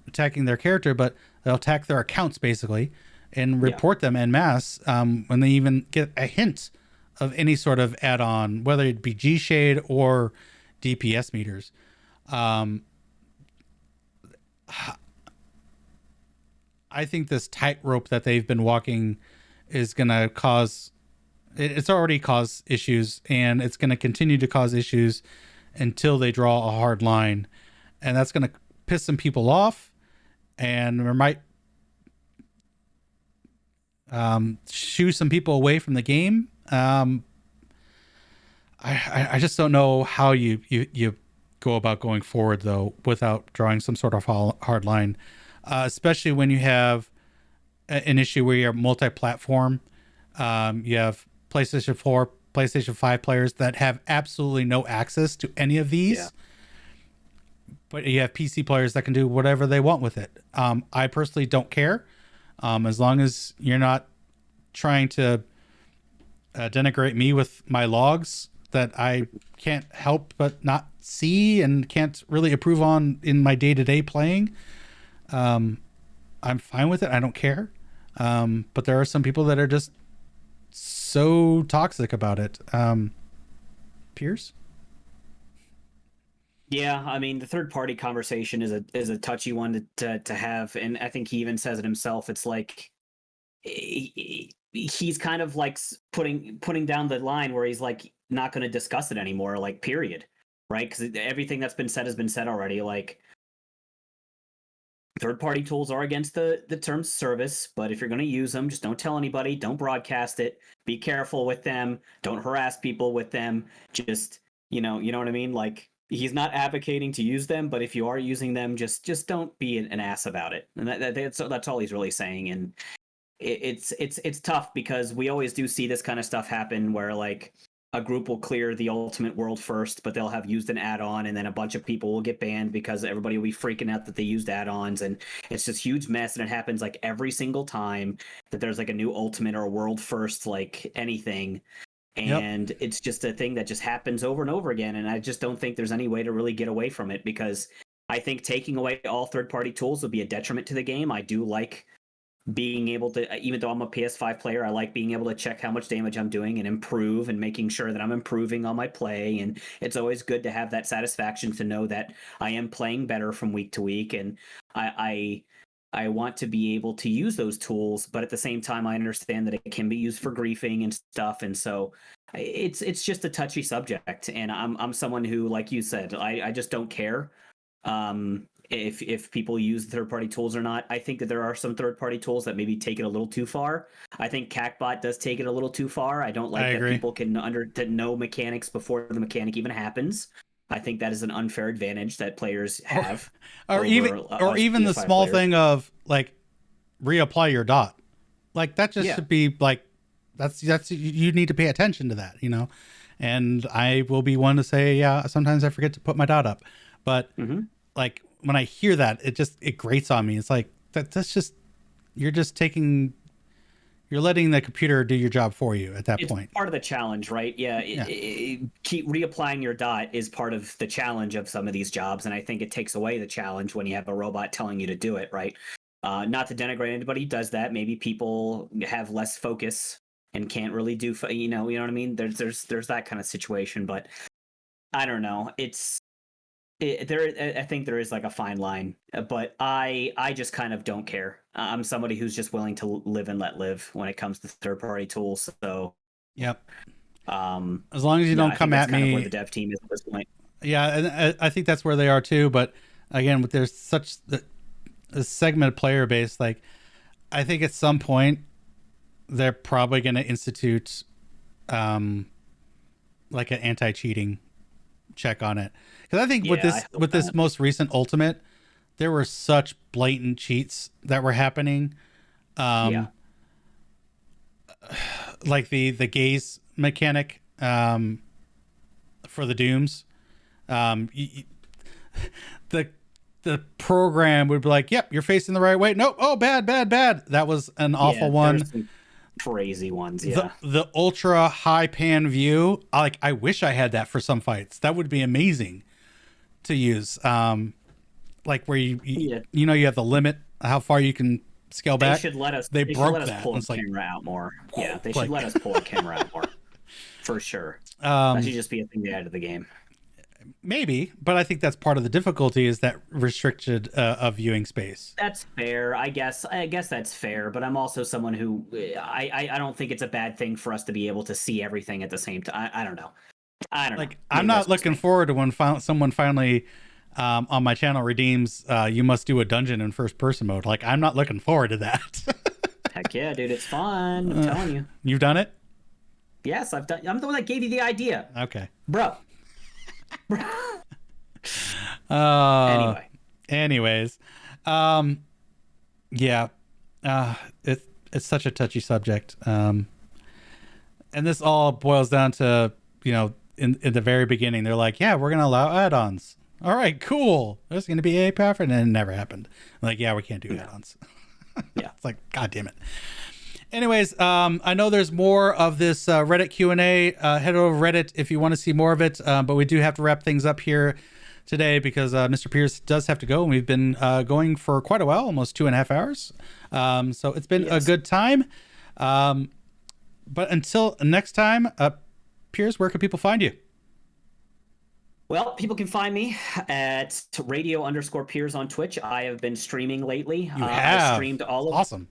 attacking their character, but they'll attack their accounts basically and report them en masse, when they even get a hint of any sort of add-on, whether it be G-Shade or DPS meters. I think this tightrope that they've been walking is going to it's already caused issues, and it's going to continue to cause issues until they draw a hard line. And that's going to piss some people off, and there might shoo some people away from the game. I just don't know how you go about going forward, though, without drawing some sort of hard line, especially when you have an issue where you're multi-platform. You have PlayStation 4, PlayStation 5 players that have absolutely no access to any of these. Yeah. But you have PC players that can do whatever they want with it. I personally don't care. As long as you're not trying to denigrate me with my logs that I can't help but not see and can't really approve on in my day-to-day playing, I'm fine with it. I don't care. But there are some people that are just so toxic about it. Piers? Yeah, I mean, the third-party conversation is a touchy one to have, and I think he even says it himself. It's like he's kind of like putting down the line where he's like not going to discuss it anymore, like, period, right? Because everything that's been said has been said already. Like, third-party tools are against the terms of service, but if you're going to use them, just don't tell anybody, don't broadcast it, be careful with them, don't harass people with them, just, you know what I mean? Like, he's not advocating to use them, but if you are using them, just don't be an ass about it. And that's all he's really saying. And it's tough because we always do see this kind of stuff happen where, like, a group will clear the ultimate world first, but they'll have used an add-on, and then a bunch of people will get banned because everybody will be freaking out that they used add-ons, and it's this huge mess. And it happens like every single time that there's like a new ultimate or a world first, like anything. Yep. And it's just a thing that just happens over and over again. And I just don't think there's any way to really get away from it, because I think taking away all third-party tools would be a detriment to the game. I do like being able to, even though I'm a PS5 player, I like being able to check how much damage I'm doing and improve, and making sure that I'm improving on my play. And it's always good to have that satisfaction to know that I am playing better from week to week. And I want to be able to use those tools, but at the same time, I understand that it can be used for griefing and stuff. And so it's just a touchy subject. And I'm someone who, like you said, I just don't care if people use third-party tools or not. I think that there are some third-party tools that maybe take it a little too far. I think CACBot does take it a little too far. I don't like that people can to know mechanics before the mechanic even happens. I think that is an unfair advantage that players have. Or even the small thing of like reapply your dot. Like that just should be like, that's you need to pay attention to that, you know? And I will be one to say, yeah, sometimes I forget to put my dot up, but like when I hear that, it grates on me. It's like, that's just, you're letting the computer do your job for you at that point. Part of the challenge, right? Yeah. Keep reapplying your dot is part of the challenge of some of these jobs. And I think it takes away the challenge when you have a robot telling you to do it, right? Not to denigrate anybody who does that. Maybe people have less focus and can't really do, you know what I mean? There's that kind of situation, but I don't know. I think there is like a fine line, but I just kind of don't care. I'm somebody who's just willing to live and let live when it comes to third-party tools. So, yep. As long as you don't come at me, kind of where the dev team is at this point. Yeah, and I think that's where they are too. But again, there's such a segmented player base. Like, I think at some point they're probably going to institute, like an anti-cheating check on it. Because I think with this most recent Ultimate, there were such blatant cheats that were happening. Like the gaze mechanic for the Dooms. The program would be like, "Yep, you're facing the right way." Nope. Oh, bad. That was an awful one. Some crazy ones. Yeah. The ultra high pan view. I wish I had that for some fights. That would be amazing to use. Like where you have the limit how far you can scale back. They should let us. They broke let us that. pull the camera out more. Yeah, they should let us pull the camera out more. For sure. That should just be a thing to add to the game. Maybe, but I think that's part of the difficulty is that restricted viewing space. That's fair. I guess that's fair, but I'm also someone who I don't think it's a bad thing for us to be able to see everything at the same time. I don't know. Like, I'm not looking forward to when someone finally on my channel redeems you must do a dungeon in first person mode. Like, I'm not looking forward to that. Heck yeah, dude, it's fun. I'm telling you. You've done it? Yes, I've done. I'm the one that gave you the idea. Okay. Bro. Anyways, yeah, it's such a touchy subject, and this all boils down to, in the very beginning, they're like, yeah, we're gonna allow add-ons. All right, cool. There's gonna be a path, and then it never happened. Like, yeah, we can't do add-ons. Yeah, it's like, god damn it. Anyways, I know there's more of this Reddit Q&A. Head over to Reddit if you want to see more of it. But we do have to wrap things up here today because Mr. Piers does have to go. And we've been going for quite a while, almost 2.5 hours. So it's been a good time. But until next time, Piers, where can people find you? Well, people can find me at radio_Piers on Twitch. I have been streaming lately. You have? I streamed all of awesome.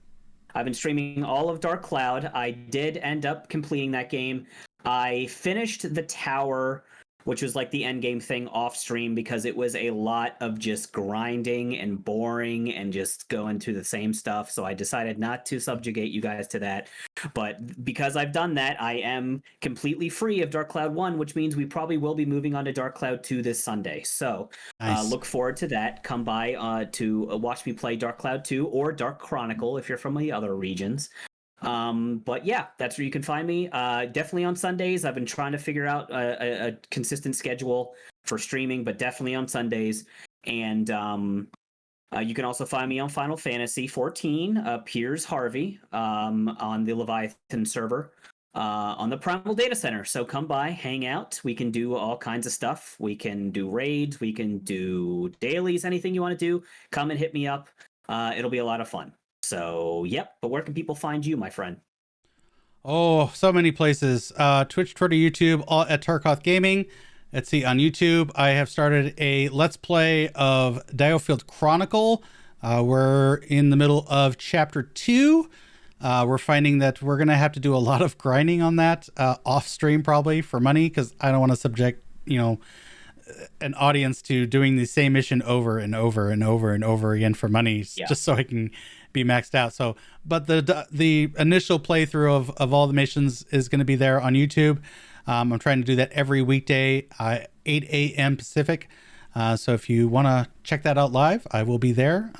I've been streaming all of Dark Cloud. I did end up completing that game. I finished the tower, which was like the end game thing, off stream because it was a lot of just grinding and boring and just going through the same stuff. So I decided not to subjugate you guys to that. But because I've done that, I am completely free of Dark Cloud 1, which means we probably will be moving on to Dark Cloud 2 this Sunday. So nice. Look forward to that. Come by to watch me play Dark Cloud 2 or Dark Chronicle if you're from the other regions. But yeah, that's where you can find me. Definitely on Sundays. I've been trying to figure out a consistent schedule for streaming, but definitely on Sundays. And you can also find me on Final Fantasy 14, Piers Harvey, on the Leviathan server, on the Primal Data Center. So come by, hang out. We can do all kinds of stuff. We can do raids. We can do dailies. Anything you want to do, come and hit me up. It'll be a lot of fun. So, yep. But where can people find you, my friend? Oh, so many places. Twitch, Twitter, YouTube, all at Tarkoth Gaming. Let's see, on YouTube, I have started a Let's Play of Diofield Chronicle. We're in the middle of Chapter 2. We're finding that we're going to have to do a lot of grinding on that off stream probably for money, because I don't want to subject, an audience to doing the same mission over and over and over and over again for money, just so I can be maxed out. So, but the initial playthrough of all the missions is going to be there on YouTube. I'm trying to do that every weekday, 8 a.m. Pacific. So if you want to check that out live, I will be there.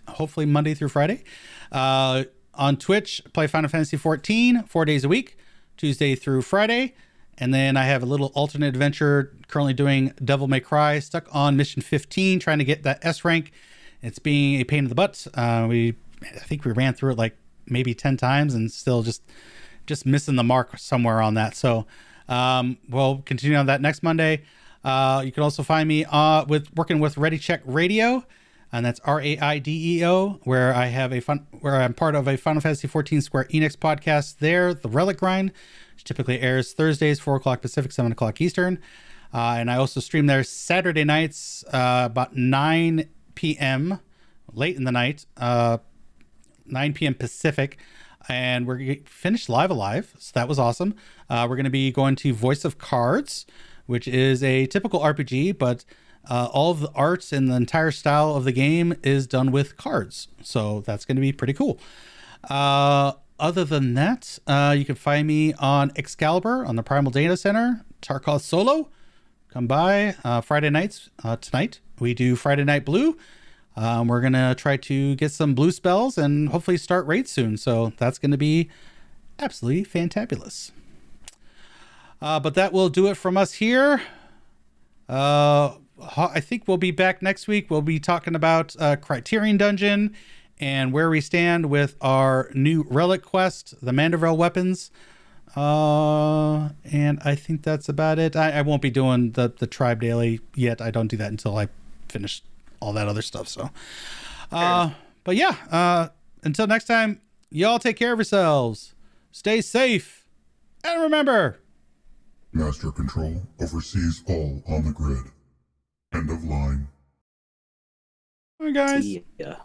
Hopefully Monday through Friday. On Twitch, play Final Fantasy 14 4 days a week, Tuesday through Friday. And then I have a little alternate adventure currently doing Devil May Cry, stuck on mission 15, trying to get that S rank. It's being a pain in the butt. I think we ran through it like maybe 10 times and still just missing the mark somewhere on that. So we'll continue on that next Monday. You can also find me working with Ready Check Raideo, and that's RAIDEO, where I'm part of a Final Fantasy 14 Square Enix podcast there, The Relic Grind, which typically airs Thursdays, 4 o'clock Pacific, 7 o'clock Eastern. And I also stream there Saturday nights, about 9 p.m., late in the night, 9 p.m. Pacific. And we're finished Live Alive, so that was awesome. We're going to be going to Voice of Cards, which is a typical RPG, but all of the arts and the entire style of the game is done with cards. So that's going to be pretty cool. Other than that, you can find me on Excalibur on the Primal Data Center, Tarkoth Solo. Come by Friday nights. Tonight we do Friday Night Blue. We're going to try to get some blue spells and hopefully start raids soon. So that's going to be absolutely fantabulous. But that will do it from us here. I think we'll be back next week. We'll be talking about Criterion Dungeon and where we stand with our new relic quest, the Manderville weapons. And I think that's about it. I won't be doing the tribe daily yet. I don't do that until I finish all that other stuff. So, but yeah, until next time, y'all take care of yourselves. Stay safe. And remember, Master Control oversees all on the grid. End of line. Bye, guys. Yeah.